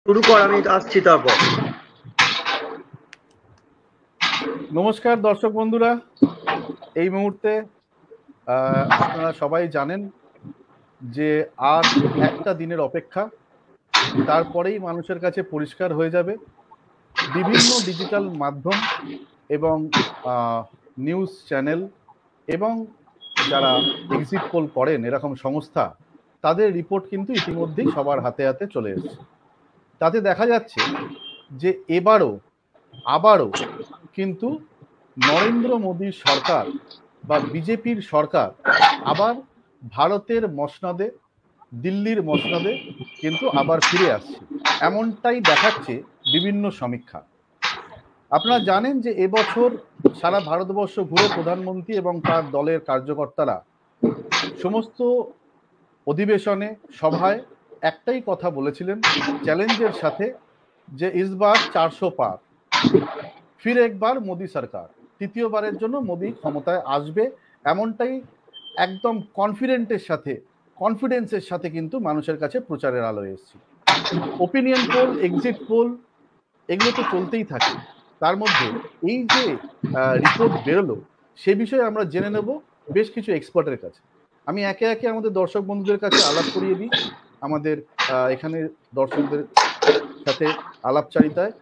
শুরু কর, আমি আসছি তারপর। নমস্কার দর্শক বন্ধুরা, এই মুহূর্তে আপনারা সবাই জানেন যে আর একটা দিনের অপেক্ষা, তারপরেই মানুষের কাছে পরিষ্কার হয়ে যাবে বিভিন্ন ডিজিটাল মাধ্যম এবং নিউজ চ্যানেল এবং যারা এক্সিট পোল করেন এরকম সংস্থা, তাদের রিপোর্ট কিন্তু ইতিমধ্যেই সবার হাতে হাতে চলে এসেছে। তাতে দেখা যাচ্ছে যে আবারও কিন্তু নরেন্দ্র মোদী সরকার বা বিজেপির সরকার আবার ভারতের মসনদে, দিল্লির মসনদে কিন্তু আবার ফিরে আসছে, এমনটাই দেখাচ্ছে বিভিন্ন সমীক্ষা। আপনারা জানেন যে এবছর সারা ভারতবর্ষ ঘুরে প্রধানমন্ত্রী এবং তার দলের কার্যকর্তারা সমস্ত অধিবেশনে, সভায় একটাই কথা বলেছিলেন চ্যালেঞ্জের সাথে, যে ইসবার 400 পার, ফির একবার মোদী সরকার, তৃতীয়বারের জন্য মোদী ক্ষমতায় আসবে, এমনটাই একদম কনফিডেন্সের সাথে কিন্তু মানুষের কাছে প্রচারের আলো এসেছে। ওপিনিয়ন পোল, এক্সিট পোল, এগুলো তো চলতেই থাকে। তার মধ্যে এই যে রিপোর্ট বেরোলো, সে বিষয়ে আমরা জেনে নেব বেশ কিছু এক্সপার্টের কাছে। আমি একে একে আমাদের দর্শক বন্ধুদের কাছে আলাপ করিয়ে দিই। আমাদের এখানে দর্শকদের সাথে আলাপচারিতায়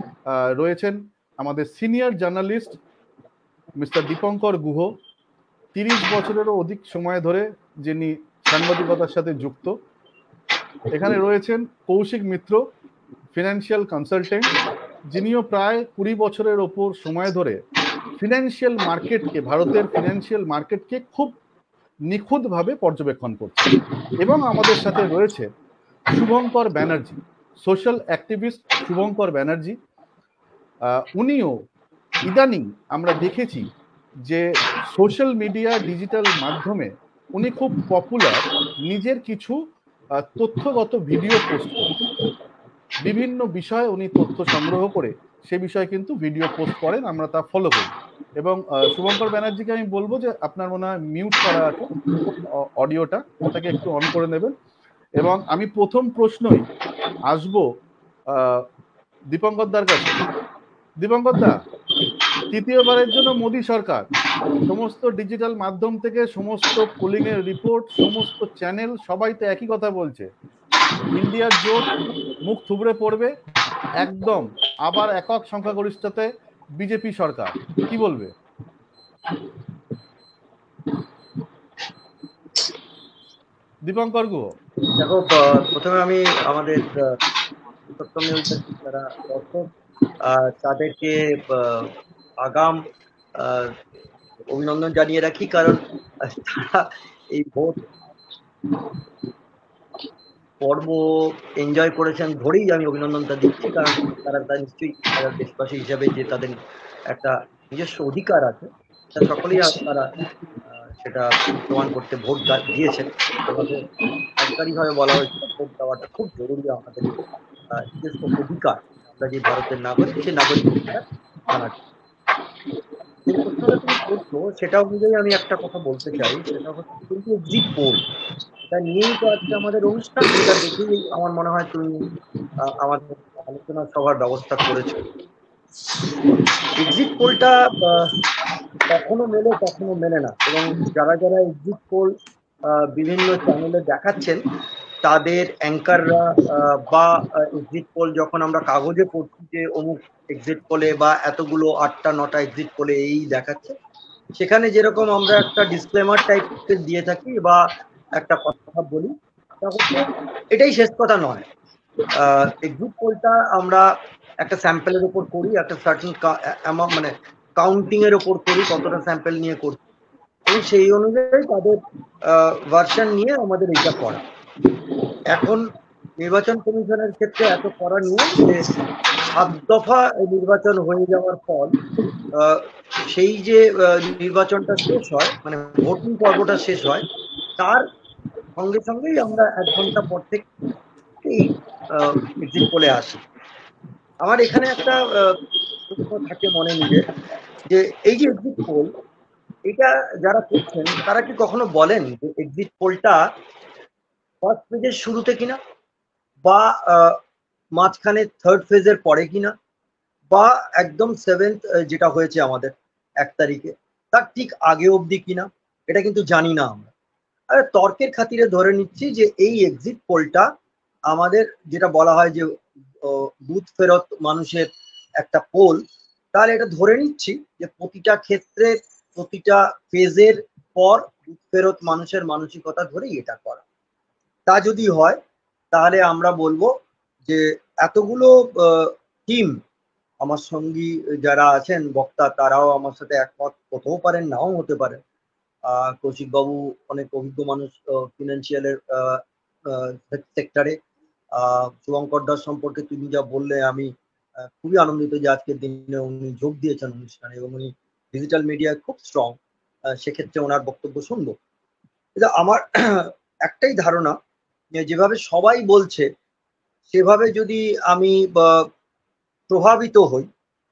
রয়েছেন আমাদের senior journalist mister Dipankar Guha, 30 বছরেরও অধিক সময় ধরে যিনি সাংবাদিকতার সাথে যুক্ত। এখানে রয়েছেন কৌশিক মিত্র, ফিনান্সিয়াল কনসালটেন্ট, যিনিও প্রায় 20 বছরের ওপর সময় ধরে ভারতের ফিনান্সিয়াল মার্কেটকে খুব নিখুঁতভাবে পর্যবেক্ষণ করছে। এবং আমাদের সাথে রয়েছে শুভঙ্কর ব্যানার্জি, সোশ্যাল অ্যাক্টিভিস্ট শুভঙ্কর ব্যানার্জি। উনিও ইদানিং আমরা দেখেছি যে সোশ্যাল মিডিয়া, ডিজিটাল মাধ্যমে উনি খুব পপুলার, নিজের কিছু তথ্যগত ভিডিও পোস্ট করে বিভিন্ন বিষয়ে উনি তথ্য সংগ্রহ করে সে বিষয়ে কিন্তু ভিডিও পোস্ট করেন, আমরা তা ফলো করি। এবং শুভঙ্কর ব্যানার্জিকে আমি বলবো যে আপনার মনে হয় মিউট করা আছে অডিওটা, ওটাকে একটু অন করে নেবেন। এবং আমি প্রথম প্রশ্নই আসবো দীপঙ্কর দার কাছে। দীপঙ্কর দা, তৃতীয়বারের জন্য মোদী সরকার, সমস্ত ডিজিটাল মাধ্যম থেকে সমস্ত পোলিং এর রিপোর্ট, সমস্ত চ্যানেল, সবাই তো একই কথা বলছে, ইন্ডিয়ার জোট মুখ থুবড়ে পড়বে, একদম আবার একক সংখ্যাগরিষ্ঠতে বিজেপি সরকার, কি বলবে? দীপঙ্কর গুহ। দেখো, প্রথমে আমি আমাদের সত্যম নিউজের যারা দর্শক, তাদেরকে আগাম আহ, অভিনন্দন জানিয়ে রাখি, কারণ তারা এই ভোট পর্ব এনজয় করেছেন ধরেই আমি অভিনন্দনটা দিচ্ছি, কারণ তারা নিশ্চয়ই তারা দেশবাসী হিসাবে যে তাদের একটা নিজস্ব অধিকার আছে, তা সকলেই তারা সেটা প্রমাণ করতে ভোট দিয়েছেন। আমাদের সরকারিভাবে বলা হয়েছিল ভোট দেওয়াটা খুব জরুরি, আমাদের নিজস্ব অধিকার, আমরা যে ভারতের নাগরিক, সেই নাগরিক অধিকার জানার। যে প্রশ্নটা তুমি করছো সেটা অনুযায়ী আমি একটা কথা বলতে চাই, সেটা হচ্ছে কিন্তু এক্সিট পোল, এটা নিয়েই তো আজকে আমাদের অনুষ্ঠান, যেটা দেখেই আমার মনে হয় তুমি আমাদের আলোচনা সভার ব্যবস্থা করেছো। এক্সিট পোলটা কখনো মেলে কখনো মেলে না, এবং যারা যারা এক্সিট পোল বিভিন্ন চ্যানেলে দেখাচ্ছেন, তাদের অ্যাঙ্কাররা বা এক্সিট পোল যখন আমরা কাগজে পড়ছি যে অমুক এক্সিট পোলে বা এতগুলো 8টা 9টা এক্সিট পোলে এই দেখাচ্ছে, সেখানে যেরকম আমরা একটা ডিসক্লেমার টাইপের দিয়ে থাকি বা একটা কথা বলি, এটাই শেষ কথা নয়। এক্সিট পোলটা আমরা একটা স্যাম্পেলের উপর করি, একটা সার্টেন মানে কাউন্টিং এর উপর করি, কতটা স্যাম্পেল নিয়ে করছি, এবং সেই অনুযায়ী তাদের ভার্সন নিয়ে আমাদের এটা করা। এখন নির্বাচন কমিশনের ক্ষেত্রে এত করা নিয়ম যে 7 দফা নির্বাচন হয়ে যাওয়ার পর সেই যে নির্বাচনটা শেষ হয়, মানে ভোটিং পর্বটা শেষ হয়, তার সঙ্গে সঙ্গেই আমরা 1 ঘন্টা পর থেকেই এক্সিট পোলে আসি। আমার এখানে একটা প্রশ্ন থাকে মনে নিজের, যে এই যে এক্সিট পোল, এটা যারা করছেন তারা কি কখনো বলেন যে এক্সিট পোলটা ফার্স্ট পেজের শুরুতে কিনা, বা মাঝখানে থার্ড ফেজের পরে কিনা, বা একদম সেভেন্থ যেটা হয়েছে আমাদের 1 তারিখে তার ঠিক আগে অবধি কিনা, এটা কিন্তু জানি না আমরা। আর তর্কের খাতিরে ধরে নিচ্ছি যে এই এক্সিট পোলটা আমাদের যেটা বলা হয় যে বুথ ফেরত মানুষের একটা পোল, তাহলে এটা ধরে নিচ্ছি যে প্রতিটা ক্ষেত্রে প্রতিটা ফেজের পর বুথ ফেরত মানুষের মানসিকতা ধরেই এটা করা। তা যদি হয় তাহলে আমরা বলবো যে এতগুলো টিম, আমার সঙ্গী যারা আছেন বক্তা তারাও আমার সাথে একমত হতেও পারেন, নাও হতে পারেন। কৌশিক বাবু অনেক অভিজ্ঞ মানুষ ফিনান্সিয়ালের সেক্টরে। শুভঙ্কর দাস সম্পর্কে তুমি যা বললে, আমি খুবই আনন্দিত যে আজকের দিনে উনি যোগ দিয়েছেন অনুষ্ঠানে এবং উনি ডিজিটাল মিডিয়ায় খুব স্ট্রং। সেক্ষেত্রে ওনার বক্তব্য শুনবো। কিন্তু আমার একটাই ধারণা, যেভাবে সবাই বলছে সেভাবে যদি আমি প্রভাবিত হই,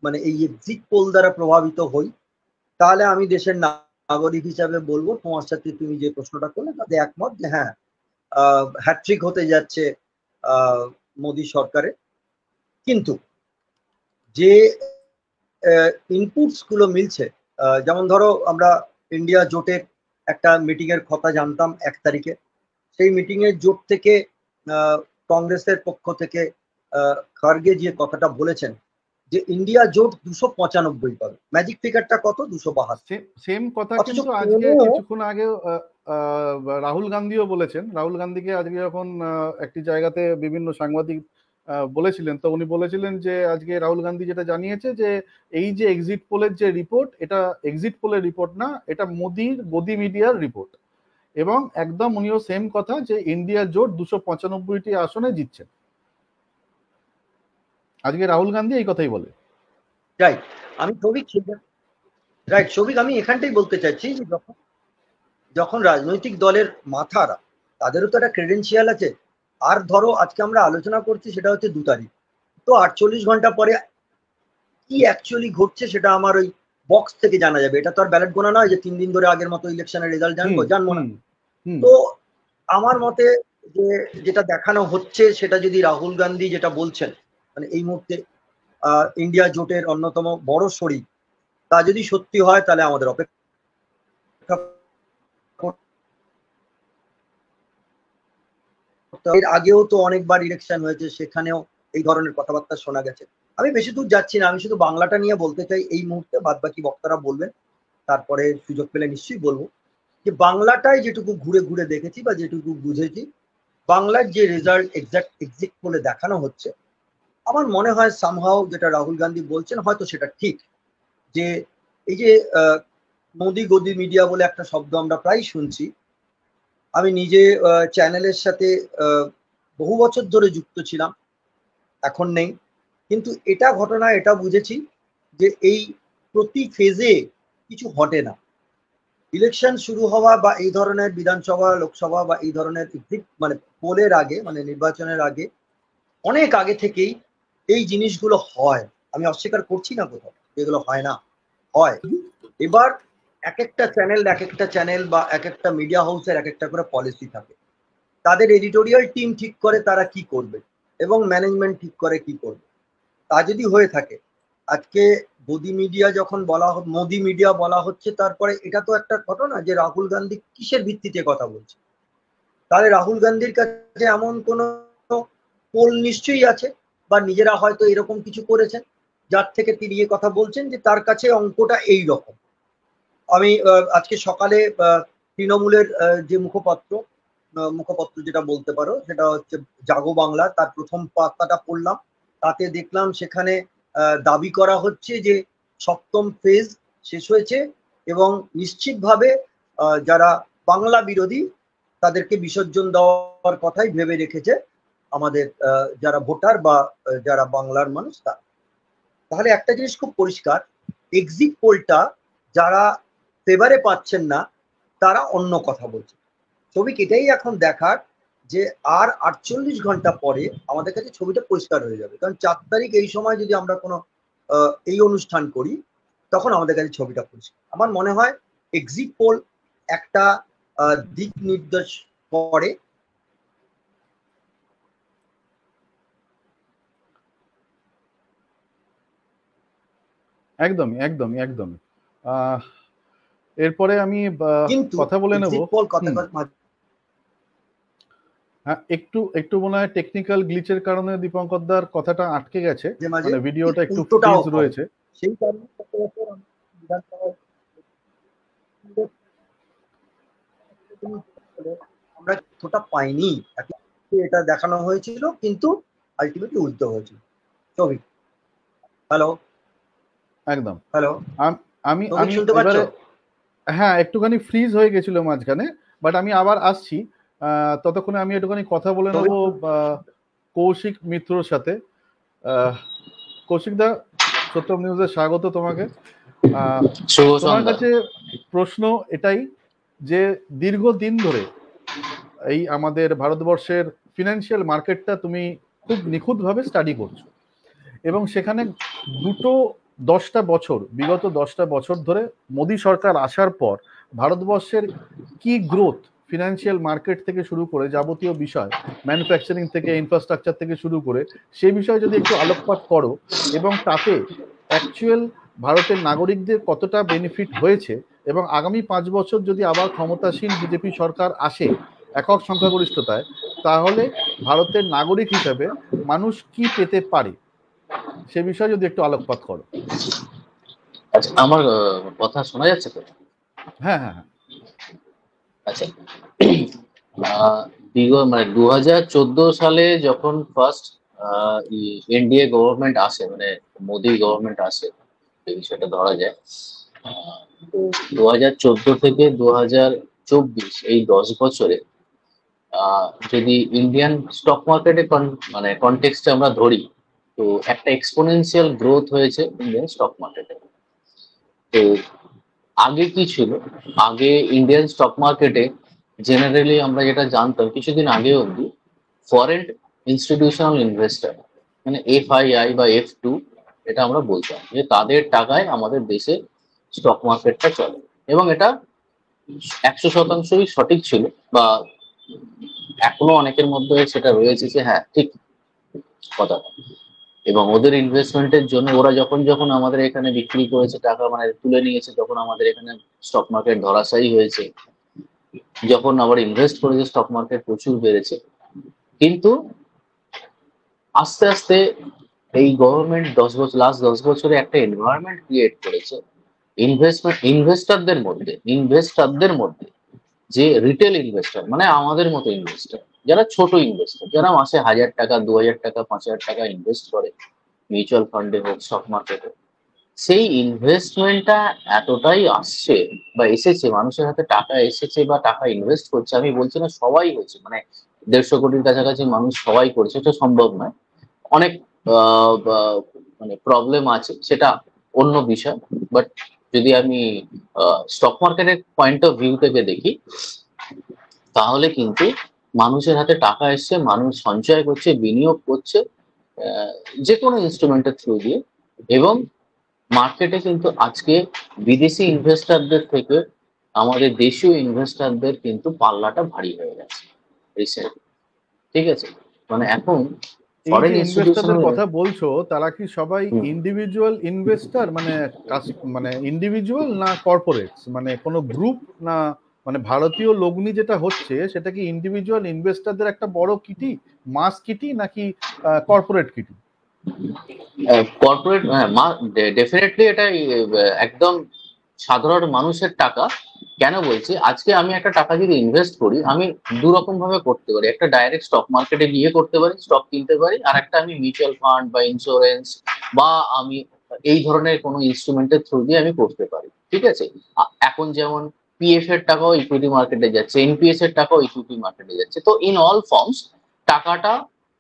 মানে এই এক্সিট পোল দ্বারা প্রভাবিত হই, তাহলে আমি দেশের নাগরিক হিসাবে বলবো তোমার সাথে তুমি যে প্রশ্নটা করলে তাতে একমত যে হ্যাঁ, হ্যাট্রিক হতে যাচ্ছে মোদী সরকারের। কিন্তু যে ইনপুটস গুলো মিলছে, যেমন ধরো আমরা ইন্ডিয়া জোটের একটা মিটিং এর কথা জানতাম 1 তারিখে, সেই মিটিং এর জোট থেকে কংগ্রেসের পক্ষ থেকে খার্গে যে কথাটা বলেছেন যে ইন্ডিয়া জোট 295 পাবে, ম্যাজিক ফিগারটা কত 272। সেম কথা অথচ কিন্তু আজকে কিছুক্ষণ আগে রাহুল গান্ধীও বলেছেন। রাহুল গান্ধীকে আজকে যখন একটি জায়গাতে বিভিন্ন সাংবাদিক বলেছিলেন, তো উনি বলেছিলেন যে আজকে রাহুল গান্ধী যেটা জানিয়েছে যে এই যে এক্সিট পোলের যে রিপোর্ট, এটা এক্সিট পোলের রিপোর্ট না, এটা মোদির গদি মিডিয়ার রিপোর্ট। এবং একদম উনিও সেম কথা যে ইন্ডিয়া জোট 295টি আসনে জিতছেন। আজকে রাহুল গান্ধী এই কথাই বলে। রাইট। আমি সৌভিক আমি এখানটাই বলতে চাইছি যে যখন রাজনৈতিক দলের মাথারা, তাদেরও তো একটা ক্রেডেন্সিয়াল আছে। আর ধরো আজকে আমরা আলোচনা করছি সেটা হচ্ছে 2 তারিখ, তো 48 ঘন্টা পরে কি অ্যাকচুয়ালি ঘটছে সেটা আমার ওই বক্স থেকে জানা যাবে। এটা তো আর ব্যালট গোনা নয় যে 3 দিন ধরে আগের মতো ইলেকশনের রেজাল্ট জানবো না। তো আমার মতে যে যেটা দেখানো হচ্ছে সেটা যদি রাহুল গান্ধী যেটা বলছেন, মানে এই মুহূর্তে ইন্ডিয়া জোটের অন্যতম বড় শরিক, তা যদি সত্যি হয় তাহলে আমাদের অপেক্ষা করতে হবে। এর আগেও তো অনেকবার ইলেকশন হয়েছে, সেখানেও এই ধরনের কথাবার্তা শোনা গেছে। আমি বেশি দূর যাচ্ছি না, আমি শুধু বাংলাটা নিয়ে বলতে চাই এই মুহূর্তে, বাদ বাকি বক্তারা বলবেন, তারপরে সুযোগ পেলে নিশ্চয়ই বলবো। যে বাংলাটায় যেটুকু ঘুরে ঘুরে দেখেছি বা যেটুকু বুঝেছি, বাংলার যে রেজাল্ট এক্সিট বলে দেখানো হচ্ছে, আমার মনে হয় সামহাও যেটা রাহুল গান্ধী বলছেন হয়তো সেটা ঠিক। যে এই যে মোদি গদি মিডিয়া বলে একটা শব্দ আমরা প্রায় শুনছি, আমি নিজে চ্যানেলের সাথে বহু বছর ধরে যুক্ত ছিলাম, এখন নেই, কিন্তু এটা ঘটনা এটা বুঝেছি যে এই প্রতি ফেজে কিছু ঘটে না। ইলেকশন শুরু হওয়া বা এই ধরনের বিধানসভা লোকসভা বা এই ধরনের মানে পোলের আগে, মানে নির্বাচনের আগে, অনেক আগে থেকেই এই জিনিসগুলো হয়। আমি অস্বীকার করছি না কোথাও এগুলো হয় না, হয়। এবার এক একটা চ্যানেল বা এক একটা মিডিয়া হাউসের এক একটা করে পলিসি থাকে, তাদের এডিটোরিয়াল টিম ঠিক করে তারা কি করবে এবং ম্যানেজমেন্ট ঠিক করে কি করবে। তা যদি হয়ে থাকে, আজকে মোদি মিডিয়া যখন মোদি মিডিয়া বলা হচ্ছে, তারপরে এটা তো একটা ঘটনা যে রাহুল গান্ধী কিসের ভিত্তিতে কথা বলছে। তাহলে রাহুল গান্ধীর কাছে এমন কোনো পোল নিশ্চয়ই আছে, বা নিজেরা হয়তো এরকম কিছু করেছেন যার থেকে তিনি এ কথা বলছেন যে তার কাছে অঙ্কটা এই রকম। আমি আজকে সকালে তৃণমূলের যে মুখপত্র যেটা বলতে পারো সেটা হচ্ছে জাগো বাংলা, তার প্রথম পাতাটা পড়লাম। তাতে দেখলাম সেখানে দাবি করা হচ্ছে যে সপ্তম ফেজ শেষ হয়েছে এবং নিশ্চিতভাবে যারা বাংলা বিরোধী তাদেরকে বিসর্জন দেওয়ার কথাই ভেবে রেখেছে আমাদের যারা ভোটার বা যারা বাংলার মানুষ তারা। তাহলে একটা জিনিস খুব পরিষ্কার, এক্সিট পোলটা যারা ফেভারে পাচ্ছেন না তারা অন্য কথা বলছে। ছবি এটাই এখন দেখার যে আর 48 ঘন্টা পরে আমাদের কাছে ছবিটা পরিষ্কার হয়ে যাবে। কারণ 4 তারিখ এই সময় যদি আমরা কোনো এই অনুষ্ঠান করি, তখন আমাদের কাছে ছবিটা পরিষ্কার। আমার মনে হয় এক্সিট পোল একটা দিক নির্দেশ করে। একদমই একদমই একদমই। এরপরে আমি কিন্তু কথা বলে নেব। এক্সিট পোল কথা হ্যাঁ, একটু একটু মনে হয় টেকনিক্যাল গ্লিচের কারণে দীপঙ্কর দার কথাটা আটকে গেছে, মাঝে মানে ভিডিওটা একটু উল্টোটাও ফ্রিজ হয়, রয়েছে। সেই কারণে আমরা ততটা পাইনি, এটা দেখানো হয়েছিল কিন্তু আলটিমেটলি উল্টো হয়েছিল। ছবি হ্যালো একদম। হ্যালো আমি আমি শুনতে পাচ্ছ? এবারে হ্যাঁ একটুখানি ফ্রিজ হয়ে গেছিল মাঝখানে, বাট আমি আবার আসছি। ততক্ষণে আমি একটুখানি কথা বলে নেব কৌশিক মিত্রর সাথে। কৌশিক দা, সত্যম নিউজে স্বাগত তোমাকে। তোমার কাছে প্রশ্ন এটাই যে দীর্ঘদিন ধরে এই আমাদের ভারতবর্ষের ফিনান্সিয়াল মার্কেটটা তুমি খুব নিখুঁতভাবে স্টাডি করছো, এবং সেখানে বিগত 10টা বছর ধরে মোদী সরকার আসার পর ভারতবর্ষের কি গ্রোথ, ফিনান্সিয়াল মার্কেট থেকে শুরু করে যাবতীয় বিষয়, ম্যানুফ্যাকচারিং থেকে ইনফ্রাস্ট্রাকচার থেকে শুরু করে সেই বিষয়ে যদি একটু আলোকপাত করো, এবং তাতে অ্যাকচুয়াল ভারতের নাগরিকদের কতটা বেনিফিট হয়েছে, এবং আগামী 5 বছর যদি আবার ক্ষমতাসীন বিজেপি সরকার আসে একক সংখ্যাগরিষ্ঠতায়, তাহলে ভারতের নাগরিক হিসাবে মানুষ কি পেতে পারে, সে বিষয়ে যদি একটু আলোকপাত করো। আচ্ছা, আমার কথা শোনা যাচ্ছে তো? হ্যাঁ হ্যাঁ হ্যাঁ। আচ্ছা, মানে 2014 সালে যখন ফার্স্ট এনডিএ গভর্নমেন্ট আসে, মানে মোদি গভর্নমেন্ট আসে, এই বিষয়টা ধরা যায়। 2014 থেকে 2024 এই 10 বছরে যদি ইন্ডিয়ান স্টক মার্কেটে মানে কনটেক্সটে আমরা ধরি, তো একটা এক্সপোনেনশিয়াল গ্রোথ হয়েছে ইন্ডিয়ান স্টক মার্কেটে। তো আগে কি ছিল, আগে ইন্ডিয়ান স্টক মার্কেটে জেনারেলি আমরা যেটা জানতাম কিছুদিন আগে অবধি, ফরেন ইনস্টিটিউশনাল ইনভেস্টর মানে FII বা F2, এটা আমরা বলতাম যে তাদের টাকায় আমাদের দেশে স্টক মার্কেটটা চলে, এবং এটা 100%ই সঠিক ছিল, বা এখনো অনেকের মধ্যে সেটা রয়েছে যে হ্যাঁ ঠিক কথা। এবং ওদের ইনভেস্টমেন্টের জন্য ওরা যখন যখন আমাদের এখানে বিক্রি করেছে টাকা, মানে তুলে নিয়েছে, তখন আমাদের এখানে স্টক মার্কেট ধরাশায়ী হয়েছে। যখন আবার ইনভেস্ট করেছে স্টক মার্কেট প্রচুর বেড়েছে। কিন্তু আস্তে আস্তে এই গভর্নমেন্ট লাস্ট 10 বছরে একটা এনভায়রনমেন্ট ক্রিয়েট করেছে ইনভেস্টরদের মধ্যে, যে রিটেল ইনভেস্টর মানে আমাদের মতো ইনভেস্টর, যারা ছোট ইনভেস্টর, যারা মাসে 1000 টাকা 2000 টাকা 5000 টাকা ইনভেস্ট করে মিউচুয়াল ফান্ডে হোক স্টক মার্কেটে, সেই ইনভেস্টমেন্টটা এতটাই আসছে বা এসেছে, মানুষের হাতে টাকা এসেছে বা টাকা ইনভেস্ট করছে। আমি বলছি না সবাই হয়েছে, মানে 150 কোটির কাছাকাছি মানুষ সবাই করছে, এটা সম্ভব নয়। অনেক মানে প্রবলেম আছে, সেটা অন্য বিষয়। বাট যদি আমি স্টক মার্কেটের পয়েন্ট অফ ভিউ থেকে দেখি, তাহলে কিন্তু মানুষের হাতে টাকা এসছে, মানুষ সঞ্চয় করছে, বিনিয়োগ করছে যে কোনো ইনস্ট্রুমেন্টের থ্রু দিয়ে, এবং মার্কেটে কিন্তু আজকে বিদেশি ইনভেস্টরদের থেকে আমাদের দেশীয় ইনভেস্টরদের কিন্তু পাল্লাটা ভারী হয়ে গেছে রিসেন্ট। ঠিক আছে, মানে এখন ফরেন ইনভেস্টরদের ইনস্টিটিউশনাল কথা বলছো, তারা কি সবাই ইন্ডিভিজুয়াল ইনভেস্টর, মানে মানে ইন্ডিভিজুয়াল না কর্পোরেটস, মানে কোনো গ্রুপ না, মানে ভারতীয় লগ্নি যেটা হচ্ছে সেটা কি ইন্ডিভিজুয়াল ইনভেস্টরদের একটা বড় কিটি, মাস কিটি, নাকি কর্পোরেট কিটি? কর্পোরেট, ডেফিনেটলি এটা একদম সাধারণ মানুষের টাকা। কেন বলছি, আজকে আমি একটা টাকা যদি ইনভেস্ট করি, আমি দু রকম ভাবে করতে পারি। একটা ডাইরেক্ট স্টক মার্কেটে গিয়ে করতে পারি, স্টক কিনতে পারি, আর একটা আমি মিউচুয়াল ফান্ড বা ইন্স্যুরেন্স বা আমি এই ধরনের কোনো ইনস্ট্রুমেন্টের থ্রু দিয়ে আমি করতে পারি। ঠিক আছে, এখন যেমন PF এর টাকাও ইকুইটি মার্কেটে যাচ্ছে, NPS এর টাকাও ইকুইটি মার্কেটে যাচ্ছে। তো ইন অল ফর্মস টাকাটা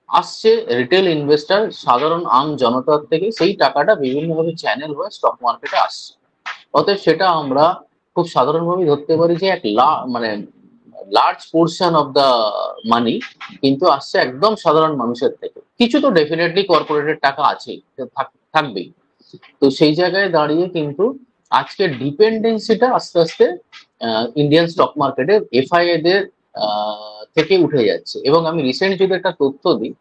আসছে রিটেল ইনভেস্টর, সাধারণ আম জনতার থেকে, সেই টাকাটা বিভিন্নভাবে চ্যানেল হয়ে স্টক মার্কেটে আসছে। অতএব সেটা আমরা খুব সাধারণভাবে ধরতে পারি যে এক মানে লার্জ পোর্শন অফ দা মানি কিন্তু আসছে একদম সাধারণ মানুষের থেকে। কিছু তো ডেফিনেটলি কর্পোরেটের টাকা আছেই, থাকবেই। তো সেই জায়গায় দাঁড়িয়ে কিন্তু আজকে ডিপেন্ডেন্সিটা আস্তে আস্তে ইন্ডিয়ান স্টক মার্কেটে FII দের থেকে উঠে যাচ্ছে। এবং আমি রিসেন্ট যদি একটা তথ্য দিই,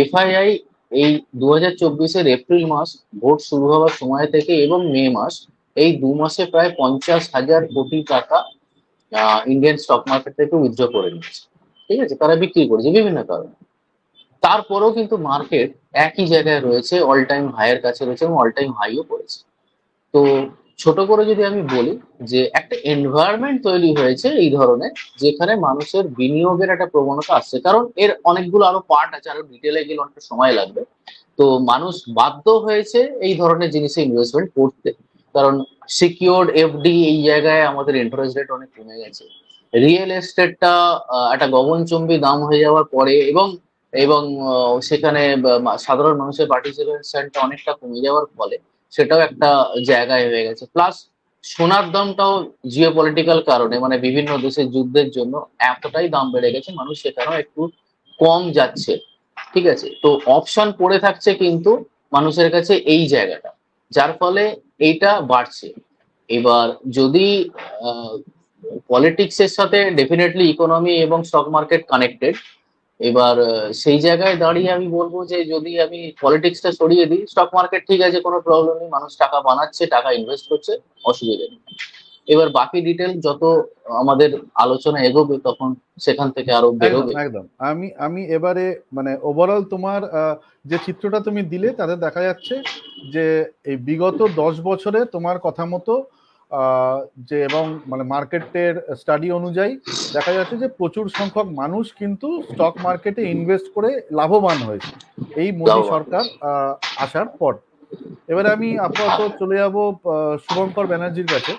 FII এই 2024-এর এপ্রিল মাস ভোট শুরু হওয়ার সময় থেকে এবং মে মাস, এই 2 মাসে প্রায় 50,000 কোটি টাকা ইন্ডিয়ান স্টক মার্কেট থেকে উইথড্র করে নিচ্ছে। ঠিক আছে, তারা বিক্রি করেছে বিভিন্ন কারণে। তারপরেও কিন্তু মার্কেট একই জায়গায় রয়েছে, অল টাইম হাইয়ের কাছে রয়েছে এবং অল টাইম হাইও করেছে। তো ছোট করে যদি আমি বলি যে একটা এনভায়রনমেন্ট তৈরি হয়েছে এই ধরনের, যেখানে মানুষের বিনিয়োগের একটা প্রবণতা আসছে, কারণ এর অনেকগুলো আরো পার্ট আছে, আরো ডিটেলে গেলে অনেকটা সময় লাগবে। তো মানুষ বাধ্য হয়েছে এই ধরনের জিনিসে ইনভেস্টমেন্ট করতে, কারণ সিকিউরড এফডি এই জায়গায় আমাদের ইন্টারেস্ট রেট অনেক কমে গেছে। রিয়েল এস্টেটটা একটা গগনচুম্বী দাম হয়ে যাওয়ার পরে এবং এবং সেখানে সাধারণ মানুষের পার্টিসিপেশনটা অনেকটা কমে যাওয়ার ফলে সেটাও একটা জায়গায় হয়ে গেছে। প্লাস সোনার দামটাও জিও পলিটিক্যাল কারণে, মানে বিভিন্ন দেশের যুদ্ধের জন্য এতটাই দাম বেড়ে গেছে, মানুষ সেখানেও একটু কম যাচ্ছে। ঠিক আছে, তো অপশন পড়ে থাকছে কিন্তু মানুষের কাছে এই জায়গাটা, যার ফলে এইটা বাড়ছে। এবার যদি পলিটিক্স এর সাথে ডেফিনেটলি ইকোনমি এবং স্টক মার্কেট কানেক্টেড। এবার সেই জায়গায় দাঁড়িয়ে আমি বলবো যে যদি আমি পলিটিক্সটা সরিয়ে দিই, স্টক মার্কেট ঠিক আছে, কোনো প্রবলেম নেই, মানুষ টাকা বানাচ্ছে, টাকা ইনভেস্ট করছে, অসুবিধা নেই। এবার বাকি ডিটেল যত আমাদের আলোচনা এগোবে তখন সেখান থেকে আরো একদম বেরোবে। একদম। আমি আমি এবারে মানে ওভারঅল তোমার যে চিত্রটা তুমি দিলে তাতে দেখা যাচ্ছে যে এই বিগত 10 বছরে তোমার কথা মতো যে এবং মানে মার্কেটের স্টাডি অনুযায়ী দেখা যাচ্ছে যে প্রচুর সংখ্যক মানুষ কিন্তু স্টক মার্কেটে ইনভেস্ট করে লাভবান হয়েছে এই মোদী সরকার আসার পর। এবারে আমি আপাতত চলে যাব শুভঙ্কর ব্যানার্জির কাছে।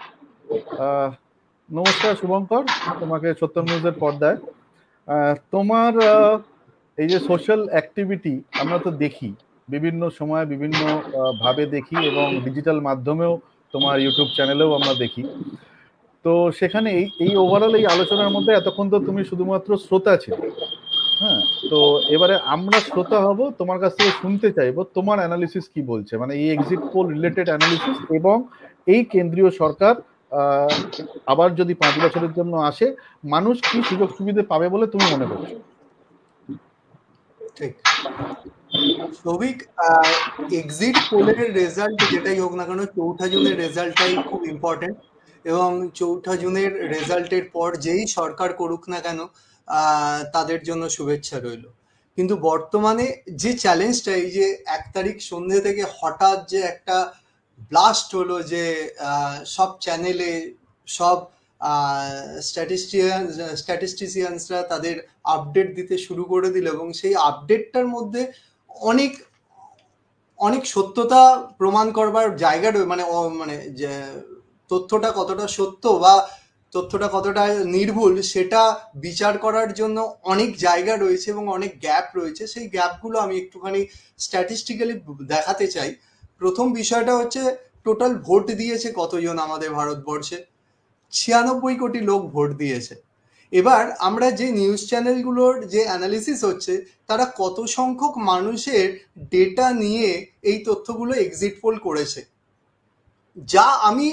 নমস্কার শুভঙ্কর, তোমাকে সত্যম নিউজের পর্দায়। তোমার এই যে সোশ্যাল অ্যাক্টিভিটি আমরা তো দেখি বিভিন্ন সময় বিভিন্ন ভাবে দেখি এবং ডিজিটাল মাধ্যমেও তোমার ইউটিউব চ্যানেলেও আমরা দেখি। তো সেখানে এই এই ওভারঅল এই আলোচনার মধ্যে এতক্ষণ তো তুমি শুধুমাত্র শ্রোতা ছিলে। হ্যাঁ, তো এবারে আমরা শ্রোতা হব, তোমার কাছ থেকে শুনতে চাইবো তোমার অ্যানালিসিস কি বলছে, মানে এই এক্সিট পোল রিলেটেড অ্যানালিসিস এবং এই কেন্দ্রীয় সরকার আবার যদি 5 বছরের জন্য আসে মানুষ কি সুযোগ সুবিধা পাবে বলে তুমি মনে করছো? ঠিক সৌভিক, এক্সিট পোলের রেজাল্ট যেটাই হোক না কেন, 4 জুনের রেজাল্টটাই খুব ইম্পর্টেন্ট এবং 4 জুনের রেজাল্টের পর যেই সরকার করুক না কেন তাদের জন্য শুভেচ্ছা রইল। কিন্তু বর্তমানে যে চ্যালেঞ্জটা, এই যে 1 তারিখ সন্ধ্যে থেকে হঠাৎ যে একটা ব্লাস্ট হলো, যে সব চ্যানেলে সব স্ট্যাটিস্টিশিয়ানসরা তাদের আপডেট দিতে শুরু করে দিল এবং সেই আপডেটটার মধ্যে অনেক অনেক সত্যতা প্রমাণ করবার জায়গা রয়েছে, মানে মানে যে তথ্যটা কতটা সত্য বা তথ্যটা কতটা নির্ভুল সেটা বিচার করার জন্য অনেক জায়গা রয়েছে এবং অনেক গ্যাপ রয়েছে। সেই গ্যাপগুলো আমি একটুখানি স্ট্যাটিস্টিক্যালি দেখাতে চাই। প্রথম বিষয়টা হচ্ছে টোটাল ভোট দিয়েছে কতজন আমাদের ভারতবর্ষে। 96 কোটি লোক ভোট দিয়েছে। এবার আমরা যে নিউজ চ্যানেলগুলোর যে অ্যানালিসিস হচ্ছে, তারা কত সংখ্যক মানুষের ডেটা নিয়ে এই তথ্যগুলো এক্সিট পোল করেছে, যা আমি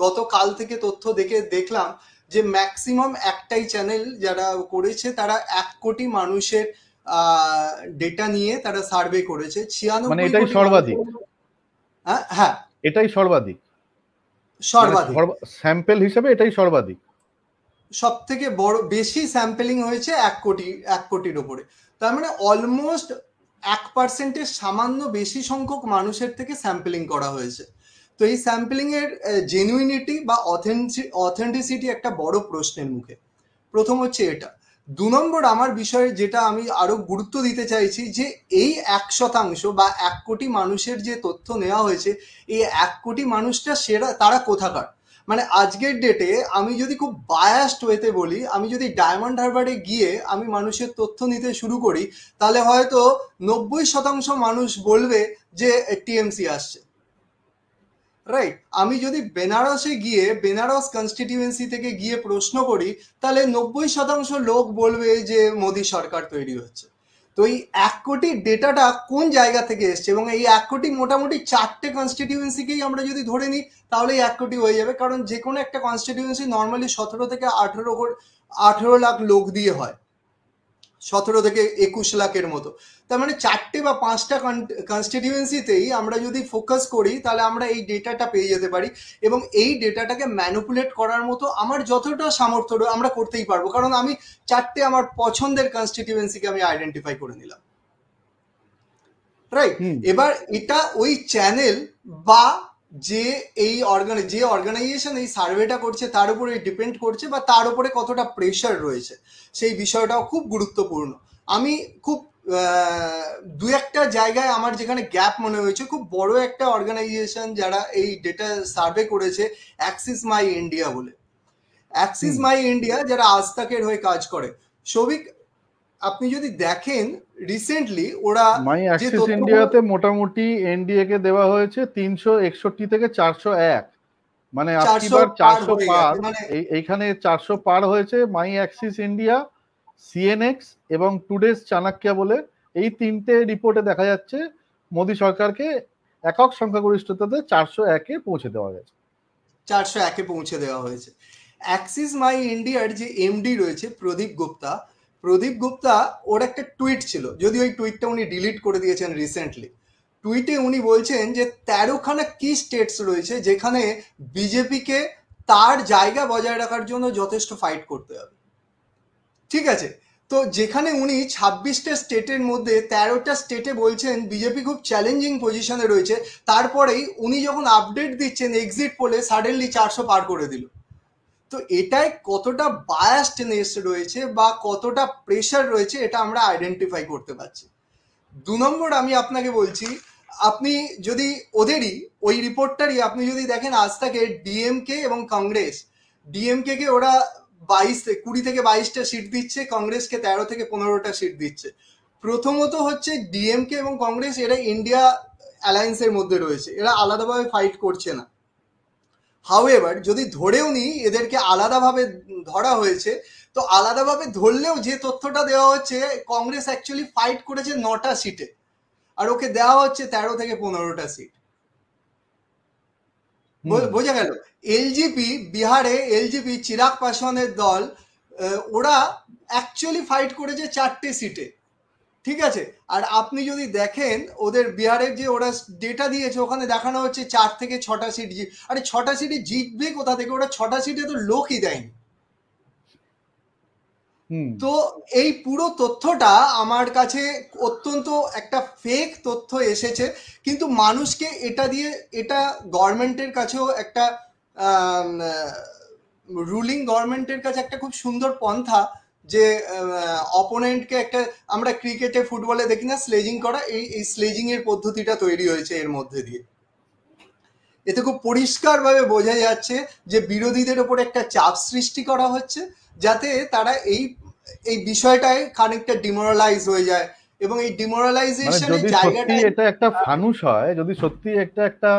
গতকাল থেকে তথ্য দেখলাম যে ম্যাক্সিমাম একটাই চ্যানেল যারা করেছে, তারা 1 কোটি মানুষের ডেটা নিয়ে তারা সার্ভে করেছে। 96 মানে এটাই সর্বাধিক? হ্যাঁ, এটাই সর্বাধিক স্যাম্পল হিসেবে, এটাই সর্বাধিক। সব থেকে বড় বেশি স্যাম্পলিং হয়েছে 1 কোটির উপরে। তার মানে অলমোস্ট 1%-এর সামান্য বেশি সংখ্যক মানুষের থেকে স্যাম্পলিং করা হয়েছে। তো এই স্যাম্পলিং এর জেনুইনিটি বা অথেন্টিসিটি একটা বড় প্রশ্নের মুখে। প্রথম হচ্ছে এটা। 2 নম্বর আমার বিষয়ে যেটা আমি আরো গুরুত্ব দিতে চাইছি, যে এই 1% বা 1 কোটি মানুষের যে তথ্য নেওয়া হয়েছে, এই 1 কোটি মানুষটা তারা কোথাকার। মানে আজকের ডেটে আমি যদি খুব বায়াসড ওয়েতে বলি, আমি যদি ডায়মন্ড হারবারে গিয়ে আমি মানুষের তথ্য নিতে শুরু করি, তাহলে হয়তো 90% মানুষ বলবে যে টিএমসি আসছে, রাইট। আমি যদি বেনারসে গিয়ে বেনারস কনস্টিটিউয়েন্সি থেকে গিয়ে প্রশ্ন করি, তাহলে 90% লোক বলবে যে মোদী সরকার তৈরি হচ্ছে। তো এই 1 কোটির ডেটাটা কোন জায়গা থেকে এসছে, এবং এই 1 কোটি মোটামুটি 4টে কনস্টিটিউয়েন্সিকেই আমরা যদি ধরে নিই তাহলে 1 কোটি হয়ে যাবে, কারণ যে কোনো একটা কনস্টিটিউয়েন্সি নর্মালি 17 থেকে 18 লাখ লোক দিয়ে হয়। 17 থেকে 21 লাখের মতো। তার মানে 4টে বা 5টা কনস্টিটিউয়েন্সিতেই আমরা যদি ফোকাস করি তাহলে আমরা এই ডেটাটা পেয়ে যেতে পারি, এবং এই ডেটাটাকে ম্যানিপুলেট করার মতো আমার যতটা সামর্থ্য আমরা করতেই পারবো, কারণ আমি 4টে আমার পছন্দের কনস্টিটিউয়েন্সিকে আমি আইডেন্টিফাই করে নিলাম, রাইট? এবার এটা ওই চ্যানেল বা যে এই যে অর্গানাইজেশন এই সার্ভেটা করছে তার উপরে ডিপেন্ড করছে, বা তার উপরে কতটা প্রেশার রয়েছে সেই বিষয়টাও খুব গুরুত্বপূর্ণ। আমি খুব দু একটা জায়গায় আমার যেখানে গ্যাপ মনে হয়েছে, খুব বড় একটা অর্গানাইজেশন যারা এই ডেটা সার্ভে করেছে, অ্যাক্সিস মাই ইন্ডিয়া বলে, অ্যাক্সিস মাই ইন্ডিয়া যারা আজতাকের হয়ে কাজ করে। সৌভিক, আপনি যদি দেখেন রিসেন্টলি ওরা মাই অ্যাক্সিস ইন্ডিয়াতে মোটামুটি এনডিএ কে দেওয়া হয়েছে 361 থেকে 401, মানে আজকেবার 400 পার, এইখানে 400 পার হয়েছে। মাই অ্যাক্সিস ইন্ডিয়া, সিএনএক্স এবং টুডেস চাণক্য বলে এই 3টে রিপোর্টে দেখা যাচ্ছে মোদী সরকারকে একক সংখ্যাগরিষ্ঠতাতে 401-এ পৌঁছে দেওয়া গেছে, 401-এ পৌঁছে দেওয়া হয়েছে। অ্যাক্সিস মাই ইন্ডিয়ার যে এমডি রয়েছে প্রদীপ গুপ্তা, ওর একটা টুইট ছিল, যদি ওই টুইটটা উনি ডিলিট করে দিয়েছেন রিসেন্টলি। টুইটে উনি বলছেন যে 13খানা কি স্টেটস রয়েছে যেখানে বিজেপিকে তার জায়গা বজায় রাখার জন্য যথেষ্ট ফাইট করতে হবে, ঠিক আছে? তো যেখানে উনি 26টা স্টেটের মধ্যে 13টা স্টেটে বলছেন বিজেপি খুব চ্যালেঞ্জিং পজিশনে রয়েছে, তারপরেই উনি যখন আপডেট দিচ্ছেন এক্সিট পোলে সাডেনলি 400 পার করে দিল। তো এটাই কতটা বায়াসডনেস রয়েছে বা কতটা প্রেশার রয়েছে এটা আমরা আইডেন্টিফাই করতে পারছি। 2 নম্বর আমি আপনাকে বলছি, আপনি যদি ওদেরই ওই রিপোর্টটারই আপনি যদি দেখেন আজ থেকে ডিএমকে এবং কংগ্রেস, ডিএমকে কে ওরা 20 থেকে 22টা সিট দিচ্ছে, কংগ্রেসকে 13 থেকে 15টা সিট দিচ্ছে। প্রথমত হচ্ছে ডিএমকে এবং কংগ্রেস এরা ইন্ডিয়া অ্যালায়েন্সের মধ্যে রয়েছে, এরা আলাদাভাবে ফাইট করছে না। হাউএভার যদি ধরেও নি এদেরকে আলাদাভাবে ধরা হয়েছে, তো আলাদাভাবে ধরলেও যে তথ্যটা দেওয়া হচ্ছে কংগ্রেস অ্যাকচুয়ালি ফাইট করেছে 9টা সিটে, আর ওকে দেওয়া হচ্ছে 13 থেকে 15টা সিট। বোঝা গেল? এলজেপি বিহারে, এলজেপি চিরাগ পাসওয়ানের দল, ওরা অ্যাকচুয়ালি ফাইট করেছে 4টে সিটে, ঠিক আছে? আর আপনি যদি দেখেন ওদের বিহারের যে ওরা ডেটা দিয়েছে ওখানে দেখানো হচ্ছে 4 থেকে 6টা সিট। আরে 6টা সিটে জিতবে কোথা থেকে? ওরা 6টা সিটে তো লোকই দেয়নি। তো এই পুরো তথ্যটা আমার কাছে অত্যন্ত একটা ফেক তথ্য এসেছে, কিন্তু মানুষকে এটা দিয়ে, এটা গভর্নমেন্টের কাছেও একটা রুলিং গভর্নমেন্টের কাছে একটা খুব সুন্দর পন্থা, যে অপোনেন্টকে একটা, আমরা ক্রিকেটে ফুটবলে দেখি না স্লেজিং করা, এই স্লেজিং এর পদ্ধতিটা তৈরি হয়েছে এর মধ্যে দিয়ে। এতে খুব পরিষ্কারভাবে বোঝা যাচ্ছে যে বিরোধীদের ওপর একটা চাপ সৃষ্টি করা হচ্ছে যাতে তারা এই বিষয়টায় খানিকটা ডিমোরালাইজ হয়ে যায়, এবং এই ডিমোরালাইজেশনের জায়গাটা, এটা একটা ফানুস হয়, যদি সত্যি একটা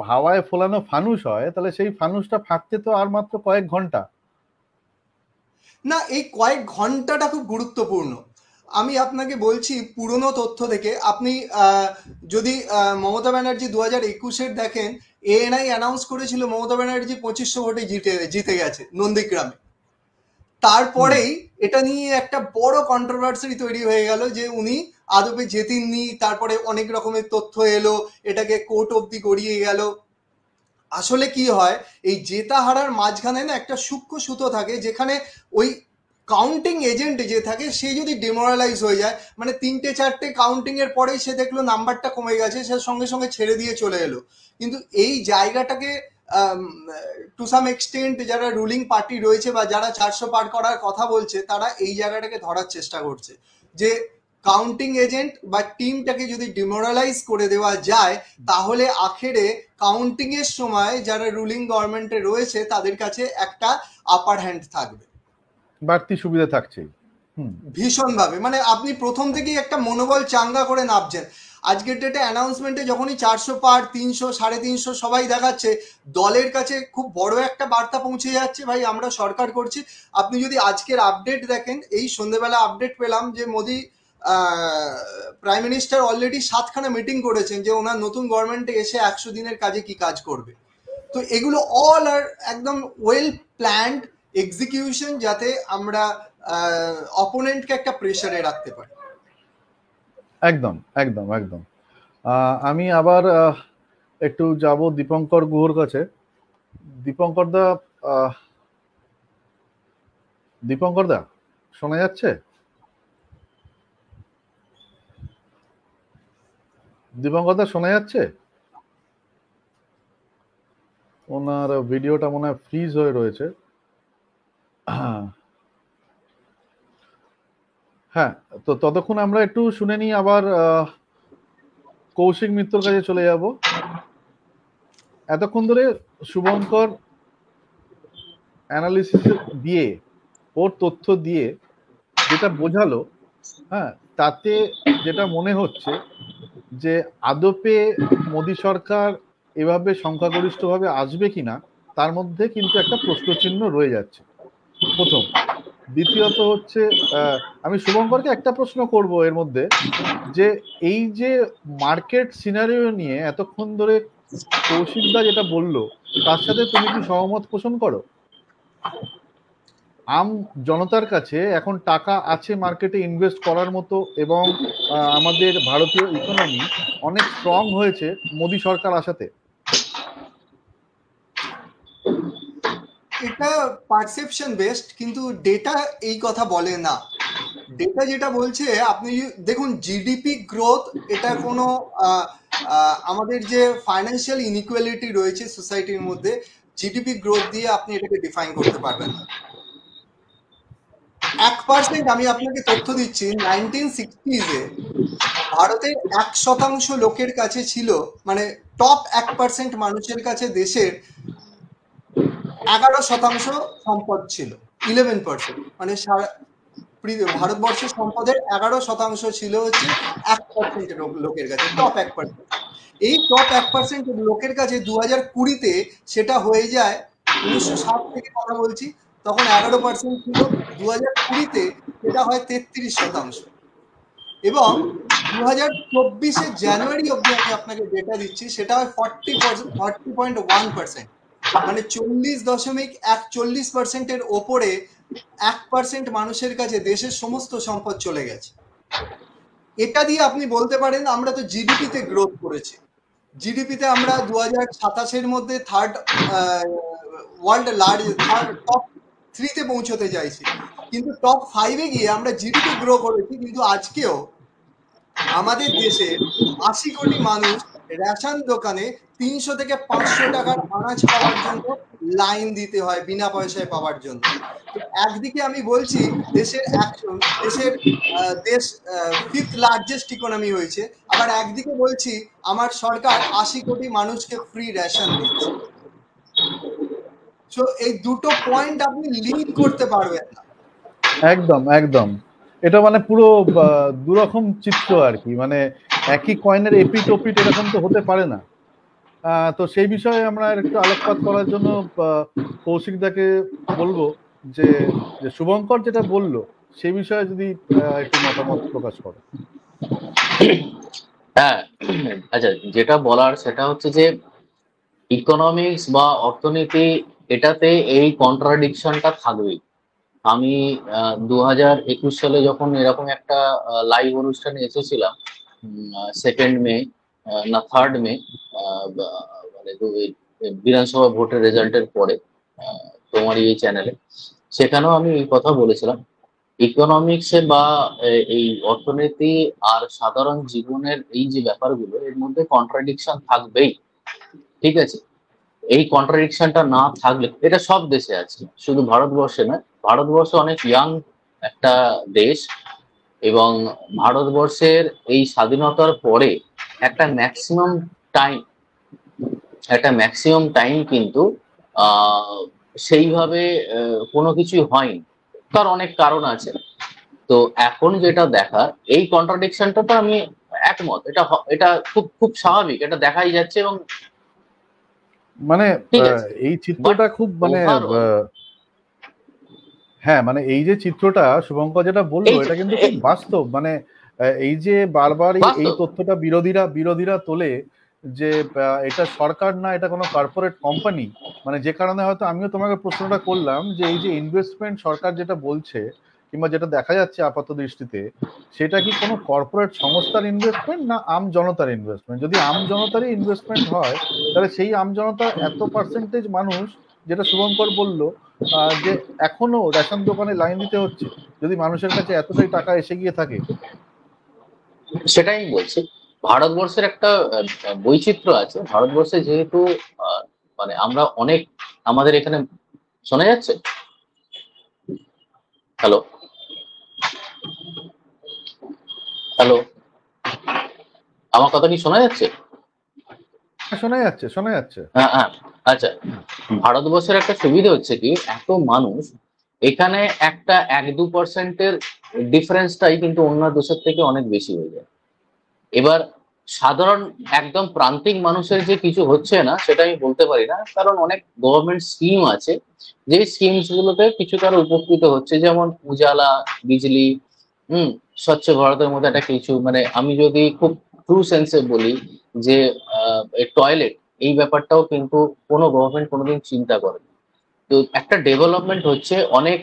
হাওয়ায় ফোলানো ফানুস হয়, তাহলে সেই ফানুসটা ফাটতে তো আর মাত্র কয়েক ঘন্টা না। এই কয়েক ঘন্টাটা খুব গুরুত্বপূর্ণ। আমি আপনাকে বলছি পুরনো তথ্য থেকে, আপনি যদি মমতা ব্যানার্জি 2021-এর দেখেন, এএনআই অ্যানাউন্স করেছিল মমতা ব্যানার্জি 2500 ভোটে জিতে গেছে নন্দীগ্রামে। তারপরেই এটা নিয়ে একটা বড় কন্ট্রোভার্সি তৈরি হয়ে গেল যে উনি আদপে জেতেননি, তারপরে অনেক রকমের তথ্য এলো, এটাকে কোর্ট অবধি গড়িয়ে গেল। আসলে কি হয়, এই জেতা হারার মাঝখানে না একটা সূক্ষ্ম সুতো থাকে, যেখানে ওই কাউন্টিং এজেন্ট যে থাকে সে যদি ডিমোরালাইজ হয়ে যায়, মানে 3-4টে কাউন্টিং এর পরেই সে দেখলো নাম্বারটা কমে গেছে, সে সঙ্গে সঙ্গে ছেড়ে দিয়ে চলে এলো। কিন্তু এই জায়গাটাকে টু সাম এক্সটেন্ট যারা রুলিং পার্টি রয়েছে বা যারা 400 পার করার কথা বলছে, তারা এই জায়গাটাকে ধরার চেষ্টা করছে যে কাউন্টিং এজেন্ট বা টিমটাকে যদি ডিমোরালাইজ করে দেওয়া যায়, তাহলে আখেরে কাউন্টিং এর সময় যারা রুলিং গভর্নমেন্টে রয়েছে তাদের কাছে একটা আপার হ্যান্ড থাকবে, বাড়তি সুবিধা থাকছে ভীষণভাবে। মানে আপনি প্রথম থেকেই একটা মনোবল চাঙ্গা করে নামছেন। আজকের ডেটে অ্যানাউন্সমেন্টে যখনই 400 পার, 300, 350 সবাই দেখাচ্ছে, দলের কাছে খুব বড় একটা বার্তা পৌঁছে যাচ্ছে, ভাই আমরা সরকার করছি। আপনি যদি আজকের আপডেট দেখেন, এই সন্ধ্যেবেলা আপডেট পেলাম যে মোদি প্রাইম মিনিস্টার অলরেডি 7খানা মিটিং করেছেন যে ওনার নতুন গভর্নমেন্টে এসে 100 দিনের কাজে কি কাজ করবে। তো এগুলো অল আর একদম ওয়েল প্ল্যান্ড এক্সিকিউশন, যাতে আমরা অপোনেন্টকে একটা প্রেসারে রাখতে পারে। একদম একদম একদম। আমি আবার একটু যাব দীপঙ্কর গুহর কাছে। দীপঙ্কর দা, দীপঙ্কর দা শোনা যাচ্ছে? দীপঙ্কর দা শোনা যাচ্ছে? ওনার ভিডিওটা মনে হয় ফ্রিজ হয়ে রয়েছে। হ্যাঁ, তো ততক্ষণ আমরা একটু শুনে নিই, আবার কৌশিক মিত্রর কাছে চলে যাব। এতক্ষণ ধরে শুভঙ্কর অ্যানালিসিস দিয়ে, ওর তথ্য দিয়ে যেটা বোঝালো, হ্যাঁ, তাতে যেটা মনে হচ্ছে যে আদপে মোদী সরকার এভাবে সংখ্যাগরিষ্ঠভাবে আসবে কিনা তার মধ্যে কিন্তু একটা প্রশ্নচিহ্ন রয়ে যাচ্ছে, প্রথম। দ্বিতীয়ত হচ্ছে, আমি শুভঙ্করকে একটা প্রশ্ন করব এর মধ্যে, যে এই যে মার্কেট সিনারিও নিয়ে এতক্ষণ ধরে কৌশিকদা যেটা বললো, তার সাথে তুমি কি সহমত পোষণ করো? আম জনতার কাছে এখন টাকা আছে মার্কেটে ইনভেস্ট করার মতো, এবং আমাদের ভারতীয় ইকোনমি অনেক স্ট্রং হয়েছে মোদী সরকার আসাতে। এটা পারসেপশন বেসড, কিন্তু ডেটা এই কথা বলে না। ডেটা যেটা বলছে, আপনি দেখুন জিডিপি গ্রোথ, এটা কোনো আমাদের যে ফাইন্যান্সিয়াল ইনইকুয়ালিটি রয়েছে সোসাইটির মধ্যে, জিডিপি গ্রোথ দিয়ে আপনি এটাকে ডিফাইন করতে পারবেন না। 1% আমি আপনাকে তথ্য দিচ্ছি, 1960s-এ ভারতের 1% লোকের কাছে ছিল, মানে টপ 1% মানুষের কাছে দেশের 11% সম্পদ ছিল। 11%, মানে ভারতবর্ষের সম্পদের 11% ছিল হচ্ছে 1% লোকের কাছে, টপ 1%। এই টপ 1% লোকের কাছে 2020-তে সেটা হয়ে যায়, 1960 থেকে কথা বলছি, তখন 11% ছিল, 2020-তে সেটা হয় 33%। এবং 2024-এর জানুয়ারি অব্দি আমি আপনাকে ডেটা দিচ্ছি, সেটা হয় 40.1%, মানে 40.41% ওপরে 1% মানুষের কাছে দেশের সমস্ত সম্পদ চলে গেছে। এটা দিয়ে আপনি বলতে পারেন আমরা তো জিডিপিতে গ্রোথ করেছি। জিডিপিতে আমরা 2027-এর মধ্যে ওয়ার্ল্ড টপ 3-তে পৌঁছতে চাইছি, কিন্তু টপ 5-এ গিয়ে আমরা জিডিপি গ্রো করেছি, কিন্তু আজকেও আমাদের দেশে 80 কোটি মানুষ রেশন দোকানে 300 থেকে 500 টাকার আনাজ পাওয়ার জন্য লাইন দিতে হয় বিনা পয়সায় পাওয়ার জন্য। তো একদিকে আমি বলছি দেশের দেশ 5th লার্জেস্ট ইকোনমি হয়েছে, আবার একদিকে বলছি আমার সরকার 80 কোটি মানুষকে ফ্রি রেশন দিচ্ছে। তো এই দুটো পয়েন্ট আপনি লিঙ্ক করতে পারবেন না। একদম একদম, এটা মানে পুরো দুরকম চিত্র আর কি, মানে একই কয়েনের এপিট ওপিট এরকম তো হতে পারে না। তো সেই বিষয়ে আমরা একটু আলোকপাত করার জন্য কৌশিক দাকে বলবো যে শুভঙ্কর যেটা বললো সেই বিষয়ে যদি একটু মতামত প্রকাশ করে। হ্যাঁ, আচ্ছা, যেটা বলার সেটা হচ্ছে যে ইকোনমিক্স বা অর্থনীতি, এটাতে এই কন্ট্রাডিকশনটা থাকবেই। আমি 2021 সালে যখন এরকম একটা লাইভ অনুষ্ঠানে এসেছিলাম, 2nd মে না 3rd মে, মানে বিধানসভা ভোটের রেজাল্টের পরে, তোমার এই চ্যানেলে, সেখানেও আমি এই কথা বলেছিলাম, ইকোনমিক্সে বা এই অর্থনীতি আর সাধারণ জীবনের এই যে ব্যাপারগুলো, এর মধ্যে কন্ট্রাডিকশন থাকবেই। ঠিক আছে, এই কন্ট্রাডিকশনটা না থাকলে, এটা সব দেশে আছে, শুধু ভারতবর্ষে নয়, ভারতবর্ষ অনেক ইয়াং একটা দেশ, এবং ভারতবর্ষের এই স্বাধীনতার পরে একটা ম্যাক্সিমাম টাইম কিন্তু সেইভাবে কোনো কিছুই হয়নি। তার অনেক কারণ আছে। তো এখন যেটা দেখার, এই কন্ট্রাডিকশনটা তো আমি একমত, এটা খুব খুব স্বাভাবিক, এটা দেখাই যাচ্ছে। এবং মানে এই চিত্রটা খুব মানে হ্যাঁ, মানে এই যে চিত্রটা শুভঙ্কর যেটা বললো, এটা কিন্তু খুব বাস্তব। মানে এই যে বারবার এই তথ্যটা বিরোধীরা তোলে যে এটা সরকার না, এটা কোনো কর্পোরেট কোম্পানি, মানে যে কারণে হয়তো আমিও তোমাকে প্রশ্নটা করলাম যে এই যে ইনভেস্টমেন্ট সরকার যেটা বলছে, কিংবা যেটা দেখা যাচ্ছে আপাত দৃষ্টিতে, সেটা কি কোনো কর্পোরেট সংস্থার ইনভেস্টমেন্ট না আম জনতার ইনভেস্টমেন্ট? যদি আম জনতারই ইনভেস্টমেন্ট হয়, তাহলে সেই আম জনতার এত পার্সেন্টেজ মানুষ, যেটা শুভঙ্কর বলল, যে এখনো রেশন দোকানে লাইন দিতে হচ্ছে, যদি মানুষের কাছে এতটাই টাকা এসে গিয়ে থাকে। সেটাই আমি বলছি, ভারতবর্ষের একটা বৈচিত্র্য আছে। ভারতবর্ষে যেহেতু মানে আমরা অনেক, আমাদের এখানে শোনা যাচ্ছে? হ্যালো হ্যালো, আমার কথা কি শোনা যাচ্ছে? শোনা যাচ্ছে, শোনা যাচ্ছে। হ্যাঁ হ্যাঁ, আচ্ছা। ভারতবর্ষের একটা সুবিধা হচ্ছে কি, এত মানুষ এখানে একটা 1-2%-এর ডিফারেন্সটাই কিন্তু অন্য দেশের থেকে অনেক বেশি হয়ে যায়। এবার সাধারণ একদম প্রান্তিক মানুষের যে কিছু হচ্ছে না সেটা আমি বলতে পারি না, কারণ অনেক গভর্নমেন্ট স্কিম আছে, যে স্কিমস গুলোতে কিছু তারা উপকৃত হচ্ছে, যেমন উজালা, বিজলি, স্বচ্ছ ভারতের মধ্যে একটা কিছু, মানে আমি যদি খুব ট্রু সেন্সে বলি যে টয়লেট, এই ব্যাপারটাও কিন্তু কোনো গভর্নমেন্ট কোনোদিন চিন্তা করে। তো একটা ডেভেলপমেন্ট হচ্ছে অনেক,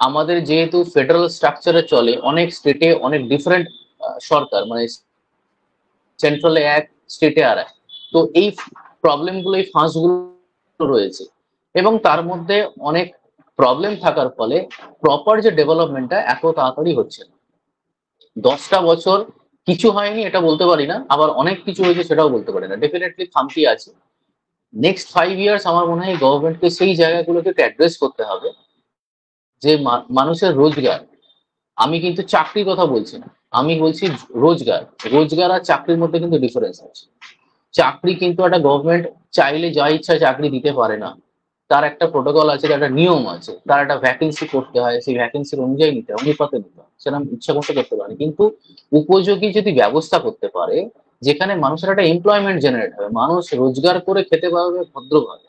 আমাদের যেহেতু ফেডারেল স্ট্রাকচারে চলে, অনেক স্টেটে অনেক ডিফারেন্ট সরকার, মানে সেন্ট্রালে এক, স্টেটে আর এক। তো এই প্রবলেমগুলো, এই ফাঁসগুলো রয়েছে, এবং তার মধ্যে অনেক প্রবলেম থাকার ফলে প্রপার যে ডেভেলপমেন্টটা এত তাড়াতাড়ি হচ্ছে না। 10টা বছর কিছু হয়নি এটা বলতে পারি না, আবার অনেক কিছু হয়েছে সেটাও বলতে পারি না, ডেফিনেটলি খামতি আছে। নেক্সট 5 ইয়ার্স আমার মনে হয় গভর্নমেন্টকে সেই জায়গাগুলোকে অ্যাড্রেস করতে হবে, যে মানুষের রোজগার, আমি কিন্তু চাকরির কথা বলছি না, আমি বলছি রোজগার। রোজগার আর চাকরির মধ্যে কিন্তু ডিফারেন্স আছে। চাকরি কিন্তু একটা গভর্নমেন্ট চাইলে যা ইচ্ছা চাকরি দিতে পারে না, তার একটা প্রোটোকল আছে, তার একটা নিয়ম আছে, তার একটা ভ্যাকেন্সি করতে হয়, সেই ভ্যাকেন্সির অনুযায়ী নিতে হয়, অনুপাতে নিতে হয়, সেরকম ইচ্ছা করতে করতে পারে। কিন্তু উপযোগী যদি ব্যবস্থা করতে পারে, যেখানে মানুষের একটা এমপ্লয়মেন্ট জেনারেট হবে, মানুষ রোজগার করে খেতে পারবে ভদ্রভাবে,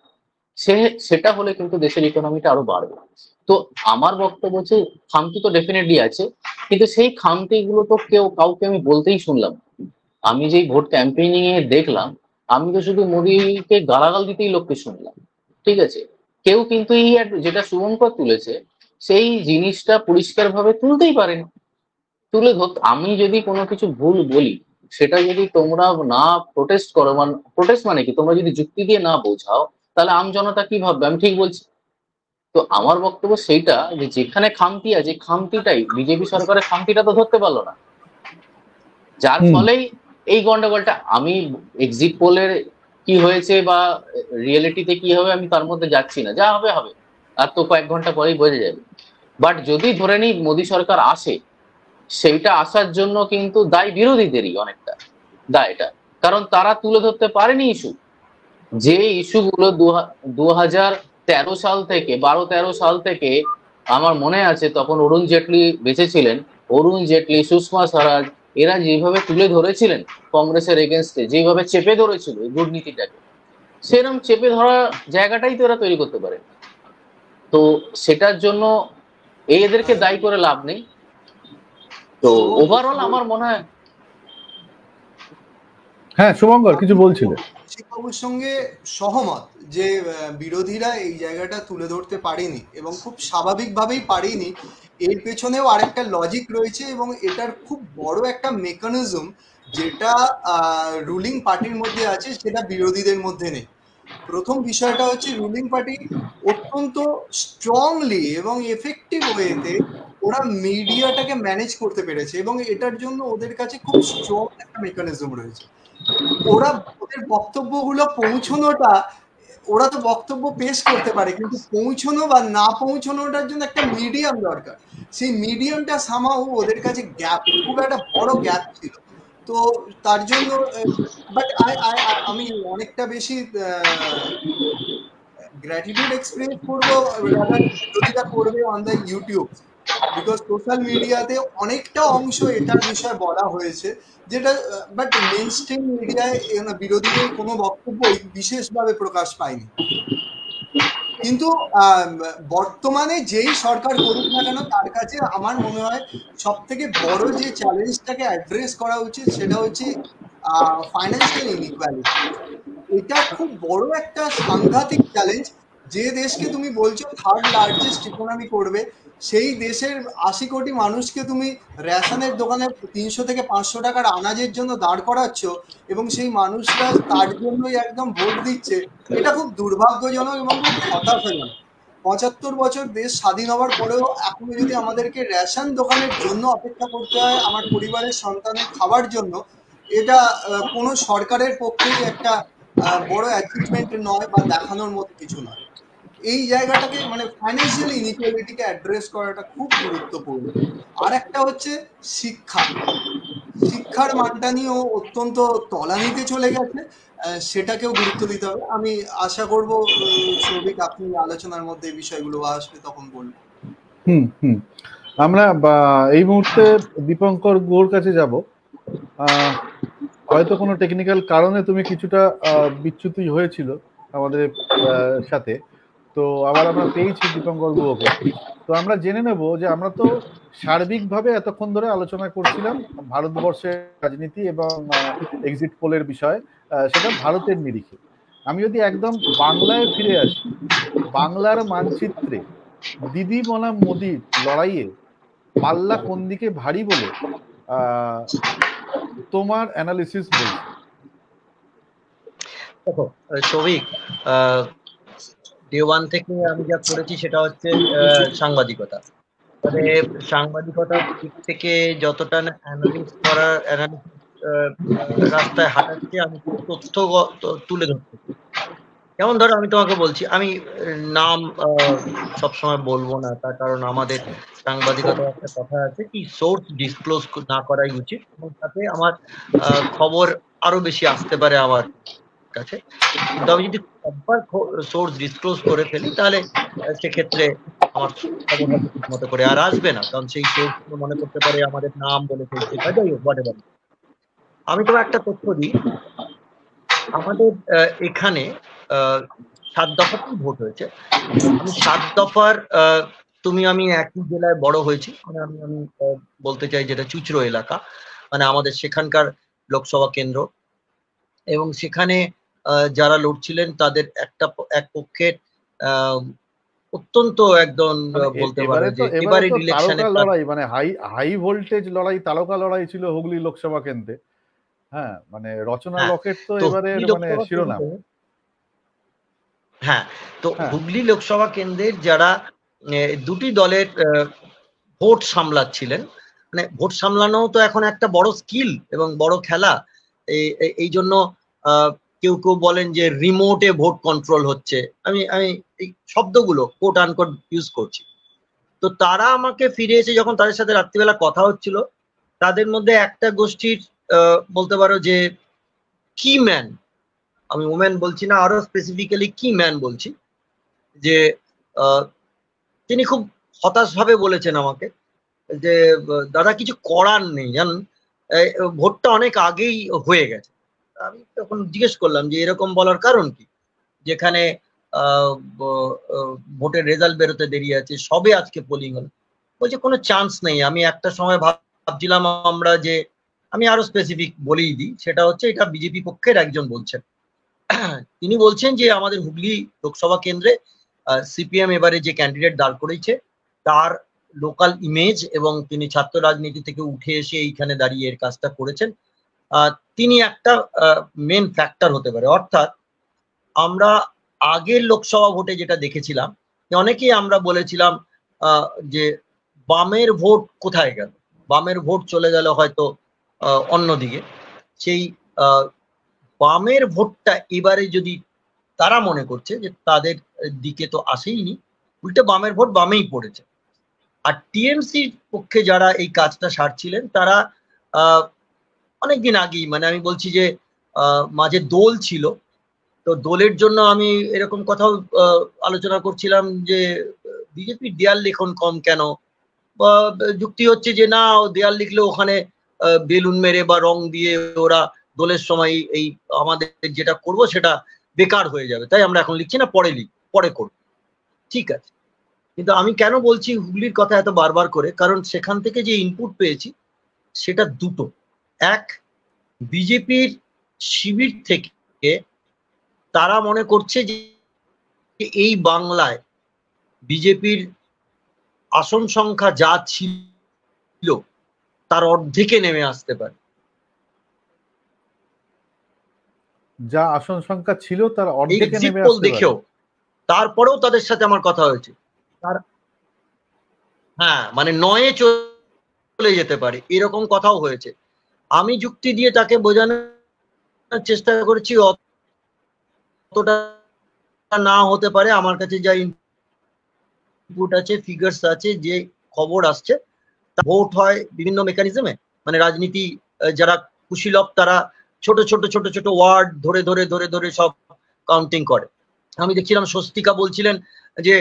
সেটা হলে কিন্তু দেশের ইকোনমিটা আরো বাড়বে। তো আমার বক্তব্য হচ্ছে, খামতি তো ডেফিনেটলি আছে, কিন্তু সেই খামতি গুলো তো কাউকে আমি বলতেই শুনলাম। আমি যেই ভোট ক্যাম্পেইনিং এ দেখলাম, আমি তো শুধু মোদীকে গালাগাল দিতেই লোককে শুনলাম, ঠিক আছে? কেউ কিন্তু এই যেটা শুভঙ্কর তুলেছে, সেই জিনিসটা পরিষ্কার ভাবে তুলতেই পারেনি। তুলে ধর, আমি যদি কোনো কিছু ভুল বলি, সেটা যদি তোমরা না প্রোটেস্ট করো, মানে প্রোটেস্ট মানে কি, তোমরা যদি যুক্তি দিয়ে না বোঝাও, তাহলে আম জনতা কি ভাববে আমি ঠিক বলছি? তো আমার বক্তব্য সেইটা, যে যেখানে খামতি আছে, খামতিটাই, বিজেপি সরকারের খামতিটা তো ধরতে পারলো না, যার ফলেই এই গন্ডগোলটা। আমি এক্সিট পোলের কি হয়েছে বা রিয়েলিটিতে কি হবে আমি তার মধ্যে যাচ্ছি না, যা হবে হবে, আর তো কয়েক ঘন্টা পরেই বোঝা যাবে। বাট যদি ধরে নিই মোদী সরকার আসে, সেইটা আসার জন্য কিন্তু দায় বিরোধীদেরই অনেকটা, দায়টা, কারণ তারা তুলে ধরতে পারেনি ইস্যু, যে ইস্যুগুলো 2013 সাল থেকে, 12-13 সাল থেকে, আমার মনে আছে তখন অরুণ জেটলি বেঁচে ছিলেন, অরুণ জেটলি, সুষমা স্বরাজ, এরা যেভাবে তুলে ধরেছিলেন কংগ্রেসের এগেনস্টে, যেভাবে চেপে ধরেছিল এই দুর্নীতিটাকে, সেরকম চেপে ধরা জায়গাটাই তো এরা তৈরি করতে পারে। তো সেটার জন্য এদেরকে দায়ী করে লাভ নেই। তো ওভারঅল আমার মনে হয়। হ্যাঁ শুভঙ্কর কিছু বলছিলে। বাবুর সঙ্গে সহমত যে বিরোধীরা এই জায়গাটা তুলে ধরতে পারেনি, এবং খুব স্বাভাবিকভাবেই পারেনি। এর পেছনেও আরেকটা লজিক রয়েছে, এবং এটার খুব বড় একটা মেকানিজম যেটা রুলিং পার্টির মধ্যে আছে, সেটা বিরোধীদের মধ্যে নেই। প্রথম বিষয়টা হচ্ছে, রুলিং পার্টি অত্যন্ত স্ট্রংলি এবং এফেক্টিভ ওয়েতে ওরা মিডিয়াটাকে ম্যানেজ করতে পেরেছে, এবং এটার জন্য ওদের কাছে খুব স্ট্রং একটা মেকানিজম রয়েছে। ওরা ওদের বক্তব্যগুলো পৌঁছানোটা, ওরা তো বক্তব্য পেশ করতে পারে, কিন্তু পৌঁছানো বা না পৌঁছানোটার জন্য একটা মিডিয়াম দরকার। সেই মিডিয়ামটা সামাও ওদের কাছে গ্যাপ, খুব একটা বড় গ্যাপ ছিল। তো তার জন্য বাট আমি অনেকটা বেশি গ্র্যাটিটিউড এক্সপ্রেস করবো বিরোধীরা করবে on the YouTube, because social মিডিয়াতে অনেকটা অংশ এটার বিষয়ে বলা হয়েছে, যেটা বাট মেইন স্ট্রিম মিডিয়ায় বিরোধীদের কোনো বক্তব্য বিশেষভাবে প্রকাশ পায়নি। কিন্তু বর্তমানে যেই সরকার করুক না কেন, তার কাছে আমার মনে হয় সব থেকে বড় যে চ্যালেঞ্জটাকে অ্যাড্রেস করা উচিত, সেটা হচ্ছে ফাইন্যান্সিয়াল ইনইকুয়ালিটি। এটা খুব বড় একটা সাংঘাতিক চ্যালেঞ্জ। যে দেশকে তুমি বলছো থার্ড লার্জেস্ট ইকোনমি করবে, সেই দেশের ৮০ কোটি মানুষকে তুমি রেশনের দোকানে ৩০০ থেকে ৫০০ টাকার আনাজের জন্য দাঁড় করাচ্ছ এবং সেই মানুষরা তার জন্যই একদম ভোট দিচ্ছে। এটা খুব দুর্ভাগ্যজনক এবং খুব হতাশাজনক। ৭৫ বছর দেশ স্বাধীন হওয়ার পরেও এখনো যদি আমাদেরকে রেশন দোকানের জন্য অপেক্ষা করতে হয় আমার পরিবারের সন্তানের খাবার জন্য, এটা কোনো সরকারের পক্ষেই একটা বড় অ্যাচিভমেন্ট নয় বা দেখানোর মতো কিছু নয়। এই জায়গাটাকে মানে ফাইন্যান্সিয়াল ইনইকুয়ালিটিকে অ্যাড্রেস করাটা খুব গুরুত্বপূর্ণ। আর একটা হচ্ছে শিক্ষা। শিক্ষার মানটা নিয়েও অত্যন্ত তলানিতে চলে গেছে, সেটাকেও গুরুত্ব দিতে হবে। আমি আশা করব সৌভিক আপনি আলোচনার মধ্যে এই বিষয়গুলো আসবে তখন বলবো। হুম হুম আমরা এই মুহূর্তে দীপঙ্কর গুহর কাছে যাব। হয়তো কোনো টেকনিক্যাল কারণে তুমি কিছুটা বিচ্যুতি হয়েছিল আমাদের সাথে, তো আবার আমরা পেয়েছি দীপঙ্কর গুহকে। তো আমরা জেনে নেব যে আমরা তো সার্বিকভাবে এতক্ষণ ধরে আলোচনা করছিলাম ভারতবর্ষের রাজনীতি এবং এক্সিট পোলের বিষয়, সেটা ভারতের নিরিখে। আমি যদি একদম বাংলায় ফিরে আসি, বাংলার মানচিত্রে দিদি বনাম মোদির লড়াইয়ে পাল্লা কোন দিকে ভারী বলে তোমার অ্যানালিসিস বলছে? দেখো সৌভিক, ডে ওয়ান থেকে আমি যা করেছি সেটা হচ্ছে সাংবাদিকতা। মানে সাংবাদিকতার দিক থেকে যতটা না অ্যানালিসিস করার রাস্তায় হাঁটাচ্ছি, আমি তথ্য তুলে ধরতে। যেমন ধরো আমি তোমাকে বলছি, আমি নাম সবসময় বলবো না, তার কারণ আমাদের সাংবাদিকতার একটা কথা আছে কি সোর্স ডিসক্লোজ না করাই উচিত, এবং তাতে আমার খবর আরো বেশি আসতে পারে আমার কাছে। কিন্তু আমি যদি একবার সোর্স ডিসক্লোজ করে ফেলি তাহলে সেক্ষেত্রে আমার খবর হয়তো ঠিক মতো করে আর আসবে না, কারণ সেই সোর্স মনে করতে পারে আমাদের নাম বলে ফেলছে বা যাই হোক হোয়াটএভার। আমি তোমার একটা তথ্য দিই, আমাদের এখানে ৭ দফাতেই ভোট হয়েছে। আমি ৭ দফার আমি একই জেলায় বড় হয়েছি, মানে আমি বলতে চাই যেটা চুচড়ো এলাকা, মানে আমাদের সেখানকার লোকসভা কেন্দ্র, এবং সেখানে যারা লড়ছিলেন তাদের এক পক্ষের অত্যন্ত একদম বলতে পারো যে এবারের ইলেকশনে লড়াই মানে হাই ভোল্টেজ লড়াই, তারকা লড়াই ছিল হুগলি লোকসভা কেন্দ্রে। হ্যাঁ, মানে রচনা লকেট তো এবারে মানে শিরোনাম। হ্যাঁ, তো হুগলি লোকসভা কেন্দ্রের যারা দুটি দলের ভোট সামলাচ্ছিলেন, মানে ভোট সামলানো তো এখন একটা বড় স্কিল এবং বড় খেলা। এই জন্য কেউ কেউ বলেন যে রিমোটে ভোট কন্ট্রোল হচ্ছে। আমি এই শব্দগুলো কোট আনকোট ইউজ করছি। তো তারা আমাকে ফিরে এসে যখন তাদের সাথে রাত্রিবেলা কথা হচ্ছিল, তাদের মধ্যে একটা গোষ্ঠীর বলতে পারো যে কি ম্যান, আমি ওম্যান বলছি না, আরো স্পেসিফিক্যালি কি ম্যান বলছি, যে তিনি খুব হতাশ ভাবে বলেছেন আমাকে যে দাদা কিছু করার নেই, জানেন ভোটটা অনেক আগেই হয়ে গেছে। আমি তখন জিজ্ঞেস করলাম যে এরকম বলার কারণ কি, যেখানে ভোটের রেজাল্ট বেরোতে দেরি আছে, সবে আজকে পোলিং হলো। বলছে কোনো চান্স নেই। আমি একটা সময় ভাবছিলাম আমরা যে, আমি আরো স্পেসিফিক বলেই দিই, সেটা হচ্ছে এটা বিজেপি পক্ষের একজন বলছেন। তিনি বলছেন যে আমাদের হুগলি লোকসভা কেন্দ্রে সিপিএম এবারে যে ক্যান্ডিডেট দাঁড় করেছে তার লোকাল ইমেজ, এবং তিনি ছাত্র রাজনীতি থেকে উঠে এসে এইখানে দাঁড়িয়ে এর কাজটা করেছেন, তিনি একটা মেন ফ্যাক্টর হতে পারে। অর্থাৎ আমরা আগের লোকসভা ভোটে যেটা দেখেছিলাম, অনেকেই আমরা বলেছিলাম যে বামের ভোট কোথায় গেল, বামের ভোট চলে গেল হয়তো অন্যদিকে। সেই বামের ভোটটা এবারে যদি তারা মনে করছে যে তাদের দিকে তো আসেইনি, উল্টে বামের ভোট বামেই পড়েছে। আর টিএমসির পক্ষে যারা এই কাজটা সারছিলেন তারা অনেকদিন আগেই, মানে আমি বলছি যে মাঝে দোল ছিল, তো দোলের জন্য আমি এরকম কথাও আলোচনা করছিলাম যে বিজেপির দেয়াল লিখন কম কেন, বা যুক্তি হচ্ছে যে না দেয়াল লিখলে ওখানে বেলুন মেরে বা রং দিয়ে ওরা দোলের সময় এই আমাদের যেটা করব সেটা বেকার হয়ে যাবে, তাই আমরা এখন লিখছি না, পরে করব। ঠিক আছে, কিন্তু আমি কেন বলছি হুগলির কথা এত বারবার করে, কারণ সেখান থেকে যে ইনপুট পেয়েছি সেটা দুটো। এক, বিজেপির শিবির থেকে তারা মনে করছে যে এই বাংলায় বিজেপির আসন সংখ্যা যা ছিল তার অর্ধেকে নেমে আসতে পারে। যা আসন সংখ্যা ছিল তার এই অর্ধেকে এক্সিট নেমে পোল আসতে পারে। দেখেও, তারপরেও তাদের সাথে আমার কথা হয়েছে, হ্যাঁ মানে 9-এ চলে যেতে পারে, এরকম কথাও হয়েছে। আমি যুক্তি দিয়ে তাকে বোঝানোর চেষ্টা করেছি অতটা না হতে পারে। আমার কাছে যা ইনপুট আছে, ফিগার্স আছে, যে খবর আসছে, ভোট হয় বিভিন্ন মেকানিজমে, মানে রাজনীতি যারা কুশীলব তারা ছোট ছোট ছোট ছোট ওয়ার্ড ধরে ধরে ধরে ধরে সব কাউন্টিং করে। আমি দেখছিলাম স্বস্তিকা বলছিলেন যে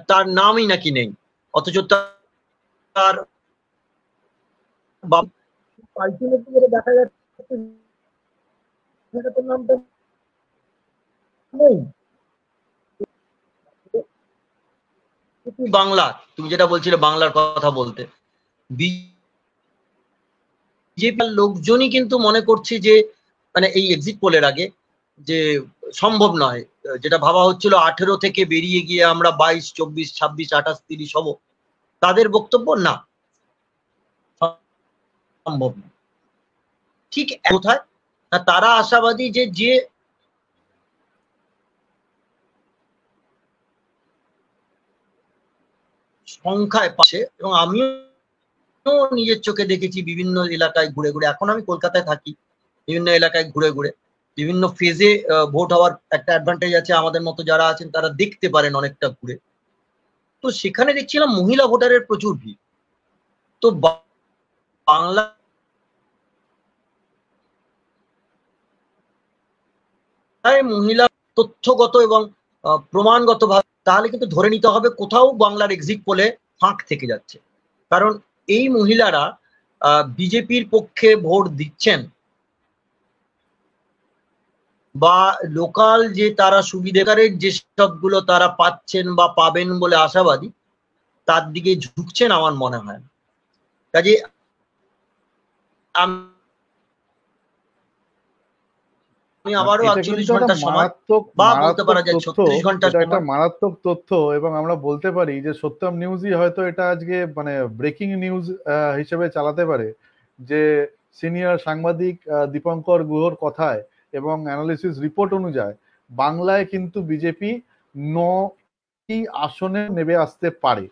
তার নামই নাকি নেই, অথচ তার আলটিমেটলি যেটা দেখা যাচ্ছে নামটা নেই। বাংলা, তুমি যেটা বলছিলে বাংলার কথা বলতে, বিজেপির লোকজনই কিন্তু মনে করছে যে মানে এই এক্সিট পোলের আগে যে সম্ভব নয়, যেটা ভাবা হচ্ছিল 18 থেকে বেরিয়ে গিয়ে আমরা 22, 24, 26, 28, 30 হব, তাদের বক্তব্য না, সম্ভব না। ঠিক কোথায় তারা আশাবাদী যে যে সংখ্যায় পাশে, এবং আমিও নিজের চোখে দেখেছি বিভিন্ন এলাকায় ঘুরে ঘুরে, এখন আমি কলকাতায় থাকি, বিভিন্ন এলাকায় ঘুরে ঘুরে বিভিন্ন ফেজে ভোট হওয়ার একটা অ্যাডভান্টেজ আছে, আমাদের মতো যারা আছেন তারা দেখতে পারেন অনেকটা ঘুরে। তো সেখানে দেখছিলাম মহিলা ভোটারের প্রচুর ভিড়। তো বাংলা মহিলা তথ্যগত এবং প্রমাণগত ভাবে তাহলে কিন্তু ধরে নিতে হবে কোথাও বাংলার এক্সিট পোলে ফাঁক থেকে যাচ্ছে, কারণ এই মহিলারা বিজেপির পক্ষে ভোট দিচ্ছেন বা লোকাল যে তারা সুবিধাকারের যে সবগুলো তারা পাচ্ছেন বা পাবেন বলে আশাবাদী, তার দিকে ঝুঁকছেন আমার মনে হয়। কাজে আমি আবারও 48 ঘন্টা সময় বা বলতে পারা যায় 36 ঘন্টা এটা একটা সময়। মারাত্মক তথ্য, এবং আমরা বলতে পারি যে সত্যম নিউজই হয়তো এটা আজকে মানে ব্রেকিং নিউজ হিসেবে চালাতে পারে, যে সিনিয়র সাংবাদিক দীপঙ্কর গুহর কথায় এবং অ্যানালিসিস রিপোর্ট অনুযায়ী বাংলায় কিন্তু বিজেপি 9টি আসনে নেমে আসতে পারে।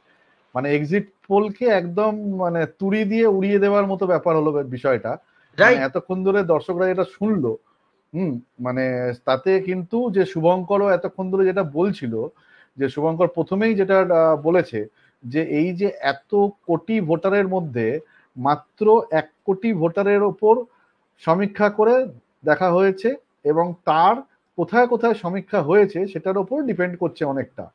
মানে এক্সিট পোলকে একদম মানে তুড়ি দিয়ে উড়িয়ে দেওয়ার মতো ব্যাপার হলো বিষয়টা। মানে এতক্ষণ ধরে দর্শকরা এটা শুনলো, মানে তাতে কিন্তু যে শুভঙ্করও এতক্ষণ ধরে যেটা বলছিল, যে শুভঙ্কর প্রথমেই যেটা বলেছে যে এই যে এত কোটি ভোটারের মধ্যে মাত্র 1 কোটি ভোটারের ওপর সমীক্ষা করে দেখা হয়েছে, এবং তার কোথায় কোথায় সমীক্ষা হয়েছে সেটার ওপর ডিপেন্ড করছে অনেকটা।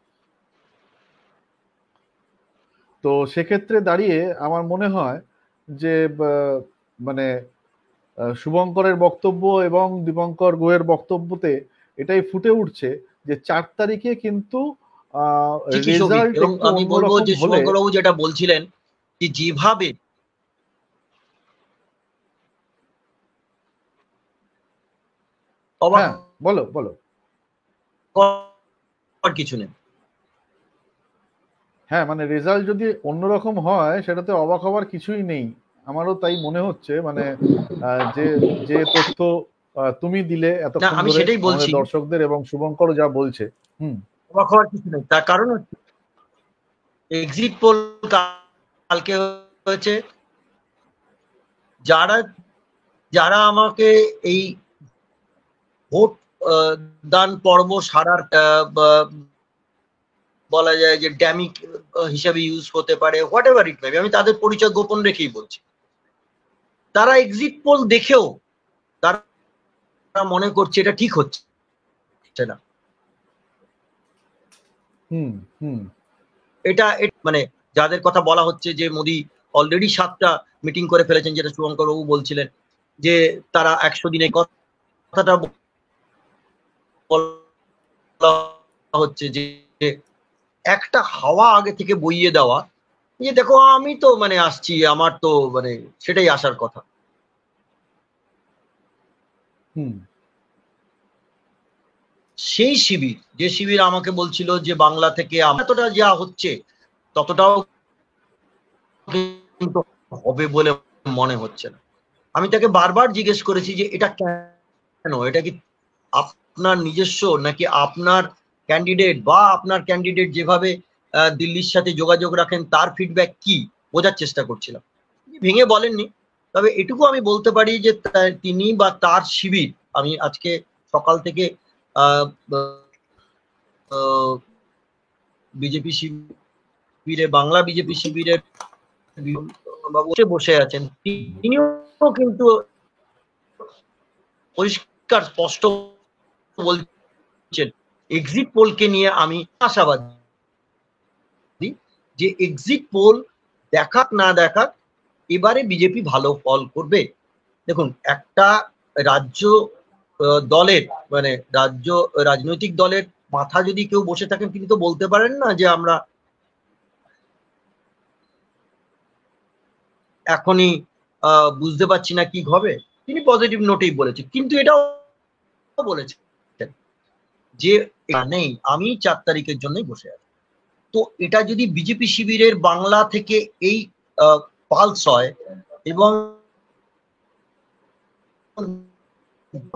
তো সেক্ষেত্রে দাঁড়িয়ে আমার মনে হয় যে মানে শুভঙ্করের বক্তব্য এবং দীপঙ্কর গুহের বক্তব্যতে এটাই ফুটে উঠছে যে 4 তারিখে কিন্তু রেজাল্ট এবং একটু আমি বলবো অন্যরকম যে হলে। শুভঙ্করবাবু যেটা বলছিলেন যে যেভাবে হ্যাঁ বলো বলো। কিছু নেই। হ্যাঁ মানে রেজাল্ট যদি অন্যরকম হয় সেটাতে অবাক হওয়ার কিছুই নেই, আমারও তাই মনে হচ্ছে। মানে যে যে তথ্য তুমি দিলে এতক্ষণ আমি ধরে সেটাই বলছি, আমাদের দর্শকদের, এবং শুভঙ্কর যা বলছে, অবাক হওয়ার কিছু নেই। তার কারণ হচ্ছে এক্সিট পোল কালকে হয়েছে, যারা যারা আমাকে এই ভোট দান পর্ব সারার বলা যায় যে ড্যামিক হিসাবে ইউজ হতে পারে, হোয়াট এভার ইট মেবি, আমি তাদের পরিচয় গোপন রেখেই বলছি, তারা এক্সিট পোল দেখেও তারা মনে করছে এটা ঠিক হচ্ছে না। এটা মানে যাদের কথা বলা হচ্ছে যে মোদি অলরেডি 7টা মিটিং করে ফেলেছেন, যেটা শুভঙ্কর বাবু বলছিলেন যে তারা 100 দিনে কথাটা বলা হচ্ছে যে একটা হাওয়া আগে থেকে বইয়ে দেওয়া, যে দেখো আমি তো মানে আসছি, আমার তো মানে সেটাই আসার কথা। সেই শিবির, যে শিবির আমাকে বলছিল যে বাংলা থেকে এতটা যা হচ্ছে ততটাও কিন্তু হবে বলে মনে হচ্ছে না। আমি তাকে বারবার জিজ্ঞেস করেছি যে এটা কেন, এটা কি আপনার নিজস্ব নাকি আপনার ক্যান্ডিডেট বা আপনার ক্যান্ডিডেট যেভাবে দিল্লির সাথে যোগাযোগ রাখেন তার ফিডব্যাক কি, বোঝার চেষ্টা করছিলাম। ভেঙে বলেননি, তবে এটুকু আমি বলতে পারি যে তিনি বা তার শিবির, আমি আজকে সকাল থেকে বিজেপি শিবিরে, বাংলা বিজেপি শিবিরের বসে বসে আছেন, তিনিও কিন্তু পরিষ্কার স্পষ্ট বলছেন এক্সিট পোলকে নিয়ে আমি আশাবাদী যে এক্সিট পোল দেখাক না দেখাক এবারে বিজেপি ভালো ফল করবে। দেখুন, একটা রাজ্য দলের মানে রাজ্য রাজনৈতিক দলের মাথা যদি কেউ বসে থাকেন, তিনি তো বলতে পারেন না যে আমরা এখনই বুঝতে পারছি না কি হবে। তিনি পজিটিভ নোটেই বলেছেন, কিন্তু এটাও বলেছেন যে নেই, আমি 4 তারিখের জন্যই বসে আছি। তো এটা যদি বিজেপি শিবিরের বাংলা থেকে এই পালস হয় এবং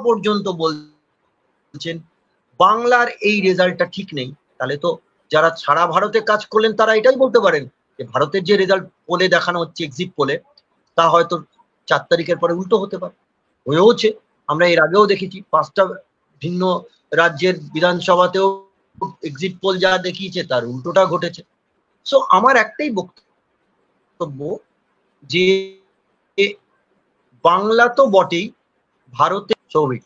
পর্যন্ত বলছেন বাংলার এই রেজাল্টটা ঠিক নেই, তাহলে তো যারা সারা ভারতে কাজ করলেন তারা এটাই বলতে পারেন যে ভারতের যে রেজাল্ট পোলে দেখানো হচ্ছে, এক্সিট পোলে, তা হয়তো 4 তারিখের পরে উল্টো হতে পারে, হয়েওছে। আমরা এর আগেও দেখেছি 5টা ভিন্ন রাজ্যের বিধানসভাতেও এক্সিট পোল যা দেখিয়েছে তার উল্টোটা ঘটেছে। সো আমার একটাই বক্তব্য যে বাংলা তো বটেই, ভারতে সৌভিক।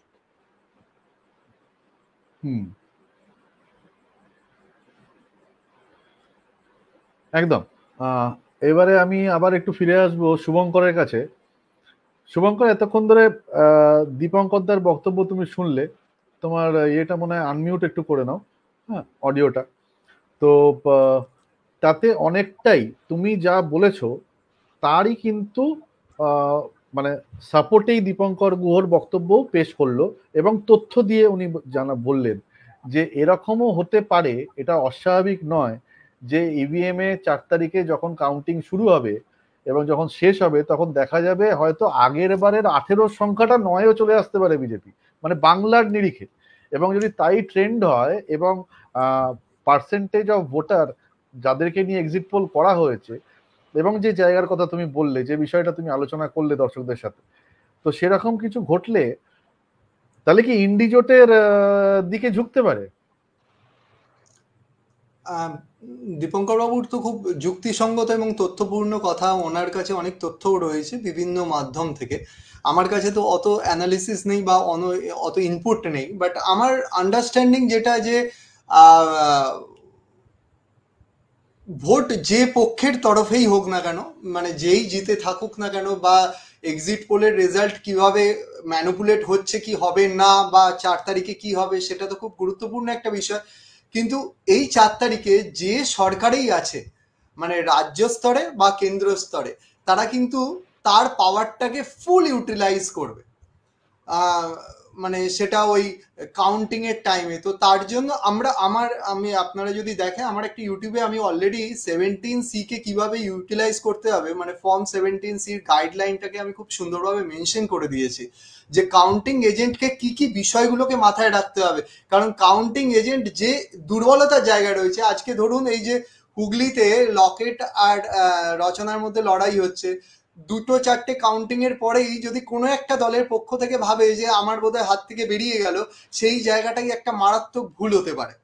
একদম। এবারে আমি আবার একটু ফিরে আসবো শুভঙ্করের কাছে। শুভঙ্কর, এতক্ষণ ধরে দীপঙ্কর দার বক্তব্য তুমি শুনলে, তোমার এটা মনে হয় আনমিউট একটু করে নাও, হ্যাঁ, অডিওটা। তো তাতে অনেকটাই তুমি যা বলেছো তারই কিন্তু মানে সাপোর্টেই দীপঙ্কর গুহর বক্তব্য পেশ করলো এবং তথ্য দিয়ে উনি বললেন যে এরকমও হতে পারে, এটা অস্বাভাবিক নয় যে ইভিএম এ 4 তারিখে যখন কাউন্টিং শুরু হবে এবং যখন শেষ হবে তখন দেখা যাবে হয়তো আগের বারের 18 সংখ্যাটা 9ও চলে আসতে পারে বিজেপি, মানে বাংলার নিরিখে। এবং যদি তাই ট্রেন্ড হয় এবং পার্সেন্টেজ অফ ভোটার যাদেরকে নিয়ে এক্সিট পোল করা হয়েছে এবং যে জায়গার কথা তুমি বললে, যে বিষয়টা তুমি আলোচনা করলে দর্শকদের সাথে, তো সেরকম কিছু ঘটলে তাহলে কি ইন্ডি জোটের দিকে ঝুঁকতে পারে? দীপঙ্কর বাবুর তো খুব যুক্তিসঙ্গত এবং তথ্যপূর্ণ কথা, ওনার কাছে অনেক তথ্যও রয়েছে বিভিন্ন মাধ্যম থেকে। আমার কাছে তো অত অ্যানালিসিস নেই বা অত ইনপুট নেই, বাট আমার আন্ডারস্ট্যান্ডিং যেটা, যে ভোট যে পক্ষের তরফেই হোক না কেন, মানে যেই জিতে থাকুক না কেন, বা এক্সিট পোলের রেজাল্ট কিভাবে ম্যানিপুলেট হচ্ছে কি হবে না, বা 4 তারিখে কি হবে, সেটা তো খুব গুরুত্বপূর্ণ একটা বিষয়। কিন্তু এই 4 তারিখে যে সরকারেই আছে, মানে রাজ্য স্তরে বা কেন্দ্র স্তরে, তারা কিন্তু তার পাওয়ারটাকে ফুল ইউটিলাইজ করবে, মানে সেটা ওই কাউন্টিং এর টাইমে। তো তার জন্য আমি আপনারা যদি দেখেন, আমার একটা ইউটিউবে আমি অলরেডি 17C কে কিভাবে ইউটিলাইজ করতে হবে, মানে ফর্ম 17C এর গাইডলাইনটাকে আমি খুব সুন্দরভাবে মেনশন করে দিয়েছি, যে কাউন্টিং এজেন্টকে কি কি বিষয়গুলোকে মাথায় রাখতে হবে। কারণ কাউন্টিং এজেন্ট যে দুর্বলতার জায়গায় রয়েছে, আজকে ধরুন এই যে হুগলিতে লকেট আর রচনার মধ্যে লড়াই হচ্ছে, 2-4টে কাউন্টিং এর পরেই যদি কোনো একটা দলের পক্ষ থেকে ভাবে যে আমার বোধহয় হাত থেকে বেরিয়ে গেল, সেই জায়গাটাই একটা মারাত্মক ভুল হতে পারে,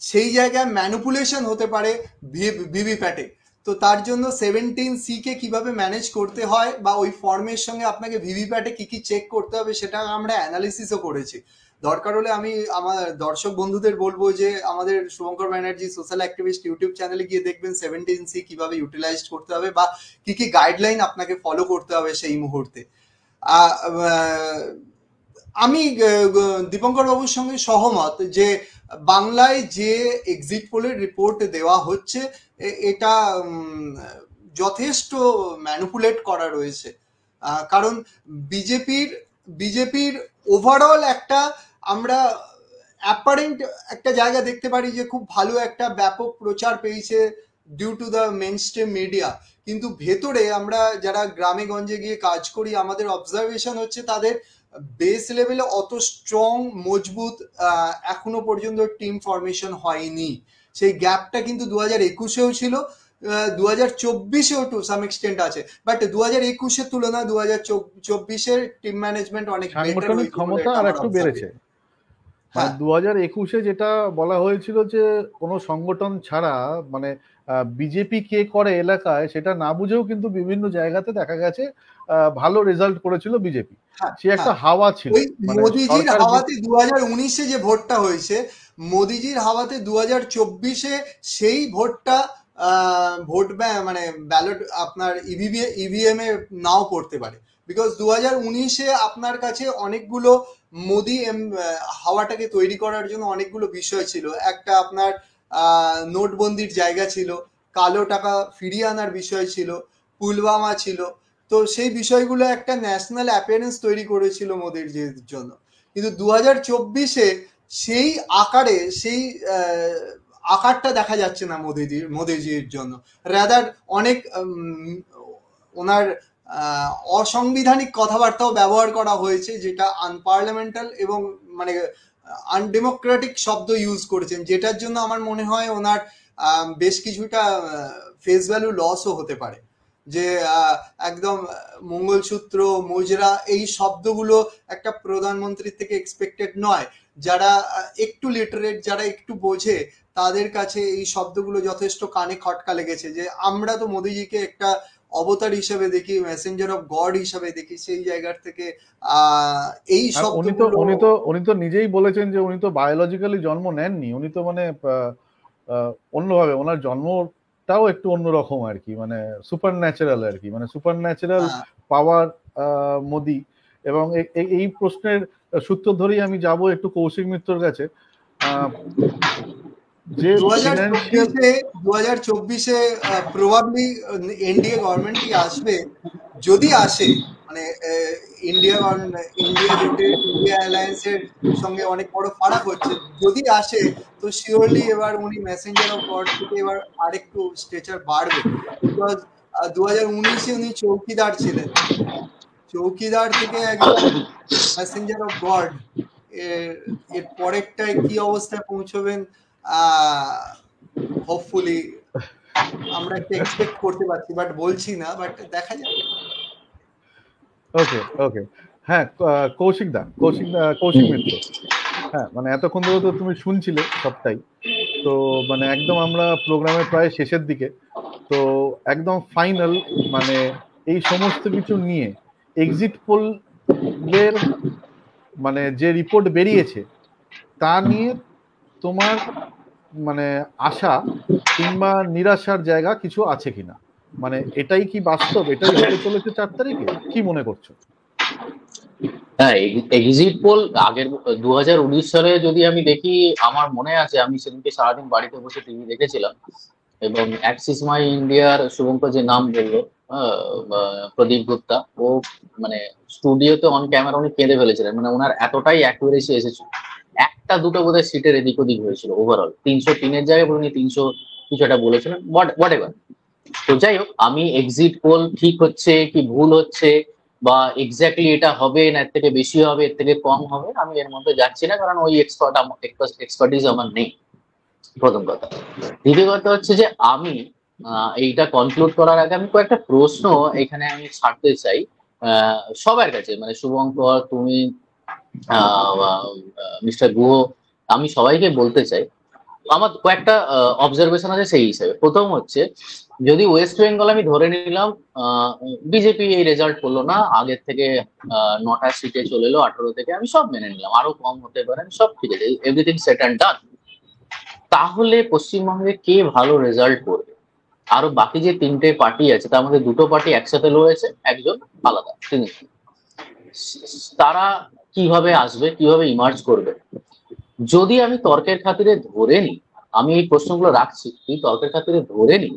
সেই জায়গায় ম্যানিপুলেশন হতে পারে ভিভিপ্যাটে। তো তার জন্য 17C কে কিভাবে ম্যানেজ করতে হয় বা ওই ফর্মের সঙ্গে আপনাকে ভিভিপ্যাটে কি কি চেক করতে হবে সেটা আমরা অ্যানালিসিসও করেছি। দরকার হলে আমি আমার দর্শক বন্ধুদের বলবো যে আমাদের Shubhankar Banerjee social activist YouTube চ্যানেলে গিয়ে দেখবেন 17C কিভাবে ইউটিলাইজ করতে হবে বা কি কি গাইডলাইন আপনাকে ফলো করতে হবে সেই মুহূর্তে। আমি দীপঙ্কর বাবুর সঙ্গে সহমত যে বাংলায় যে এক্সিট পোলের রিপোর্ট দেওয়া হচ্ছে এটা যথেষ্ট ম্যানিপুলেট করা রয়েছে। কারণ বিজেপির ওভারঅল একটা আমরা অ্যাপারেন্ট একটা জায়গা দেখতে পারি যে খুব ভালো একটা ব্যাপক প্রচার পেয়েছে due to the mainstream media, কিন্তু ভেতরে আমরা যারা গ্রামে গঞ্জে গিয়ে কাজ করি আমাদের অবজারভেশন হচ্ছে তাদের বেস লেভেলে অত স্ট্রং মজবুত এখনো পর্যন্ত টিম ফরমেশন হয়নি। সেই গ্যাপটা কিন্তু 2021-এও ছিল, 2024-এও টু সাম এক্সটেন্ট আছে, বাট 2021-এর তুলনায় 2024-এর টিম ম্যানেজমেন্ট অনেক বেটার সাংগঠনিক হয়েছে বলে ক্ষমতা এটা আর আমার একটু observation। বেড়েছে। মানে হ্যাঁ 2021-এ যেটা বলা হয়েছিল যে কোনো সংগঠন ছাড়া মানে বিজেপি কে করে এলাকায় সেটা না বুঝেও কিন্তু বিভিন্ন জায়গাতে দেখা গেছে ভালো রেজাল্ট করেছিল বিজেপি। হ্যাঁ সে একটা হ্যাঁ, হাওয়া ছিল, ওই মানে মোদিজির সরকার হাওয়াতে 2019-এ যে ভোটটা হয়েছে, মোদিজির হাওয়াতে 2024-এ সেই ভোটটা মানে ব্যালট আপনার ইভিএম এ নাও পড়তে পারে, বিকজ 2019-এ আপনার কাছে অনেকগুলো মোদি হাওয়াটাকে তৈরি করার জন্য অনেকগুলো বিষয় ছিল। একটা আপনার নোটবন্দির জায়গা ছিল, কালো টাকা ফিরিয়ে আনার বিষয় ছিল, পুলওয়ামা ছিল। তো সেই বিষয়গুলো একটা ন্যাশনাল অ্যাপিয়ারেন্স তৈরি করেছিল মোদির জন্য। কিন্তু 2024-এ সেই আকারে সেই আকারটা দেখা যাচ্ছে না মোদিজির জন্য। রাদার অনেক ওনার অসাংবিধানিক কথাবার্তাও ব্যবহার করা হয়েছে, যেটা আনপার্লামেন্টাল এবং মানে আনডেমোক্রেটিক শব্দ ইউজ করেছেন, যেটার জন্য আমার মনে হয় ওনার বেশ কিছুটা ফেস ভ্যালু লসও হতে পারে। যে একদম মঙ্গলসূত্র, মুজরা, এই শব্দগুলো একটা প্রধানমন্ত্রীর থেকে এক্সপেক্টেড নয়। যারা একটু লিটারেট, যারা একটু বোঝে, তাদের কাছে এই শব্দগুলো যথেষ্ট কানে খটকা লেগেছে। যে আমরা তো মোদিজিকে একটা অবতার হিসেবে দেখি, মেসেঞ্জার অফ গড হিসেবে দেখি, সেই জায়গার থেকে এই আর শব্দগুলো উনি তো নিজেই বলেছেন যে উনি তো বায়োলজিক্যালি জন্ম নেননি, উনি তো মানে অন্যভাবে ওনার জন্মটাও একটু অন্যরকম আর কি, মানে সুপার ন্যাচারাল আর কি, মানে সুপার ন্যাচারাল পাওয়ার মোদি। এবং এই প্রশ্নের সূত্র ধরেই আমি যাব একটু কৌশিক মিত্রর কাছে। যে 2024-এ প্রবাবলি এনডিএ গভর্নমেন্টই আসবে, যদি আসে। মানে ইন্ডিয়া জোটের, ইন্ডিয়া অ্যালায়েন্সের সঙ্গে অনেক বড় ফারাক হচ্ছে। যদি আসে তো শিওরলি এবার উনি মেসেঞ্জার অফ গড থেকে এবার আরেকটু স্ট্রেচার বাড়বে, বিকজ 2019-এ উনি চৌকিদার ছিলেন, চৌকিদার থেকে একদম মেসেঞ্জার অফ গড। এর পরেরটায় কি অবস্থায় পৌঁছবেন হোপফুলি আমরা একটু এক্সপেক্ট করতে পারছি, বাট বলছি না, বাট দেখা যাক। ওকে ওকে, হ্যাঁ কৌশিক মিত্র, হ্যাঁ মানে এতক্ষণ ধরে তো তুমি শুনছিলে সবটাই, তো মানে একদম আমরা প্রোগ্রামের প্রায় শেষের দিকে, তো একদম ফাইনাল মানে এই সমস্ত কিছু নিয়ে এক্সিট পোলের মানে যে রিপোর্ট বেরিয়েছে তা নিয়ে তোমার মানে আশা কিংবা নিরাশার জায়গা কিছু আছে কিনা, মানে এটাই কি বাস্তব, এটাই হতে চলেছে 4 তারিখে, কি মনে করছো? হ্যাঁ, এক্সিট পোল আগের 2019 সালে যদি আমি দেখি, আমার মনে আছে আমি সেদিনকে সারাদিন বাড়িতে বসে টিভি দেখেছিলাম, এবং অ্যাক্সিস মাই ইন্ডিয়ার শুভঙ্কর যে নাম বললো, প্রদীপ গুপ্তা, ও মানে স্টুডিওতে অন ক্যামেরা উনি কেঁদে ফেলেছিলেন, মানে ওনার এতটাই অ্যাকুরেসি এসেছিল। একটা দুটো বোধহয় সিটের এদিক ওদিক হয়েছিল, ওভারঅল 303-এর জায়গায় উনি 300 কিছু একটা বলেছিলেন, হোয়াট এভার। তো যাই হোক, আমি এক্সিট পোল ঠিক হচ্ছে কি ভুল হচ্ছে বা এক্স্যাক্টলি এটা হবে না এর থেকে বেশি হবে এর থেকে কম হবে, আমি এর মধ্যে যাচ্ছি না, কারণ ওই এক্সপার্টিস আমার নেই, প্রথম কথা। দ্বিতীয় কথা হচ্ছে যে আমি এইটা কনক্লুড করার আগে আমি কয়েকটা প্রশ্ন এখানে আমি ছাড়তে চাই সবার কাছে, মানে শুভঙ্কর, তুমি, মিস্টার গুহ, আমি সবাইকে বলতে চাই। আমার কয়েকটা অবজারভেশন আছে সেই হিসেবে। প্রথম হচ্ছে, যদি ওয়েস্ট বেঙ্গল আমি ধরে নিলাম বিজেপি এই রেজাল্ট করলো না, আগের থেকে 9টা সিটে চলে এলো 18 থেকে, আমি সব মেনে নিলাম, আরো কম হতে পারে, সব ঠিক আছে, এভরিথিং সেট অ্যান্ড ডান। তাহলে পশ্চিমবঙ্গে কে ভালো রেজাল্ট করবে? আরো বাকি যে 3টে পার্টি আছে তার মধ্যে 2টো পার্টি একসাথে লড়েছে, একজন আলাদা, তারা কিভাবে আসবে, কিভাবে ইমার্জ করবে? যদি আমি তর্কের খাতিরে ধরে নিই, আমি এই প্রশ্নগুলো রাখছি, এই তর্কের খাতিরে ধরে নিই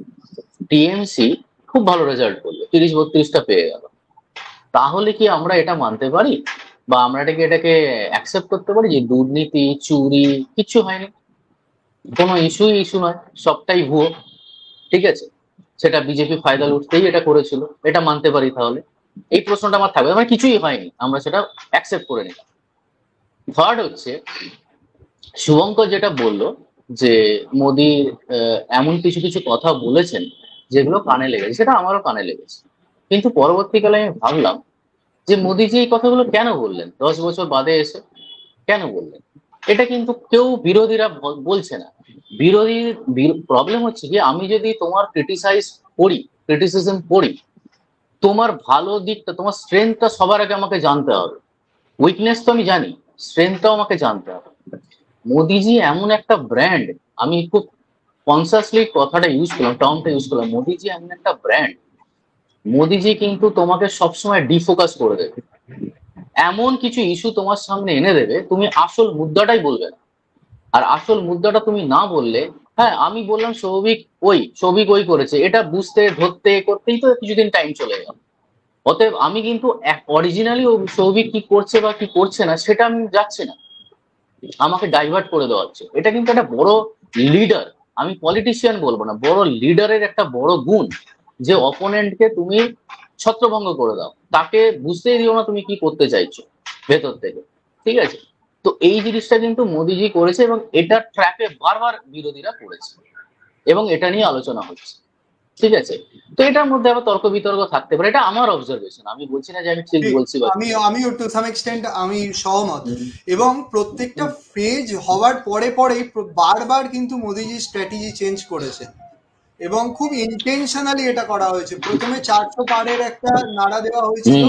টিএমসি খুব ভালো রেজাল্ট করবে, 30-32টা পেয়ে গেল, তাহলে কি আমরা এটা মানতে পারি বা আমরা এটাকে অ্যাকসেপ্ট করতে পারি যে দুর্নীতি, চুরি কিচ্ছু হয়নি, কোনো ইস্যু নয়, সবটাই ভুয়ো? ঠিক আছে, সেটা বিজেপি ফায়দা লুটতেই এটা করেছিল, এটা মানতে পারি। তাহলে এই প্রশ্নটা আমার থাকবে, মানে কিছুই হয়নি, আমরা সেটা অ্যাকসেপ্ট করে নিলাম। থার্ড হচ্ছে শুভঙ্কর যেটা বললো যে মোদি এমন কিছু কিছু কথা বলেছেন যেগুলো কানে লেগেছে, সেটা আমারও কানে লেগেছে। কিন্তু পরবর্তীকালে আমি ভাবলাম যে মোদিজি এই কথাগুলো কেন বললেন 10 বছর বাদে এসে, কেন বললেন? এটা কিন্তু কেউ বিরোধীরা বলছে না। বিরোধী প্রবলেম হচ্ছে কি, আমি যদি তোমার ক্রিটিসিজম পড়ি, তোমার ভালো দিকটা, তোমার স্ট্রেংথটা সবার আগে আমাকে জানতে হবে। উইকনেস তো আমি জানি, স্ট্রেংথটাও আমাকে জানতে হবে। মোদিজি এমন একটা ব্র্যান্ড, আমি খুব কনসিয়াসলি কথাটা ইউজ করলাম, টার্মটা ইউজ করলাম, মোদিজি এমন একটা ব্র্যান্ড, মোদিজি কিন্তু তোমাকে সবসময় ডিফোকাস করে দেবে। এমন কিছু ইস্যু তোমার সামনে এনে দেবে, তুমি আসল মুদ্রাটাই বলবে না। আর আসল মুদ্রাটা তুমি না বললে, হ্যাঁ আমি বললাম সৌভিক ওই করেছে, এটা বুঝতে ধরতে করতেই তো কিছুদিন টাইম চলে গেল। অতএব আমি কিন্তু অরিজিনালি সৌভিক কি করছে বা কি করছে না সেটা আমি যাচ্ছি না, আমাকে ডাইভার্ট করে দেওয়া হচ্ছে। এটা কিন্তু একটা বড় লিডার, আমি পলিটিশিয়ান বলবো না, বড় লিডারের একটা বড় গুণ, যে অপোনেন্টকে তুমি ছত্রভঙ্গ করে দাও, তাকে বুঝতেই দিও না তুমি কি করতে চাইছো ভেতর থেকে। ঠিক আছে, তো এই জিনিসটা কিন্তু মোদিজি করেছে, এবং এটা ট্র্যাপে বারবার বিরোধীরা পড়েছে, এবং এটা নিয়ে আলোচনা হচ্ছে। ঠিক আছে, তো এটার মধ্যে আবার তর্ক বিতর্ক থাকতে পারে, এটা আমার অবজারভেশন, আমি বলছি না যে আমি ঠিক বলছি বা আমি টু সাম এক্সটেন্ট আমি সহমত। এবং প্রত্যেকটা ফেজ হওয়ার পরে পরে বারবার কিন্তু মোদিজি স্ট্র্যাটেজি চেঞ্জ করেছে, এবং খুব ইন্টেনশনালি এটা করা হয়েছে। প্রথমে 400 পারের একটা নাড়া দেওয়া হয়েছিল,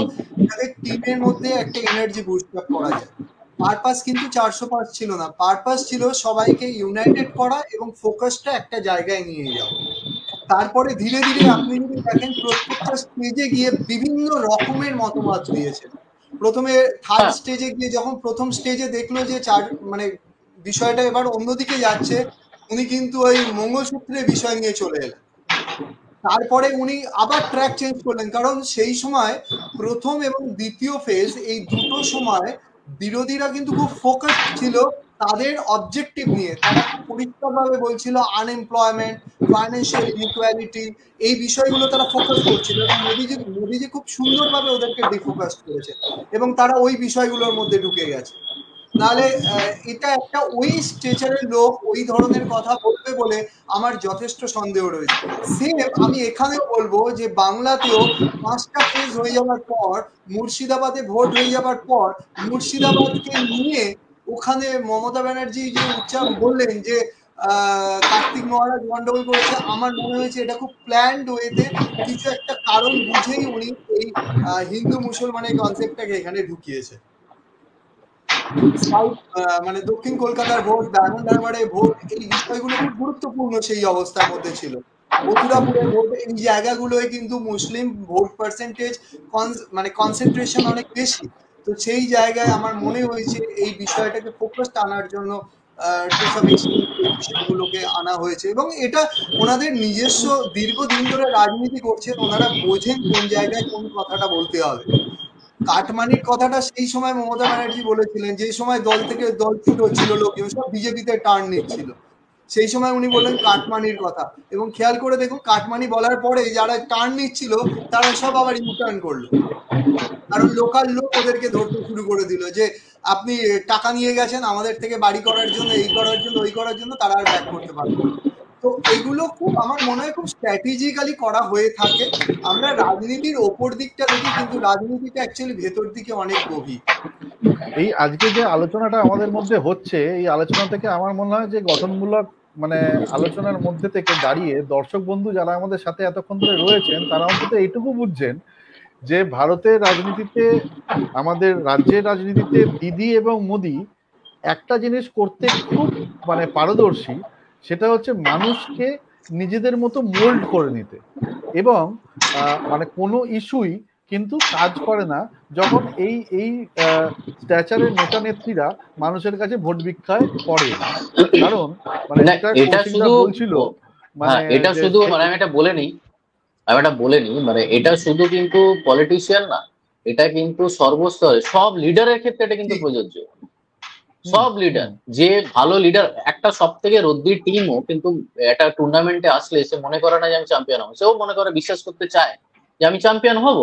যাতে টিমের মধ্যে একটা এনার্জি বুস্ট আপ করা যায়। পারপাস কিন্তু 400 পার ছিল না, পারপাস ছিল সবাইকে ইউনাইটেড করা এবং ফোকাসটা একটা জায়গায় নিয়ে যাওয়া। তারপরে ধীরে ধীরে আপনি যদি দেখেন প্রত্যেকটা স্টেজে গিয়ে বিভিন্ন রকমের মতামত দিয়েছে। প্রথমে থার্ড স্টেজে গিয়ে যখন প্রথম স্টেজে দেখলো যে মানে বিষয়টা এবার অন্যদিকে যাচ্ছে, উনি কিন্তু ওই মঙ্গলসূত্রের বিষয় নিয়ে চলে এলেন। তারপরে উনি আবার ট্র্যাক চেঞ্জ করলেন, কারণ সেই সময় প্রথম এবং দ্বিতীয় ফেজ, এই দুটো সময় বিরোধীরা কিন্তু খুব ফোকাস ছিল তাদের অবজেক্টিভ নিয়ে। তারা খুব পরিষ্কারভাবে বলছিল আনএমপ্লয়মেন্ট, ফাইন্যান্সিয়াল ইনইকুয়ালিটি, এই বিষয়গুলো তারা ফোকাস করছিল, এবং মোদিজি খুব সুন্দরভাবে ওদেরকে ডিফোকাস করেছে, এবং তারা ওই বিষয়গুলোর মধ্যে ঢুকে গেছে। নাহলে এটা একটা ওই স্টেচারের লোক ওই ধরনের কথা বলবে বলে আমার যথেষ্ট সন্দেহ রয়েছে। সেম আমি এখানেও বলবো যে বাংলাতেও 5টা ফেজ হয়ে যাওয়ার পর, মুর্শিদাবাদে ভোট হয়ে যাওয়ার পর, মুর্শিদাবাদকে নিয়ে ওখানে মমতা ব্যানার্জি যে উচ্চারণ বললেন যে কার্তিক মহারাজ গন্ডগোল করেছে, আমার মনে হয়েছে এটা খুব প্ল্যান্ড ওয়েতে কিছু একটা কারণ বুঝেই উনি এই হিন্দু মুসলমানের কনসেপ্টটাকে এখানে ঢুকিয়েছে। মানে দক্ষিণ কলকাতার ভোট, ডায়মন্ড হারবারের ভোট, এই বিষয়গুলো খুব গুরুত্বপূর্ণ সেই অবস্থার মধ্যে ছিল। মথুরাপুরের ভোট, এই জায়গাগুলোয় কিন্তু মুসলিম ভোট পার্সেন্টেজ মানে কনসেন্ট্রেশন অনেক বেশি। তো সেই জায়গায় আমার মনে হয়েছে এই বিষয়টাকে ফোকাস আনার জন্য এই বিষয়গুলোকে আনা হয়েছে, এবং এটা ওনাদের নিজস্ব দীর্ঘদিন ধরে রাজনীতি করছেন, ওনারা বোঝেন কোন জায়গায় কোন কথাটা বলতে হবে। কাটমানির কথাটা সেই সময় মমতা ব্যানার্জি বলেছিলেন, যে সময় দল থেকে দল ছুট হচ্ছিল, লোকজন সব বিজেপিতে টার্ন নিচ্ছিল, সেই সময় উনি বললেন কাটমানির কথা। এবং খেয়াল করে দেখুন, কাটমানি বলার পরে যারা টার্ন নিচ্ছিল তারা সব আবার ইউটার্ন করলো, কারণ লোকাল লোক ওদেরকে ধরতে শুরু করে দিল যে আপনি টাকা নিয়ে গেছেন আমাদের থেকে বাড়ি করার জন্য, এই করার জন্য, ওই করার জন্য, তারা আর ব্যাক করতে পারবে না। তো এগুলো খুব আমার মনে হয় খুব স্ট্র্যাটেজিক্যালি করা হয়ে থাকে। আমরা রাজনীতির ওপর দিকটা দেখি, কিন্তু রাজনীতিটা অ্যাকচুয়ালি ভেতর দিকে অনেক গভীর। এই আজকে যে আলোচনাটা আমাদের মধ্যে হচ্ছে, এই আলোচনা থেকে আমার মনে হয় যে গঠনমূলক মানে আলোচনার মধ্যে থেকে দাঁড়িয়ে দর্শক বন্ধু যারা আমাদের সাথে এতক্ষণ ধরে রয়েছেন, তারা অন্তত এইটুকু বুঝছেন যে ভারতের রাজনীতিতে, আমাদের রাজ্যের রাজনীতিতে দিদি এবং মোদি একটা জিনিস করতে খুব মানে পারদর্শী, সেটা হচ্ছে মানুষকে নিজেদের মতো মোল্ড করে নিতে। এবং মানে কোনো ইস্যুই কিন্তু কাজ করে না যখন এই স্ট্যাচারের নেতা নেত্রীরা মানুষের কাছে ভোট ভিক্ষায় পড়ে। কারণ মানে এটা শুধু বলছিল, মানে এটা শুধু মানে আমি এটা বলে নিই, মানে এটা শুধু কিন্তু পলিটিশিয়ান না, এটা কিন্তু সর্বস্তরে সব লিডারের ক্ষেত্রে এটা কিন্তু প্রযোজ্য। সব লিডার, যে ভালো লিডার, একটা একটা সব থেকে রদ্দির টিমও কিন্তু একটা টুর্নামেন্টে আসলে সে মনে করে না যে আমি চ্যাম্পিয়ন হবো, সেও মনে করে, বিশ্বাস করতে চায় যে আমি চ্যাম্পিয়ন হব,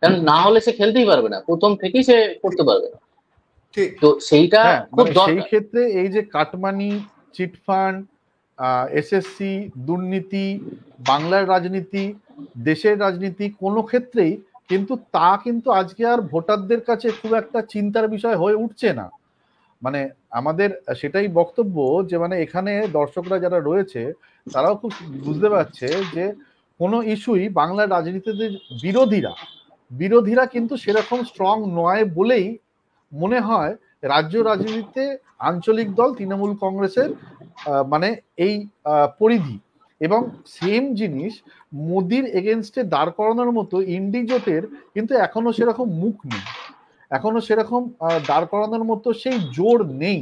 কারণ না হলে সে খেলতেই পারবে না, প্রথম থেকেই সে করতে পারবে না। ঠিক। তো সেইটা খুব সেই দরকার। ক্ষেত্রে এই যে কাটমানি, চিটফান্ড, এসএসসি, দুর্নীতি, বাংলার রাজনীতি, দেশের রাজনীতি, কোনো ক্ষেত্রেই কিন্তু তা কিন্তু আজকে আর ভোটারদের কাছে খুব একটা চিন্তার বিষয় হয়ে উঠছে না। মানে আমাদের সেটাই বক্তব্য যে মানে এখানে দর্শকরা যারা রয়েছে তারাও খুব বুঝতে পারছে যে কোনো ইস্যুই বাংলার রাজনীতিতে বিরোধীরা কিন্তু সেরকম স্ট্রং নয় বলেই মনে হয় রাজ্য রাজনীতিতে আঞ্চলিক দল তৃণমূল কংগ্রেসের মানে এই পরিধি। এবং সেম জিনিস মোদির এগেনস্টে দাঁড় করানোর মতো ইন্ডি জোটের কিন্তু এখনো সেরকম মুখ নেই, এখনো সেরকম দাঁড় করানোর মতো সেই জোর নেই।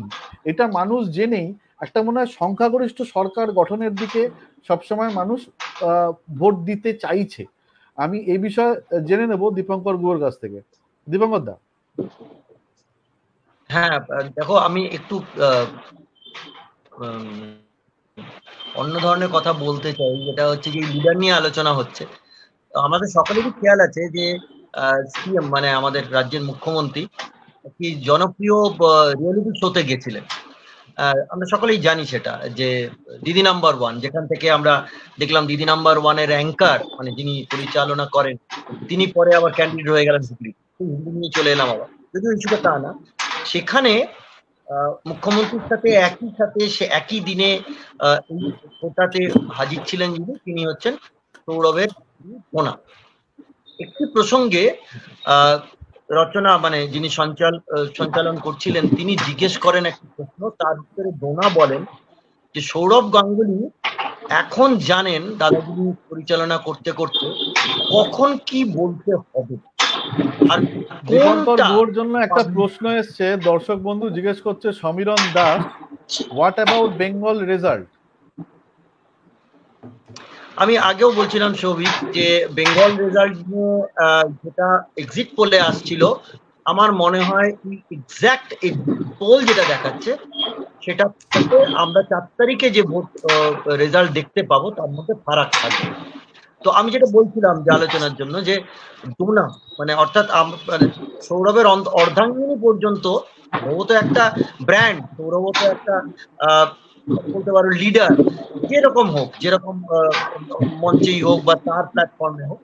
এটা মানুষ জেনেই একটা মনে হয় সংখ্যাগরিষ্ঠ সরকার গঠনের দিকে সবসময় মানুষ ভোট দিতে চাইছে। আমি এই বিষয়ে জেনে নেব দীপঙ্কর গুহর কাছ থেকে। দীপঙ্কর দা। হ্যাঁ, দেখো আমি একটু অন্য ধরনের কথা বলতে চাই, যেটা হচ্ছে যে লিডার নিয়ে আলোচনা হচ্ছে। আমাদের সকলেরই খেয়াল আছে যে সিএম মানে আমাদের রাজ্যের মুখ্যমন্ত্রী কি জনপ্রিয় রিয়েলিটি শোতে গেছিলেন। আমরা সকলেই জানি সেটা, যে দিদি নাম্বার ওয়ান, যেখান থেকে আমরা দেখলাম দিদি নাম্বার ওয়ানের অ্যাঙ্কার মানে যিনি পরিচালনা করেন তিনি পরে আবার ক্যান্ডিডেট হয়ে গেলেন হুগলি নিয়ে চলে এলাম আবার, যদিও ইস্যুটা তা না। সেখানে মুখ্যমন্ত্রীর সাথে সে একই দিনে ওটাতে হাজির ছিলেন যিনি, তিনি হচ্ছেন সৌরভের মোনা। একটি প্রসঙ্গে রচনা মানে যিনি সঞ্চালন করছিলেন তিনি জিজ্ঞেস করেন একটা প্রশ্ন, তার উত্তরে ডোনা বলেন যে সৌরভ গাঙ্গুলি এখন জানেন দাদাগিরি পরিচালনা করতে করতে কখন কি বলতে হবে। আর দীপঙ্কর গুহর জন্য একটা প্রশ্ন এসছে, দর্শক বন্ধু জিজ্ঞেস করছে Samiran Das, what about Bengal result? আমি আগেও বলছিলাম সৌভিক যে বেঙ্গল রেজাল্ট নিয়ে যেটা এক্সিট পোলে আসছিল, আমার মনে হয় এক্সাক্ট পোল যেটা দেখাচ্ছে সেটা আমরা 4 তারিখে যে ভোট রেজাল্ট দেখতে পাবো তার মধ্যে ফারাক থাকবে। তো আমি যেটা বলছিলাম যে আলোচনার জন্য যে ডোনা মানে অর্থাৎ সৌরভের অর্ধাঙ্গিনী পর্যন্ত, ও তো একটা ব্র্যান্ড, সৌরভ তো একটা বলতে পারো লিডার, যেরকম হোক, যেরকম মঞ্চেই হোক বা তার প্ল্যাটফর্মে হোক,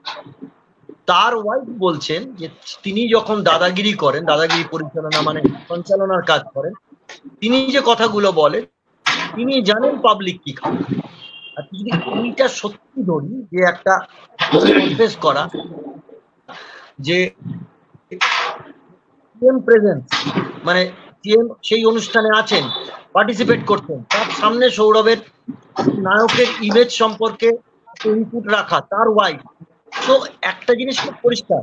তার ওয়াইফ বলছেন যে তিনি যখন দাদাগিরি করেন, দাদাগিরি পরিচালনা মানে সঞ্চালনার কাজ করেন, তিনি যে কথাগুলো বলেন তিনি জানেন পাবলিক কি খাবে। আর যদি এইটা সত্যি ধরি যে একটা কনফেস করা যে সিএম প্রেজেন্স মানে সিএম সেই অনুষ্ঠানে আছেন, পার্টিসিপেট করছেন, তার সামনে সৌরভের নায়কের ইমেজ সম্পর্কে ইনপুট রাখা তার ওয়াইফ, তো একটা জিনিস খুব পরিষ্কার,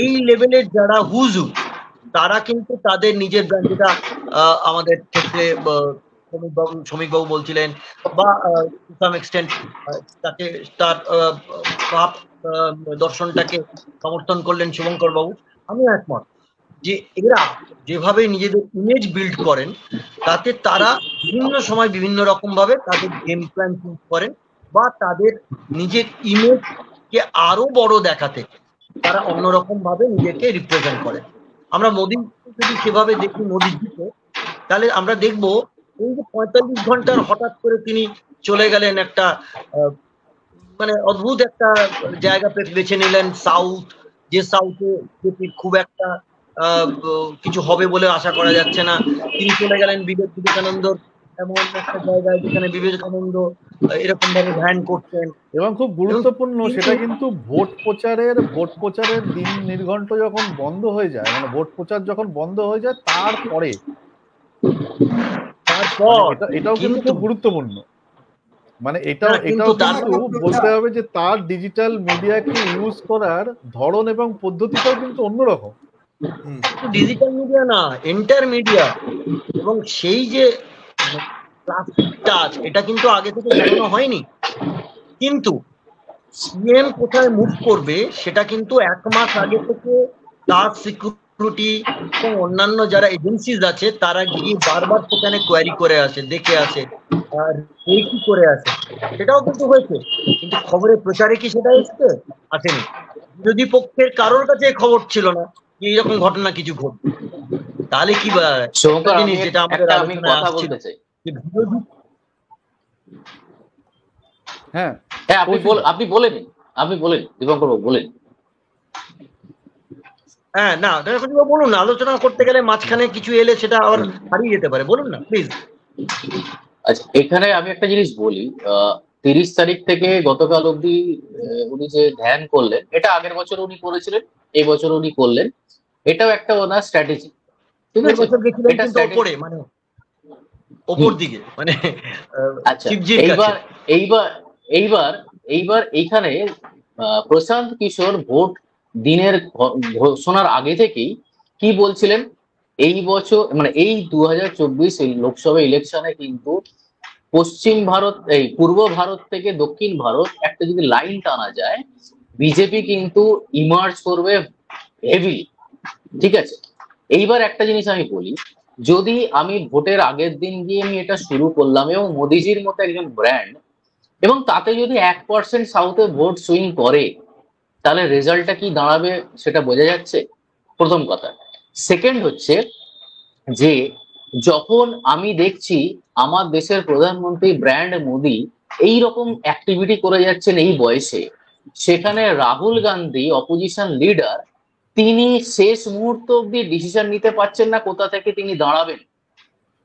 এই লেভেলের যারা হুজু তারা কিন্তু তাদের নিজের ব্র্যান্ড, যেটা আমাদের ক্ষেত্রে শ্রমিকবাবু বলছিলেন বা টু সাম এক্সটেন্ট তাকে তার দর্শনটাকে সমর্থন করলেন শুভঙ্কর বাবু, আমি একমত যে এরা যেভাবে নিজেদের ইমেজ বিল্ড করেন তাতে তারা বিভিন্ন সময় বিভিন্ন রকম ভাবে তাদের গেম প্ল্যান চুজ করেন বা তাদের নিজের ইমেজকে আরো বড় দেখাতে তারা অন্যরকম ভাবে নিজেকে রিপ্রেজেন্ট করেন। আমরা মোদী যদি সেভাবে দেখি মোদীর দিকে, তাহলে আমরা দেখবো এই যে 45 ঘন্টার হঠাৎ করে তিনি চলে গেলেন একটা মানে অদ্ভুত একটা জায়গা বেছে নিলেন সাউথ, যে সাউথে খুব একটা কিছু হবে বলে আশা করা যাচ্ছে না। তিনি চলে গেলেন বিবেকানন্দর এমন একটা জায়গায় যেখানে বিবেকানন্দ এরকম ভাবে ধ্যান করতেন। এবং খুব গুরুত্বপূর্ণ সেটা কিন্তু ভোট প্রচারের দিন নির্ঘণ্ট যখন বন্ধ হয়ে যায়, মানে ভোট প্রচার যখন বন্ধ হয়ে যায় তারপরে এটাও কিন্তু খুব গুরুত্বপূর্ণ। মানে এটাও কিন্তু বলতে হবে যে তার ডিজিটাল মিডিয়াকে ইউজ করার ধরন এবং পদ্ধতিটাও কিন্তু অন্যরকম। ডিজিটাল মিডিয়া না, এন্টার মিডিয়া, এবং সেই যে প্লাস্টিক টাচ এটা কিন্তু আগে থেকে জানানো হয়নি, কিন্তু সিএম কোথায় মুভ করবে সেটা কিন্তু 1 মাস আগে থেকে তার সিকিউরিটি এবং অন্যান্য যারা এজেন্সিজ আছে তারা গিয়ে বারবার সেখানে কোয়ারি করে আসে, দেখে আসে, আর এই কি করে আসে, সেটাও কিন্তু হয়েছে। কিন্তু খবরের প্রচারে কি সেটা এসছে? আসেনি। বিরোধী পক্ষের কারোর কাছে খবর ছিল না যে এইরকম ঘটনা কিছু ঘটবে। তাহলে কি একটা শুভঙ্কর, জিনিস যেটা আমাদের আমি আলোচনায় কথা আসছিল বলতে চাই। যে বিরোধী হ্যাঁ হ্যাঁ, কৌশিক, আপনি বলেন দীপঙ্কর বাবু, বলেন। হ্যাঁ, না বলুন না, আলোচনা করতে গেলে মাঝখানে কিছু এলে সেটা আবার হারিয়ে যেতে পারে, বলুন না প্লিজ। আচ্ছা, এখানে আমি একটা জিনিস বলি। 30 তারিখ থেকে গতকাল অবধি উনি যে ধ্যান করলেন, এটা আগের বছর উনি করেছিলেন, এই বছর উনি করলেন। এটাও একটা ওনার স্ট্র্যাটেজি, ঠিক আগের আছে? বছর গেছিলেন এটা কিন্তু ওপরে, মানে ওপর দিকে, মানে আচ্ছা, শিবজির কাছে। এইবার এইবার এইবার এইখানে প্রশান্ত কিশোর ভোট দিনের ঘোষণার আগে থেকেই কি বলছিলেন? এই বছর মানে এই 2024 এই লোকসভা ইলেকশনে কিন্তু পশ্চিম ভারত, এই পূর্ব ভারত থেকে দক্ষিণ ভারত একটা যদি লাইন টানা যায়, বিজেপি কিন্তু ইমার্জ করবে হেভিলি, ঠিক আছে? এইবার একটা জিনিস আমি বলি, যদি আমি ভোটের আগের দিন গিয়ে আমি এটা শুরু করলাম এবং মোদিজির মতো একজন ব্র্যান্ড, এবং তাতে যদি 1% সাউথে ভোট সুইং করে, তাহলে রেজাল্টটা কি দাঁড়াবে সেটা বোঝা যাচ্ছে, প্রথম কথা। সেকেন্ড হচ্ছে যে, যখন আমি দেখছি আমার দেশের প্রধানমন্ত্রী ব্র্যান্ড মোদি এই রকম অ্যাক্টিভিটি করে যাচ্ছেন এই বয়সে, সেখানে রাহুল গান্ধী অপোজিশন লিডার, তিনি শেষ মুহূর্ত অব্দি ডিসিশন নিতে পারছেন না কোথা থেকে তিনি দাঁড়াবেন,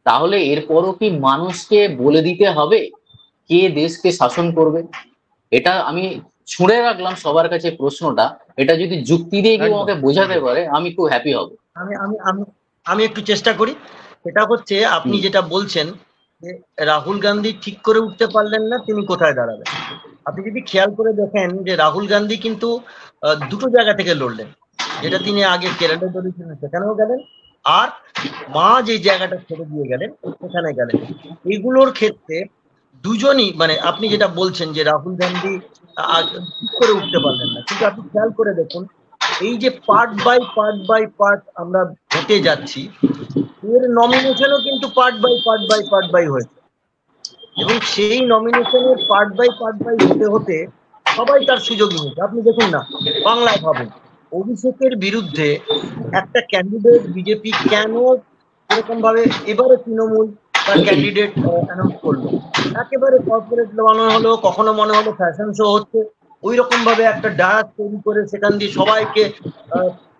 তাহলে এরপরও কি মানুষকে বলে দিতে হবে কে দেশকে শাসন করবে? এটা আমি ছুঁড়ে রাখলাম সবার কাছে প্রশ্নটা। এটা যদি যুক্তি দিয়ে কেউ আমাকে বোঝাতে পারে, আমি খুব হ্যাপি হব। আমি আমি আমি আমি একটু চেষ্টা করি। সেটা হচ্ছে, আপনি যেটা বলছেন যে রাহুল গান্ধী ঠিক করে উঠতে পারলেন না তিনি কোথায় দাঁড়াবেন। আপনি যদি খেয়াল করে দেখেন যে রাহুল গান্ধী কিন্তু দুটো জায়গা থেকে লড়লেন, যেটা তিনি আগে কেরালায় লড়েছিলেন সেখানেও গেলেন, আর মা যে জায়গাটা ছেড়ে দিয়ে গেলেন সেখানে গেলেন। এগুলোর ক্ষেত্রে দুজনই, মানে আপনি যেটা বলছেন যে রাহুল গান্ধী ঠিক করে উঠতে পারলেন না, কিন্তু আপনি খেয়াল করে দেখুন এই যে পার্ট আমরা হেঁটে যাচ্ছি, এর নমিনেশনও কিন্তু পার্ট বাই হয়েছে, এবং সেই নমিনেশনের পার্ট বাই হতে হতে সবাই তার সুযোগ নিয়েছে। আপনি দেখুন না, বাংলায় ভাবুন, অভিষেকের বিরুদ্ধে একটা ক্যান্ডিডেট বিজেপি কেন এরকম ভাবে এবারে তৃণমূল তার ক্যান্ডিডেট অ্যানাউন্স করলো, একেবারে কর্পোরেট বানানো হলো, কখনো মনে হলো ফ্যাশন শো হচ্ছে, ওই রকম ভাবে একটা ডায়াস তৈরি করে সেখান দিয়ে সবাইকে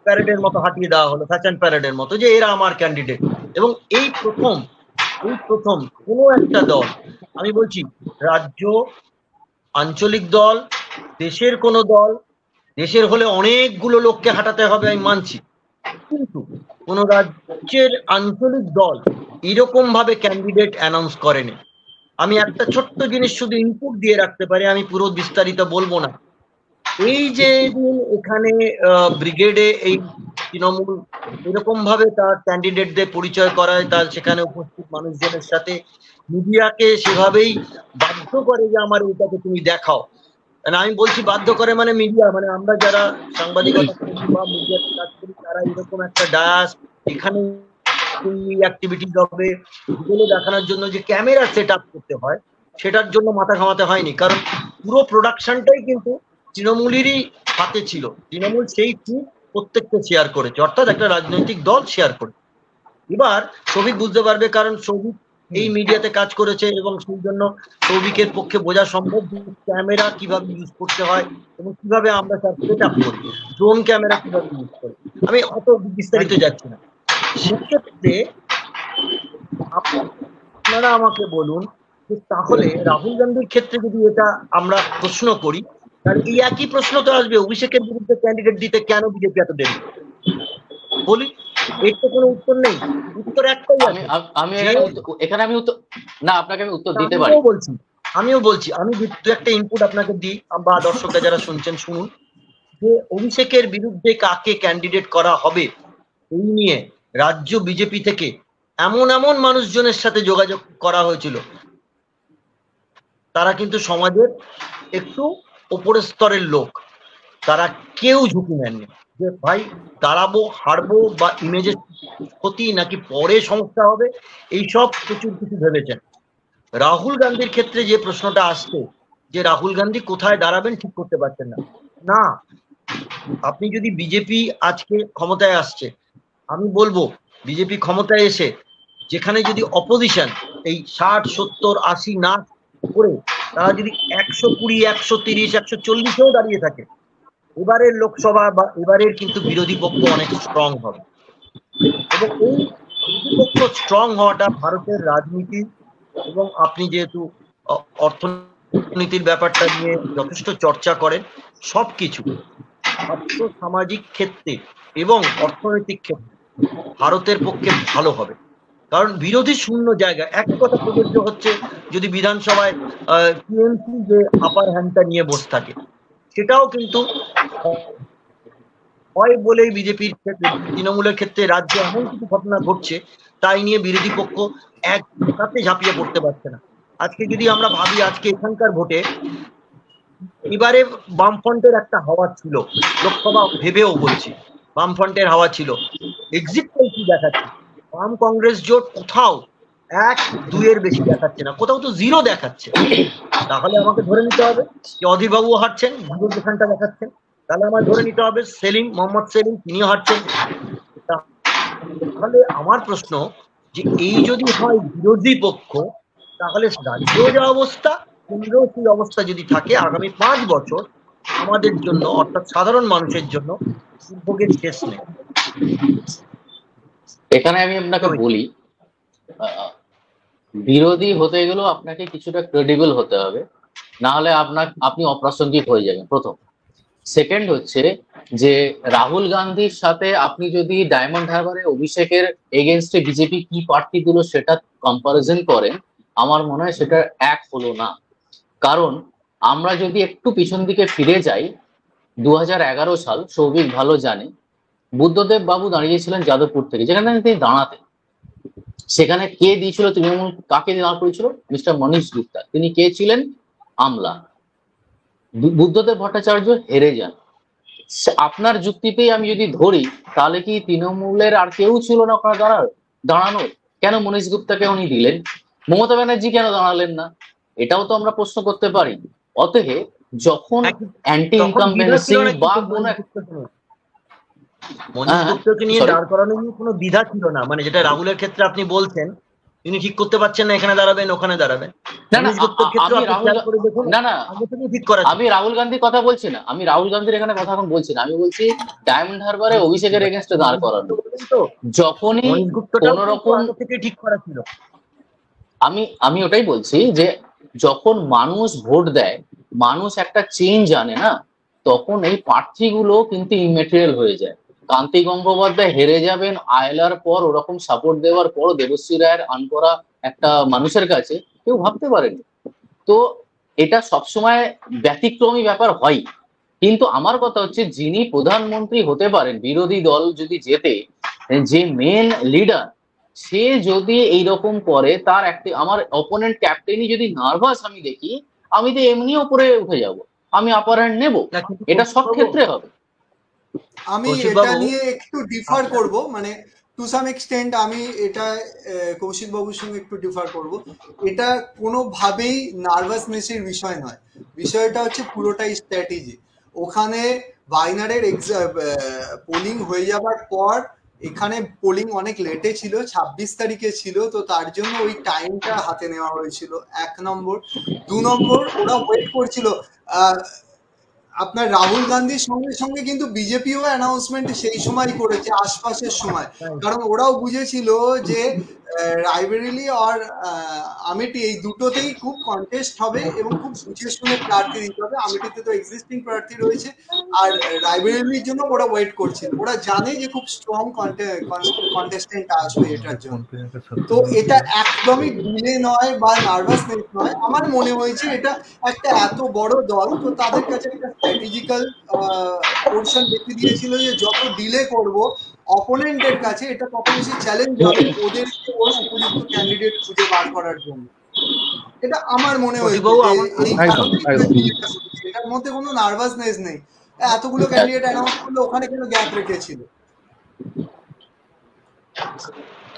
প্যারেডের মতো হাঁটিয়ে দেওয়া হলো, ফ্যাশন প্যারেডের মতো, যে এরা আমার ক্যান্ডিডেট। এবং এই প্রথম কোনো একটা দল, আমি বলছি রাজ্য, আঞ্চলিক দল, দেশের কোনো দল, দেশের হলে অনেকগুলো লোককে হাঁটাতে হবে আমি মানছি, কিন্তু কোন রাজ্যের আঞ্চলিক দল এরকম ভাবে ক্যান্ডিডেট অ্যানাউন্স করেনি। আমি একটা ছোট্ট জিনিস শুধু ইনপুট দিয়ে রাখতে পারি, আমি পুরো বিস্তারিত বলবো না। এই যে দিন এখানে ব্রিগেডে এই তৃণমূল এরকম ভাবে তার ক্যান্ডিডেটদের পরিচয় করায়, তার সেখানে উপস্থিত মানুষজনের সাথে মিডিয়াকে সেভাবেই বাধ্য করে যে আমার এটাকে তুমি দেখাও। আমি বলছি বাধ্য করে মানে মিডিয়া, মানে আমরা যারা সাংবাদিকতা করি বা মিডিয়াতে কাজ করি, তারা এরকম একটা ডায়াস, এখানে অ্যাক্টিভিটিস হবে এগুলো দেখানোর জন্য যে ক্যামেরা সেট আপ করতে হয়, সেটার জন্য মাথা ঘামাতে হয়নি, কারণ পুরো প্রোডাকশনটাই কিন্তু তৃণমূলেরই হাতে ছিল। তৃণমূল সেই ট্রিট প্রত্যেককে শেয়ার করেছে, অর্থাৎ একটা রাজনৈতিক দল শেয়ার করে। এবার সৌভিক বুঝতে পারবে, কারণ সৌভিক এই মিডিয়াতে কাজ করেছে এবং সেই জন্য সৌভিকের পক্ষে বোঝা সম্ভব ক্যামেরা কিভাবে ইউজ করতে হয় এবং কিভাবে আমরা তার সেট আপ করি, ড্রোন ক্যামেরা কিভাবে ইউজ করি। আমি অত বিস্তারিত যাচ্ছি না। সেক্ষেত্রে আপনারা আমাকে বলুন যে তাহলে রাহুল গান্ধীর ক্ষেত্রে যদি এটা আমরা প্রশ্ন করি, তাহলে এই একই প্রশ্ন তো আসবে, অভিষেকের বিরুদ্ধে ক্যান্ডিডেট দিতে কেন বিজেপি এত দেরি? বলি, এর তো কোনো উত্তর নেই, উত্তর একটাই আছে। এখানে আমি উত্তর, না আপনাকে আমি উত্তর দিতে পারি। আমিও বলছি আমি দু একটা ইনপুট আপনাকে দিই, বা দর্শকরা যারা শুনছেন শুনুন, যে অভিষেকের বিরুদ্ধে কাকে ক্যান্ডিডেট করা হবে এই নিয়ে রাজ্য বিজেপি থেকে এমন মানুষজনের সাথে যোগাযোগ করা হয়েছিল, তারা কিন্তু সমাজের একটু উপরের স্তরের লোক, তারা কেউ ঝুঁকি নেননি। যে ভাই দাঁড়াবো, হারবো, বা ইমেজের ক্ষতি নাকি পরে সমস্যা হবে, এইসব প্রচুর কিছু ভেবেছেন। রাহুল গান্ধীর ক্ষেত্রে যে প্রশ্নটা আসছে যে রাহুল গান্ধী কোথায় দাঁড়াবেন ঠিক করতে পারছেন না। না, আপনি যদি বিজেপি আজকে ক্ষমতায় আসছে, আমি বলবো বিজেপি ক্ষমতায় এসে যেখানে যদি অপোজিশন এই 60, 70, 80 না করে তারা যদি 120, 130, 140-এও দাঁড়িয়ে থাকে, এবারের লোকসভা বা এবারের কিন্তু বিরোধী পক্ষ অনেক স্ট্রং হবে। এবং এই বিরোধী পক্ষ স্ট্রং হওয়াটা ভারতের রাজনীতি, এবং আপনি যেহেতু অর্থনীতির ব্যাপারটা নিয়ে যথেষ্ট চর্চা করেন, সবকিছু আর্থ সামাজিক ক্ষেত্রে এবং অর্থনৈতিক ক্ষেত্রে ভারতের পক্ষে ভালো হবে। কারণ বিরোধী শূন্য জায়গা একই কথা প্রযোজ্য হচ্ছে যদি বিধানসভায় টিএমসি যে আপার হ্যান্ডটা নিয়ে বসে থাকে, সেটাও কিন্তু হয় বলেই বিজেপির ক্ষেত্রে, তৃণমূলের ক্ষেত্রে রাজ্যে এমন কিছু ঘটনা ঘটছে তাই নিয়ে বিরোধী পক্ষ একসাথে ঝাঁপিয়ে পড়তে পারছে না। আজকে যদি আমরা ভাবি আজকে এখানকার ভোটে এবারে বামফ্রন্টের একটা হাওয়া ছিল, লোকসভা ভেবেও বলছি বামফ্রন্টের হাওয়া ছিল। এক্সিট পোল কি দেখাচ্ছে, বাম কংগ্রেস জোট কোথাও 1-2-এর বেশি দেখাচ্ছে না, কোথাও তো 0 দেখাচ্ছে। তাহলে আমাকে ধরে নিতে হবে যে অধীর বাবু হারছেন, বিরোধী যেখানটা দেখাচ্ছেন, তাহলে আমার ধরে নিতে হবে মোহাম্মদ সেলিম তিনিও হারছেন। তাহলে আমার প্রশ্ন যে এই যদি হয় বিরোধী পক্ষ, তাহলে রাজ্য যা অবস্থা, কেন্দ্র সেই অবস্থা যদি থাকে, আগামী 5 বছর আমাদের জন্য, অর্থাৎ সাধারণ মানুষের জন্য দুর্ভোগের শেষ নেই। এখানে আমি আপনাকে বলি, বিরোধী হতে গেলেও আপনাকে কিছুটা ক্রেডিবল হতে হবে, না হলে আপনি অপ্রাসঙ্গিক হয়ে যাবেন প্রথম। সেকেন্ড হচ্ছে যে রাহুল গান্ধীর সাথে আপনি যদি ডায়মন্ড হারবারে অভিষেকের এগেনস্টে বিজেপি কি প্রার্থী দিল সেটা কম্পারিজন করেন, আমার মনে হয় সেটা এক হলো না। কারণ আমরা যদি একটু পিছন দিকে ফিরে যাই, 2011 সাল, সৌভিক ভালো জানে, বুদ্ধদেব বাবু দাঁড়িয়েছিলেন যাদবপুর থেকে, যেখানে তিনি দাঁড়াতেন। সেখানে কে দিয়েছিল তৃণমূল, কাকে দাঁড় করেছিল? মিস্টার মনীশ গুপ্তা। তিনি কে ছিলেন? আমলা। বুদ্ধদেব ভট্টাচার্য হেরে যান। আপনার যুক্তিতেই আমি যদি ধরি, তাহলে কি তৃণমূলের আর কেউ ছিল না ওখানে দাঁড়ানোর? কেন মনীশ গুপ্তাকে উনি দিলেন? মমতা ব্যানার্জি কেন দাঁড়ালেন না? এটাও তো আমরা প্রশ্ন করতে পারি। অতএব যখন অ্যান্টি ইনকামবেন্সি বা কোনো মনীশ গুপ্তকে নিয়ে দাঁড় করানো নিয়ে কোনো দ্বিধা ছিল না, মানে যেটা রাহুলের ক্ষেত্রে আপনি বলছেন তিনি ঠিক করতে পারছেন না এখানে দাঁড়াবেন ওখানে দাঁড়াবেন। আমি রাহুল গান্ধীর কথা বলছি না, আমি রাহুল গান্ধীর এখানে কথা এখন বলছি না, আমি বলছি ডায়মন্ড হারবারে অভিষেকের এগেনস্টে দাঁড় করানো। যখনই কোন রকম ঠিক করা ছিল, আমি ওটাই বলছি যে যখন মানুষ ভোট দেয়, মানুষ একটা চেঞ্জ আনে না, তখন এই প্রার্থীগুলো কিন্তু ইমেটেরিয়াল হয়ে যায়। কান্তি গঙ্গোপাধ্যায় হেরে যাবেন আয়লার পর, ওরকম সাপোর্ট দেওয়ার পর দেবশ্রী রায়ের আনকরা একটা মানুষের কাছে কেউ ভাবতে পারেনি। তো এটা সবসময় ব্যতিক্রমী ব্যাপার হয়। কিন্তু আমার কথা হচ্ছে, যিনি প্রধানমন্ত্রী হতে পারেন, বিরোধী দল যদি জেতে, যে মেন লিডার, সে যদি এইরকম করে, তার একটা আমার অপোনেন্ট ক্যাপ্টেনই যদি নার্ভাস আমি দেখি, আমি তো এমনি উপরে উঠে যাব, আমি আপার হ্যান্ড নেব। এটা সব ক্ষেত্রে হবে। আমি এটা নিয়ে একটু ডিফার করব, মানে টু সাম এক্সটেন্ট আমি এটা কৌশিক বাবুর সঙ্গে একটু ডিফার করব। এটা কোনোভাবেই নার্ভাসনেসের বিষয় নয়, বিষয়টা হচ্ছে পুরোটাই স্ট্র্যাটেজি। ওখানে বাইনারের পোলিং হয়ে যাবার পর, এখানে পোলিং অনেক লেটে ছিল, 26 তারিখে ছিল, তো তার জন্য ওই টাইমটা হাতে নেওয়া হয়েছিল, 1 নম্বর। 2 নম্বর, ওরা ওয়েট করছিল। আপনার রাহুল গান্ধীর সঙ্গে সঙ্গে কিন্তু বিজেপিও অ্যানাউন্সমেন্ট সেই সময় করেছে, আশপাশের সময়, কারণ ওরাও বুঝেছিল যে রায়বেরেলি আর আমেঠি এই দুটোতেই খুব কন্টেস্ট হবে এবং খুব বুঝে শুনে প্রার্থী দিতে হবে। আমেঠিতে তো এক্সিস্টিং প্রার্থী রয়েছে, আর রায়বেরেলির জন্য ওরা ওয়েট করছিল, ওরা জানে যে খুব স্ট্রং কন্টেস্টেন্ট আসবে এটার জন্য। তো এটা একদমই ডিলে নয় বা নার্ভাসনেস নয়, আমার মনে হয়েছে এটা একটা এত বড় দল, তো তাদের কাছে একটা স্ট্র্যাটেজিক্যাল পোরশন দেখে দিয়েছিল যে যত ডিলে করব অপোনেন্টের কাছে, এটা তত বেশি চ্যালেঞ্জ হবে ওদেরকে ওর উপযুক্ত ক্যান্ডিডেট খুঁজে বার করার জন্য। এটা আমার মনে হয়েছে, এটার মধ্যে কোনো নার্ভাসনেস নেই। এতগুলো ক্যান্ডিডেট অ্যানাউন্স করলো, ওখানে কেন গ্যাপ রেখেছিল?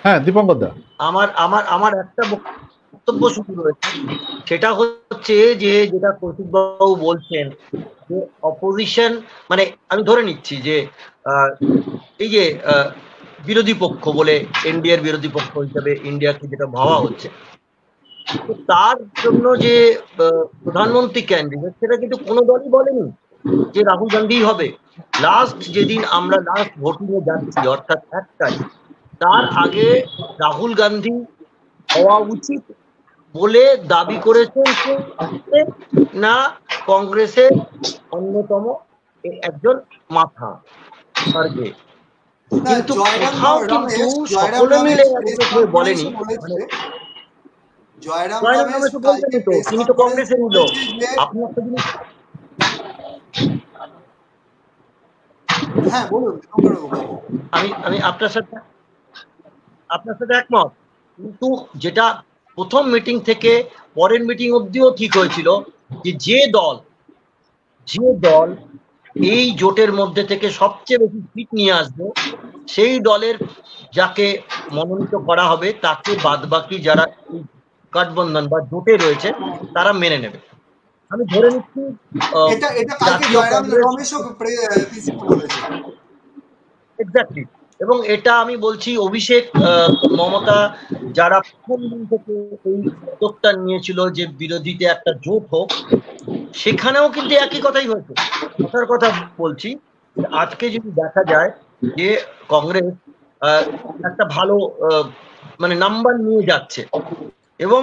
হ্যাঁ দীপঙ্কর দা, আমার আমার আমার একটা বক্তব্য শুরু রয়েছে, সেটা হচ্ছে যে যেটা কৌশিক বাবু বলছেন যে অপোজিশন, মানে আমি ধরে নিচ্ছি যে এই যে বিরোধী পক্ষ বলে এনডিএর বিরোধী পক্ষ হিসেবে ইন্ডিয়াকে যেটা ভাবা হচ্ছে, তো তার জন্য যে প্রধানমন্ত্রী ক্যান্ডিডেট সেটা কিন্তু কোনো দলই বলেনি যে রাহুল গান্ধী হবে। লাস্ট যেদিন আমরা লাস্ট ভোটিং এ যাচ্ছি অর্থাৎ 1 তারিখ, তার আগে রাহুল গান্ধী হওয়া উচিত বলে দাবি করেছেন না কংগ্রেসের অন্যতম একজন মাথা খার্গে। কিন্তু কোথাও কিন্তু সকলে মিলে বলেনি, জয়রাম রমেশ বলতেনি তো, তিনি তো কংগ্রেসের লোক। আপনি একটা জিনিস, হ্যাঁ বলুন, আমি আপনার সাথে একমত, কিন্তু যেটা প্রথম মিটিং থেকে পরের মিটিং অবধিও ঠিক হয়েছিল যে যে দল এই জোটের মধ্যে থেকে সবচেয়ে বেশি সিট নিয়ে আসবে সেই দলের যাকে মনোনীত করা হবে তাকে বাদবাকি যারা গঠবন্ধন বা জোটে রয়েছে তারা মেনে নেবে। আমি ধরে নিচ্ছি এক্স্যাক্টলি, এবং এটা আমি বলছি অভিষেক মমতা যারা প্রথম দিন থেকে এই উদ্যোগটা নিয়েছিল যে বিরোধীতে একটা জোট হোক, সেখানেও কিন্তু একই কথাই হয়েছে। কথার কথা বলছি, আজকে যদি দেখা যায় যে কংগ্রেস একটা ভালো মানে নাম্বার নিয়ে যাচ্ছে, এবং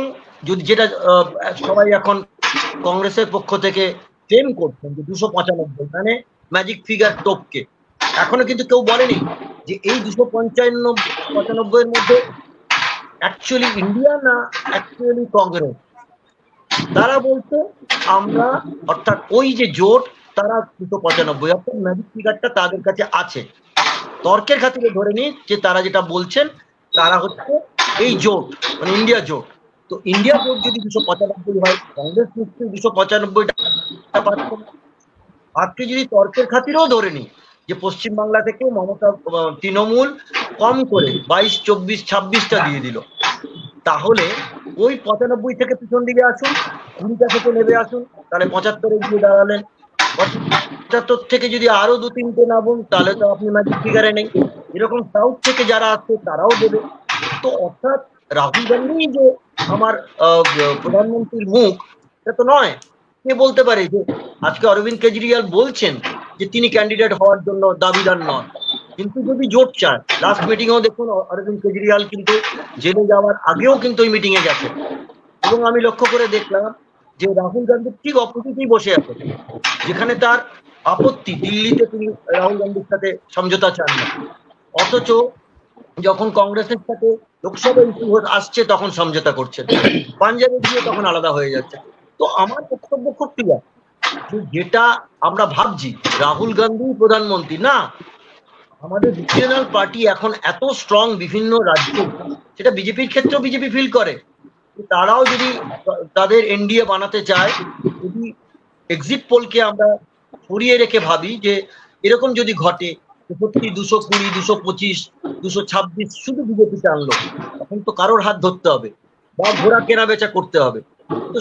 যদি যেটা সবাই এখন কংগ্রেসের পক্ষ থেকে ক্লেম করছেন যে 295 মানে ম্যাজিক ফিগার টপকে, এখনো কিন্তু কেউ বলেনি যে এই 295 এর মধ্যে অ্যাকচুয়ালি ইন্ডিয়া না অ্যাকচুয়ালি কংগ্রেস। তারা বলছে আমরা, অর্থাৎ ওই যে জোট তারা 295, অর্থাৎ ম্যাজিক ফিগারটা তাদের কাছে আছে। তর্কের খাতিরে ধরে নিই যে তারা যেটা বলছেন তারা হচ্ছে এই জোট মানে ইন্ডিয়া জোট। তো ইন্ডিয়া জোট যদি 295 হয়, কংগ্রেস নিশ্চয়ই 295টা পাচ্ছে। আজকে যদি তর্কের খাতিরেও ধরে নিই যে পশ্চিমবাংলা থেকে মমতা তৃণমূল কম করে 22, 24, 26টা দিয়ে দিল, তাহলে ওই 95 থেকে পিছন দিকে আসুন, 20টা থেকে নেমে আসুন, তাহলে 75-এ গিয়ে দাঁড়ালেন। 75 থেকে যদি আরো 2-3টে নামুন, তাহলে তো আপনি ম্যাজিক ফিগারে নেই। এরকম সাউথ থেকে যারা আসছে তারাও দেবে। তো অর্থাৎ রাহুল গান্ধী যে আমার প্রধানমন্ত্রীর মুখ, এটা তো নয়। কে বলতে পারে যে আজকে অরবিন্দ কেজরিওয়াল বলছেন যে তিনি ক্যান্ডিডেট হওয়ার জন্য দাবিদার নন, কিন্তু যদি জোট চায়, লাস্ট মিটিংও দেখুন অরবিন্দ কেজরিওয়াল কিন্তু জেলে যাওয়ার আগেও কিন্তু ওই মিটিং এ গেছে, এবং আমি লক্ষ্য করে দেখলাম যে রাহুল গান্ধী ঠিক অপোজিটেই বসে আছে, যেখানে তার আপত্তি দিল্লিতে তিনি রাহুল গান্ধীর সাথে সমঝোতা চান না, অথচ যখন কংগ্রেসের সাথে লোকসভা ইস্যু আসছে তখন সমঝোতা করছেন, পাঞ্জাবে গিয়ে তখন আলাদা হয়ে যাচ্ছে। তো আমার বক্তব্য খুব ক্লিয়ার, যেটা আমরা ভাবছি রাহুল গান্ধী প্রধানমন্ত্রী না, আমাদের রিজিওনাল পার্টি এখন এত স্ট্রং বিভিন্ন রাজ্যে, সেটা বিজেপির ক্ষেত্রেও বিজেপি ফিল করে, তারাও যদি তাদের এনডিএ বানাতে চায়, যদি এক্সিট পোলকে আমরা সরিয়ে রেখে ভাবি যে এরকম যদি ঘটে সত্যি 220, 225, 226 শুধু বিজেপি টানলো, তখন তো কারোর হাত ধরতে হবে বা ঘোড়া কেনা বেচা করতে হবে। তো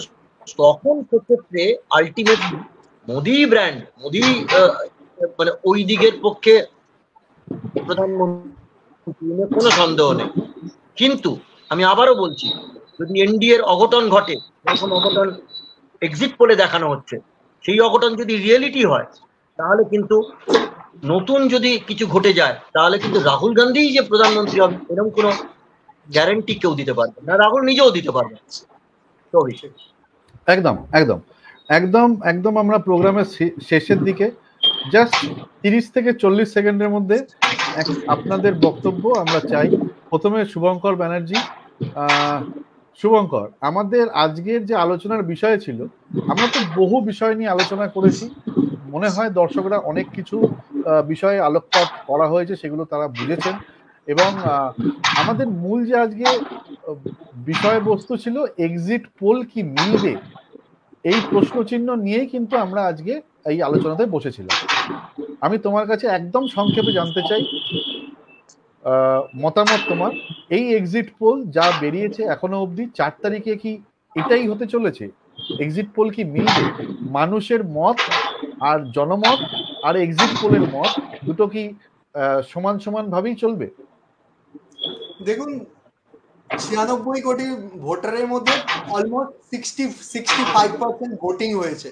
তখন সেক্ষেত্রে আলটিমেটলি মোদি ব্র্যান্ড, মোদি মানে ওই দিকের পক্ষে প্রধানমন্ত্রী, কোনো সন্দেহ নেই। কিন্তু আমি আবারও বলছি, যদি এনডিএর অঘটন ঘটে, যখন অঘটন এক্সিট পোলে দেখানো হচ্ছে, সেই অঘটন যদি রিয়েলিটি হয়, তাহলে কিন্তু নতুন যদি কিছু ঘটে যায়, তাহলে কিন্তু রাহুল গান্ধী যে প্রধানমন্ত্রী হবে এরকম কোনো গ্যারান্টি কেউ দিতে পারবে না, রাহুল নিজেও দিতে পারবে। একদম একদম একদম একদম আমরা প্রোগ্রামের শেষের দিকে জাস্ট 30 থেকে 40 সেকেন্ডের মধ্যে আপনাদের বক্তব্য আমরা চাই। প্রথমে শুভঙ্কর ব্যানার্জি। শুভঙ্কর, আমাদের আজকের যে আলোচনার বিষয় ছিল, আমরা তো বহু বিষয় নিয়ে আলোচনা করেছি, মনে হয় দর্শকরা অনেক কিছু বিষয়ে আলোকপাত করা হয়েছে, সেগুলো তারা বুঝেছেন, এবং আমাদের মূল যে আজকে বিষয়বস্তু ছিল এক্সিট পোল কি মিলবে, এই প্রশ্নচিহ্ন নিয়েই কিন্তু আমরা আজকে এই আলোচনাতে বসেছিলাম। আমি তোমার কাছে একদম সংক্ষেপে জানতে চাই মতামত তোমার, এই এক্সিট পোল যা বেরিয়েছে এখনো অবধি 4 তারিখে কি এটাই হতে চলেছে? এক্সিট পোল কি মিলবে? মানুষের মত আর জনমত আর এক্সিট পোলের মত দুটো কি সমান সমান ভাবেই চলবে? দেখুন, 96 কোটি ভোটারের মধ্যে অলমোস্ট 65% ভোটিং হয়েছে।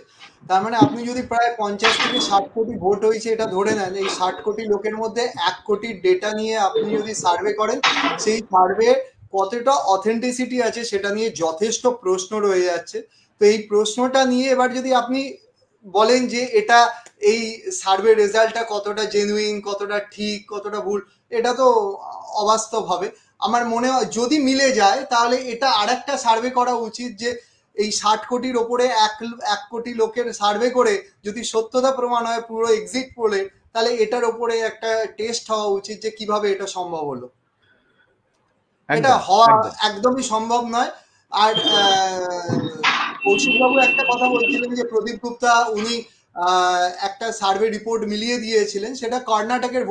তার মানে আপনি যদি প্রায় 50 থেকে 60 কোটি ভোট হয়েছে এটা ধরে নেন, এই 60 কোটি লোকের মধ্যে 1 কোটির ডেটা নিয়ে আপনি যদি সার্ভে করেন, সেই সার্ভে কতটা অথেন্টিসিটি আছে সেটা নিয়ে যথেষ্ট প্রশ্ন রয়ে যাচ্ছে। তো এই প্রশ্নটা নিয়ে এবার যদি আপনি বলেন যে এটা এই সার্ভে রেজাল্টটা কতটা জেনুইন, কতটা ঠিক, কতটা ভুল, এটা তো অবাস্তব হবে। আমার মনে হয় যদি মিলে যায় তাহলে এটা আরেকটা সার্ভে করা উচিত, যে এই 60 কোটির ওপরে 1 কোটি লোকের সার্ভে করে যদি সত্যতা প্রমাণ হয় পুরো এক্সিট পোলে, তাহলে এটার ওপরে একটা টেস্ট হওয়া উচিত যে কিভাবে এটা সম্ভব হলো। এটা হওয়া একদমই সম্ভব নয়। আর কৌশিক বাবু একটা কথা বলছিলেন যে প্রদীপ গুপ্তা উনি একটা সার্ভে রিপোর্ট মিলিয়ে দিয়েছিলেন, সেটা কর্ণাটকের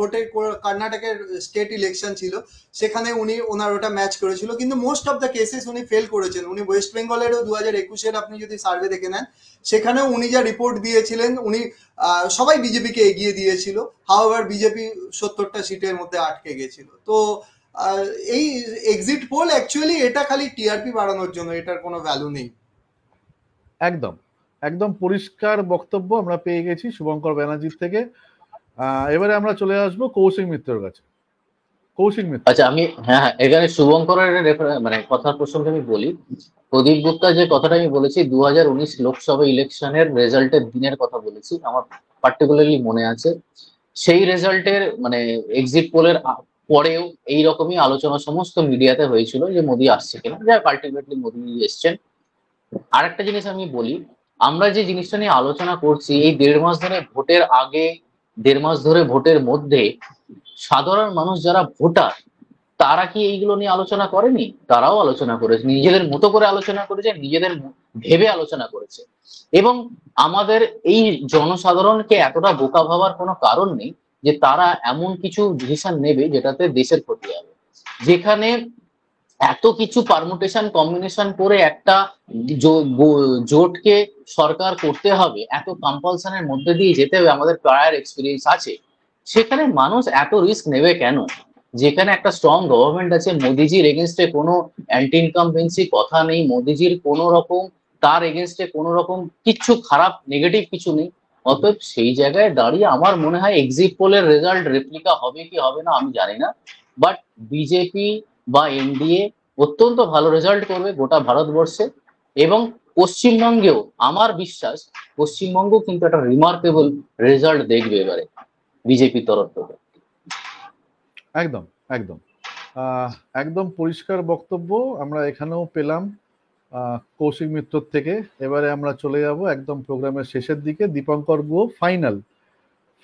কর্ণাটকের স্টেট ইলেকশন ছিল, সেখানে উনি ওনার ওটা ম্যাচ করেছিল, কিন্তু মোস্ট অফ দ্য কেসেস উনি ফেল করেছেন। উনি ওয়েস্ট বেঙ্গলেরও 2021-এর আপনি যদি সার্ভে দেখে নেন, সেখানেও উনি যা রিপোর্ট দিয়েছিলেন, উনি সবাই বিজেপিকে এগিয়ে দিয়েছিল, হাওয়েভার বিজেপি 70টা সিটের মধ্যে আটকে গেছিল। তো এই এক্সিট পোল অ্যাকচুয়ালি এটা খালি টিআরপি বাড়ানোর জন্য, এটার কোনো ভ্যালু নেই। একদম একদম পরিষ্কার বক্তব্য আমরা পেয়ে গেছি শুভঙ্কর ব্যানার্জির থেকে। এবারে আমরা চলে আসবো কৌশিক মিত্রের কাছে। কৌশিক মিত্র, আচ্ছা, আমি হ্যাঁ এখানে শুভঙ্করের মানে কথার প্রসঙ্গে আমি বলি, প্রদীপ গুপ্তা যে কথাটা আমি বলেছি 2019 লোকসভা ইলেকশনের রেজাল্টের দিনের কথা বলেছি, আমার পার্টিকুলারলি মনে আছে। সেই রেজাল্টের মানে এক্সিট পোলের পরেও এইরকমই আলোচনা সমস্ত মিডিয়াতে হয়েছিল যে মোদী আসছে কিনা, যা আলটিমেটলি মোদী এসছেন। আরেকটা জিনিস আমি বলি, আমরা যে জিনিসটা নিয়ে আলোচনা করছি এই 1.5 মাস ধরে ভোটের আগে, 1.5 মাস ধরে ভোটের মধ্যে, সাধারণ মানুষ যারা ভোটার তারা কি এইগুলো নিয়ে আলোচনা করেনি? তারাও আলোচনা করেছে, নিজেদের মতো করে আলোচনা করেছে, নিজেদের ভেবে আলোচনা করেছে। এবং আমাদের এই জনসাধারণকে এতটা বোকা ভাবার কোনো কারণ নেই যে তারা এমন কিছু ডিসিশন নেবে যেটাতে দেশের ক্ষতি হবে। যেখানে এত কিছু পারমুটেশন কম্বিনেশন করে একটা জোটকে সরকার করতে হবে, এত কম্পালশনের মধ্যে দিয়ে যেতে হবে, আমাদের প্রায়ার এক্সপিরিয়েন্স আছে, সেখানে মানুষ এত রিস্ক নেবে কেন? যেখানে একটা স্ট্রং গভর্নমেন্ট আছে, মোদিজির এগেনস্টে কোনো অ্যান্টি ইনকামবেন্সি কথা নেই, মোদিজির কোনো রকম তার এগেনস্টে কোনো রকম কিছু খারাপ নেগেটিভ কিছু নেই। অতএব সেই জায়গায় দাঁড়িয়ে আমার মনে হয় এক্সিট পোলের রেজাল্ট রেপ্লিকা হবে কি হবে না আমি জানি না, বাট বিজেপি বা এনডিএ অত্যন্ত ভালো রেজাল্ট করবে গোটা ভারতবর্ষে। এবং পশ্চিমবঙ্গেও আমার বিশ্বাস পশ্চিমবঙ্গ কিন্তু একটা রিমার্কেবল রেজাল্ট দেখবে এবারে বিজেপির তরফ থেকে। একদম একদম একদম পরিষ্কার বক্তব্য আমরা এখানেও পেলাম কৌশিক মিত্র থেকে। এবারে আমরা চলে যাব একদম প্রোগ্রামের শেষের দিকে। দীপঙ্কর গুহ,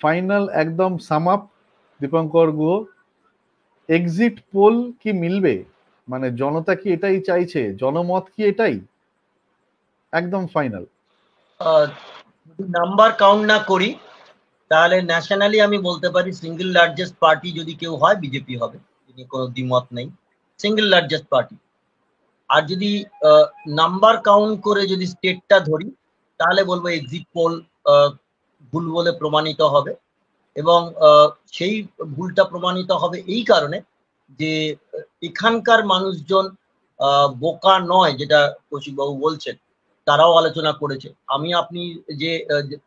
ফাইনাল একদম sum up. Dipankar Guha, exit pole কি মিলবে? মানে জনতা কি এটাই চাইছে? জনমত কি এটাই? একদম ফাইনাল। নাম্বার কাউন্ট না করি তাহলে ন্যাশনালি আমি বলতে পারি সিঙ্গেল লার্জেস্ট পার্টি যদি কেউ হয় বিজেপি হবে, কোনো দ্বিমত নেই, সিঙ্গেল লার্জেস্ট পার্টি। আর যদি নাম্বার কাউন্ট করে যদি স্টেটটা ধরি তাহলে বলবো এক্সিট পোল ভুল বলে প্রমাণিত হবে। এবং সেই ভুলটা প্রমাণিত হবে এই কারণে যে এখানকার মানুষজন বোকা নয়, যেটা কৌশিকবাবু বলছেন, তারাও আলোচনা করেছে। আমি আপনি যে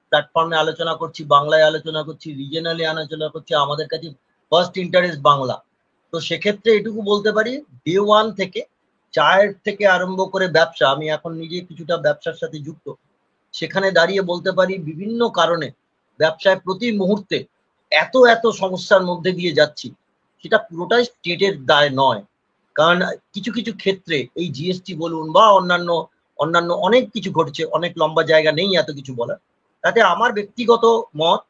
প্ল্যাটফর্মে আলোচনা করছি, বাংলায় আলোচনা করছি, রিজনালি আলোচনা করছি, আমাদের কাছে ফার্স্ট ইন্টারেস্ট বাংলা। তো সেক্ষেত্রে এটুকু বলতে পারি ডে ওয়ান থেকে চায়ের থেকে আরম্ভ করে ব্যবসা, আমি এখন নিজে কিছুটা ব্যবসার সাথে যুক্ত, সেখানে দাঁড়িয়ে বলতে পারি বিভিন্ন কারণে ব্যবসায় প্রতি মুহূর্তে এত সমস্যার মধ্যে দিয়ে যাচ্ছি, সেটা পুরোটাই স্টেটের দায় নয়। কারণ কিছু কিছু ক্ষেত্রে এই জিএসটি বলুন বা অন্যান্য অনেক কিছু ঘটছে, অনেক লম্বা জায়গা নেই এত কিছু বলার। তাতে আমার ব্যক্তিগত মত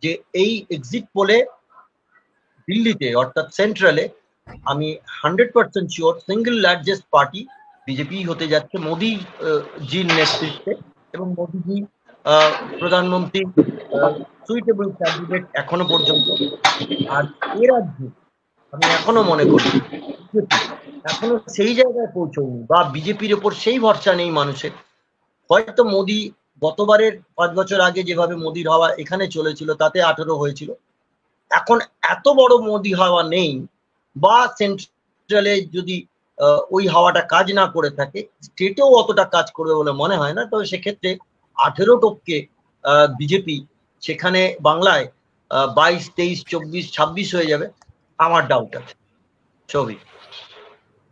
যে এই এক্সিট পোলে দিল্লিতে অর্থাৎ সেন্ট্রালে আমি 100% sure single largest party BJP হতে যাচ্ছে মোদী জির নেতৃত্বে। এবং মোদিজি প্রধানমন্ত্রী সুইটেবল ক্যান্ডিডেট এখনো পর্যন্ত। আর এ রাজ্যে আমি এখনো মনে করি বিজেপি এখনো সেই জায়গায় পৌঁছয়নি, বা বিজেপির ওপর সেই ভরসা নেই মানুষের। হয়তো মোদি গতবারের 5 বছর আগে যেভাবে মোদির হাওয়া এখানে চলেছিল তাতে 18 হয়েছিল, এখন এত বড় মোদি হাওয়া নেই, বা সেন্ট্রালে যদি ওই হাওয়াটা কাজ না করে থাকে, স্টেটেও অতটা কাজ করবে বলে মনে হয় না। তবে সেক্ষেত্রে 18 টপকে বিজেপি সেখানে বাংলায় 22, 23, 24, 26 হয়ে যাবে, আমার ডাউট আছে। ছবি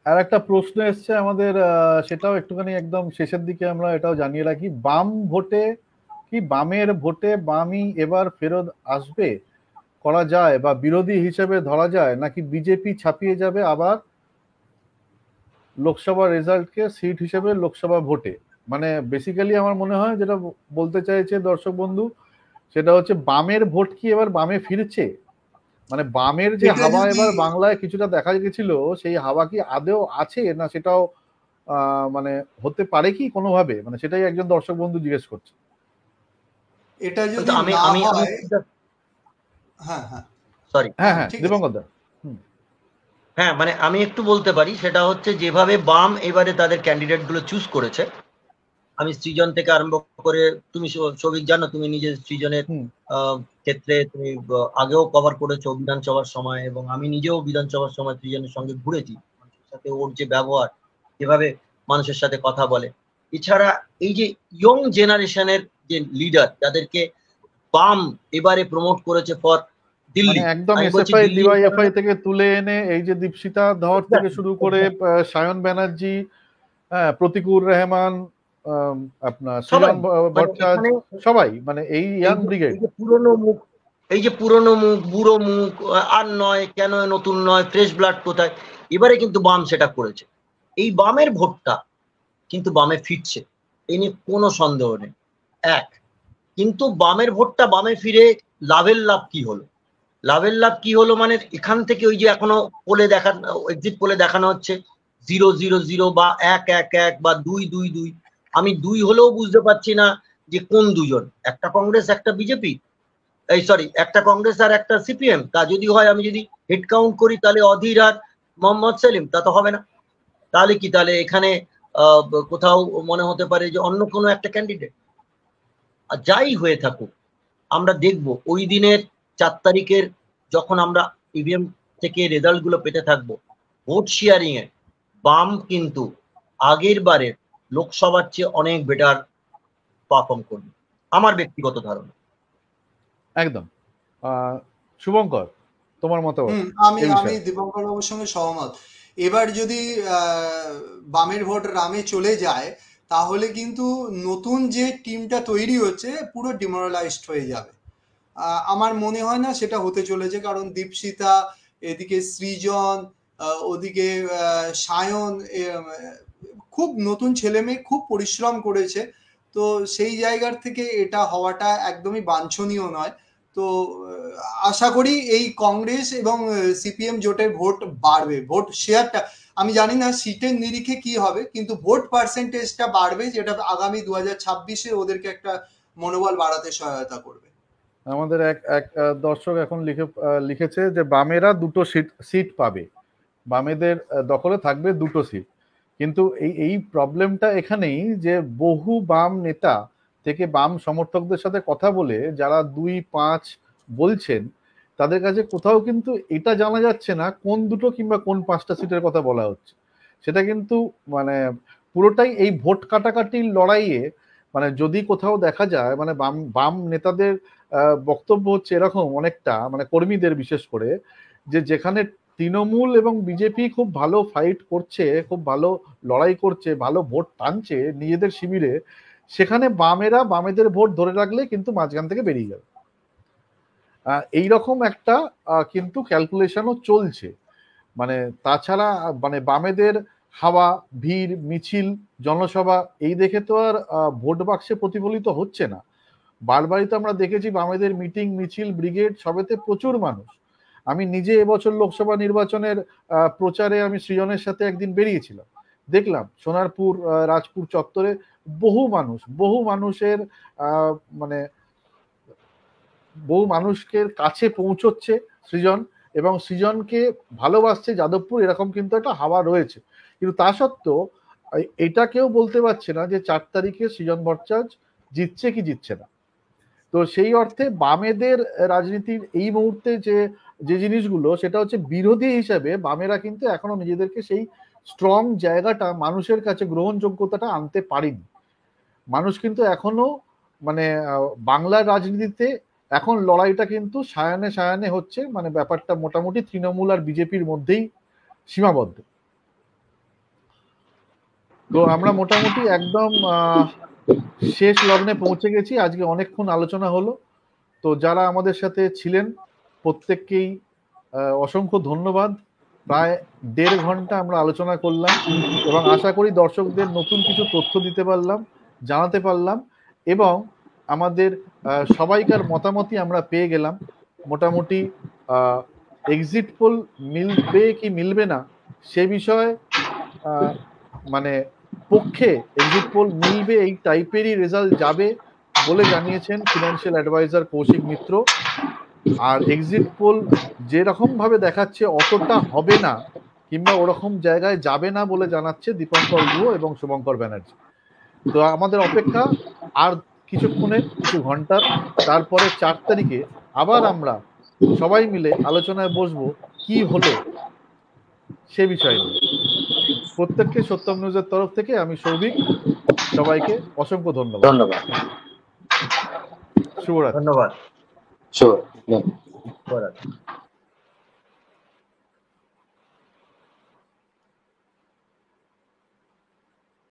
আর একটা প্রশ্ন এসছে আমাদের, সেটাও একটুখানি একদম শেষের দিকে আমরা এটাও জানিয়ে রাখি, বামের ভোটে বামই এবার ফেরত আসবে করা যায়, বা বিরোধী হিসেবে ধরা যায়, নাকি বিজেপি ছাপিয়ে যাবে আবার লোকসভা রেজাল্টকে সিট হিসেবে লোকসভা ভোটে? মানে বেসিক্যালি আমার মনে হয় যেটা বলতে চাইছে দর্শক বন্ধু, সেটা হচ্ছে বামের ভোট কি এবার বামে ফিরছে, মানে বামের যে এটা হাওয়া যদি এবার বাংলায় কিছুটা দেখা গেছিল, সেই হাওয়া কি আদেও আছে, না সেটাও মানে হতে পারে কি কোনোভাবে, মানে সেটাই একজন দর্শক বন্ধু জিজ্ঞেস করছে। এটা যদি কিন্তু আমি না আমি আমি হয়, হ্যাঁ হ্যাঁ সরি, হ্যাঁ হ্যাঁ, ঠিক আছে। দীপঙ্কর দা। হ্যাঁ মানে আমি একটু বলতে পারি, সেটা হচ্ছে যেভাবে বাম এবারে তাদের ক্যান্ডিডেট গুলো চুজ করেছে, আমি সৃজন থেকে আরম্ভ করে, তুমি সৌভিক জানো, তুমি নিজে সৃজনের ক্ষেত্রে তুমি আগেও কভার করেছো বিধানসভার সময়, এবং আমি নিজেও বিধানসভার সময় সৃজনের সঙ্গে ঘুরেছি, মানুষের সাথে ওর যে ব্যবহার, যেভাবে মানুষের সাথে কথা বলে। এছাড়া এই যে ইয়ং জেনারেশনের যে লিডার, যাদেরকে বাম এবারে প্রমোট করেছে ফর মানে দিল্লি, একদম আমি বলছি এসএফআই দিল্লি ডিওয়াইএফআই থেকে তুলে এনে এই যে দীপশিতা ধর থেকে শুরু করে সায়ন ব্যানার্জি, হ্যাঁ, প্রতিকুর রহমান, আপনার সবাই, সৃজন মানে ভট্টাচার্য, এখানে সবাই, মানে এই ইয়াং ব্রিগেড। এই যে পুরনো মুখ, এই যে পুরনো মুখ, বুড়ো মুখ, আর নয় কেন নতুন নয়, ফ্রেশ ব্লাড কোথায়, এবারে কিন্তু বাম সেটা করেছে। এই বামের ভোটটা কিন্তু বামে ফিরছে, এই নিয়ে কোনো সন্দেহ নেই। এক, কিন্তু বামের ভোটটা বামে ফিরে লাভের লাভ কি হলো? লাভের লাভ কি হলো মানে এখান থেকে ওই যে এখনো পোলে এক্সিট পোলে দেখানো হচ্ছে 0-0-0 বা 1-1-1 বা 2-2-2। আমি 2 হলেও বুঝতে পারছি না যে কোন দুজন, একটা কংগ্রেস একটা বিজেপি, এই সরি একটা কংগ্রেস আর একটা সিপিএম। তা যদি হয়, আমি যদি হেড কাউন্ট করি, তাহলে অধীর আর মোহাম্মদ সেলিম, তা তো হবে না। তাহলে কি, তাহলে এখানে কোথাও মনে হতে পারে যে অন্য কোনো একটা ক্যান্ডিডেট। আর যাই হয়ে থাকুক, আমরা দেখব ওই দিনের 4 তারিখের, যখন আমরা ইভিএম থেকে রেজাল্ট গুলো পেতে থাকবো, ভোট শেয়ারিং এ বাম কিন্তু আগের বারের লোকসভার চেয়ে অনেক বেটার পারফর্ম করবে, আমার ব্যক্তিগত ধারণা। একদম। শুভঙ্কর, তোমার মতামত আমি এই আমি বিষয়ে? দীপঙ্কর বাবুর সঙ্গে সহমত। এবার যদি বামের ভোট রামে চলে যায়, তাহলে কিন্তু নতুন যে টিমটা তৈরি হচ্ছে পুরো ডিমোরালাইজড হয়ে যাবে। আমার মনে হয় না সেটা হতে চলেছে, কারণ দীপশিতা, এদিকে সৃজন, ওদিকে সায়ন, খুব নতুন ছেলে মেয়ে, খুব পরিশ্রম করেছে। তো সেই জায়গার থেকে এটা হওয়াটা একদমই বাঞ্ছনীয় নয়। তো আশা করি এই কংগ্রেস এবং সিপিএম জোটের ভোট বাড়বে, ভোট শেয়ারটা, আমি জানি না সিটের নিরিখে কি হবে, কিন্তু ভোট পার্সেন্টেজটা বাড়বে, যেটা আগামী 2026-এ ওদেরকে একটা মনোবল বাড়াতে সহায়তা করবে। আমাদের এক এক দর্শক এখন লিখেছে যে বামেরা দুটো সিট পাবে, বামেদের দখলে থাকবে দুটো সিট। কিন্তু এই প্রবলেমটা এখানেই যে বহু বাম নেতা থেকে বাম সমর্থকদের সাথে কথা বলে যারা 2-5 বলছেন, তাদের কাছে কোথাও কিন্তু এটা জানা যাচ্ছে না কোন দুটো কিংবা কোন 5টা সিটের কথা বলা হচ্ছে। সেটা কিন্তু মানে পুরোটাই এই ভোট কাটাকাটির লড়াইয়ে, মানে যদি কোথাও দেখা যায়, মানে বাম বাম নেতাদের বক্তব্য হচ্ছে এরকম অনেকটা, মানে কর্মীদের বিশেষ করে, যে যেখানে তৃণমূল এবং বিজেপি খুব ভালো ফাইট করছে, খুব ভালো লড়াই করছে, ভালো ভোট টানছে নিজেদের শিবিরে, সেখানে বামেদের ভোট ধরে রাখলে কিন্তু মাঝখান থেকে বেরিয়ে যাবে। এইরকম একটা কিন্তু ক্যালকুলেশনও চলছে। মানে তাছাড়া মানে বামেদের হাওয়া, ভিড়, মিছিল, জনসভা এই দেখে তো আর ভোট বাক্সে প্রতিফলিত হচ্ছে না। বারবারই তো আমরা দেখেছি বামেদের মিটিং, মিছিল, ব্রিগেড সবেতে প্রচুর মানুষ। আমি নিজে এবছর লোকসভা নির্বাচনের প্রচারে আমি সৃজনের সাথে একদিন বেরিয়েছিলাম, দেখলাম সোনারপুর রাজপুর চত্বরে বহু মানুষের মানে বহু মানুষকে কাছে পৌঁছচ্ছে সৃজন, এবং সৃজনকে ভালোবাসছে যাদবপুর, এরকম কিন্তু একটা হাওয়া রয়েছে। কিন্তু তা সত্ত্বেও এটা কেউ বলতে পারছে না যে 4 তারিখে সৃজন ভট্টাচার্য জিতছে কি জিতছে না। তো সেই অর্থে বামেদের রাজনীতির এই মুহূর্তে যে জিনিসগুলো, সেটা হচ্ছে বিরোধী হিসাবে বামেরা কিন্তু এখনো নিজেদেরকে সেই স্ট্রং জায়গাটা, মানুষের কাছে গ্রহণযোগ্যতাটা আনতে পারেনি। মানুষ কিন্তু এখনো মানে বাংলার রাজনীতিতে এখন লড়াইটা কিন্তু সায়ানে সায়ানে হচ্ছে, মানে ব্যাপারটা মোটামুটি তৃণমূল আর বিজেপির মধ্যেই সীমাবদ্ধ। তো আমরা মোটামুটি একদম শেষ লগ্নে পৌঁছে গেছি। আজকে অনেকক্ষণ আলোচনা হলো। তো যারা আমাদের সাথে ছিলেন প্রত্যেককেই অসংখ্য ধন্যবাদ। প্রায় 1.5 ঘন্টা আমরা আলোচনা করলাম, এবং আশা করি দর্শকদের নতুন কিছু তথ্য দিতে পারলাম, জানাতে পারলাম, এবং আমাদের সবাইকার মতামতই আমরা পেয়ে গেলাম। মোটামুটি এক্সিট পোল মিলবে কি মিলবে না সে বিষয়ে মানে পক্ষে এক্সিট পোল মিলবে, এই টাইপেরই রেজাল্ট যাবে বলে জানিয়েছেন ফিনান্সিয়াল অ্যাডভাইজার কৌশিক মিত্র। আর এক্সিট পোল যেরকম ভাবে দেখাচ্ছে অতটা হবে না, কিংবা ওরকম জায়গায় যাবে না বলে জানাচ্ছে দীপঙ্কর গুহ এবং শুভঙ্কর ব্যানার্জি। তো আমাদের অপেক্ষা আর কিছুক্ষণের, কিছু ঘন্টার। তারপরে 4 তারিখে আবার আমরা সবাই মিলে আলোচনায় বসবো কি হলো সে বিষয় নিয়ে। প্রত্যেককে সত্যম নিউজের তরফ থেকে আমি সৌভিক, সবাইকে অসংখ্য ধন্যবাদ। ধন্যবাদ। শুভরাত্রি।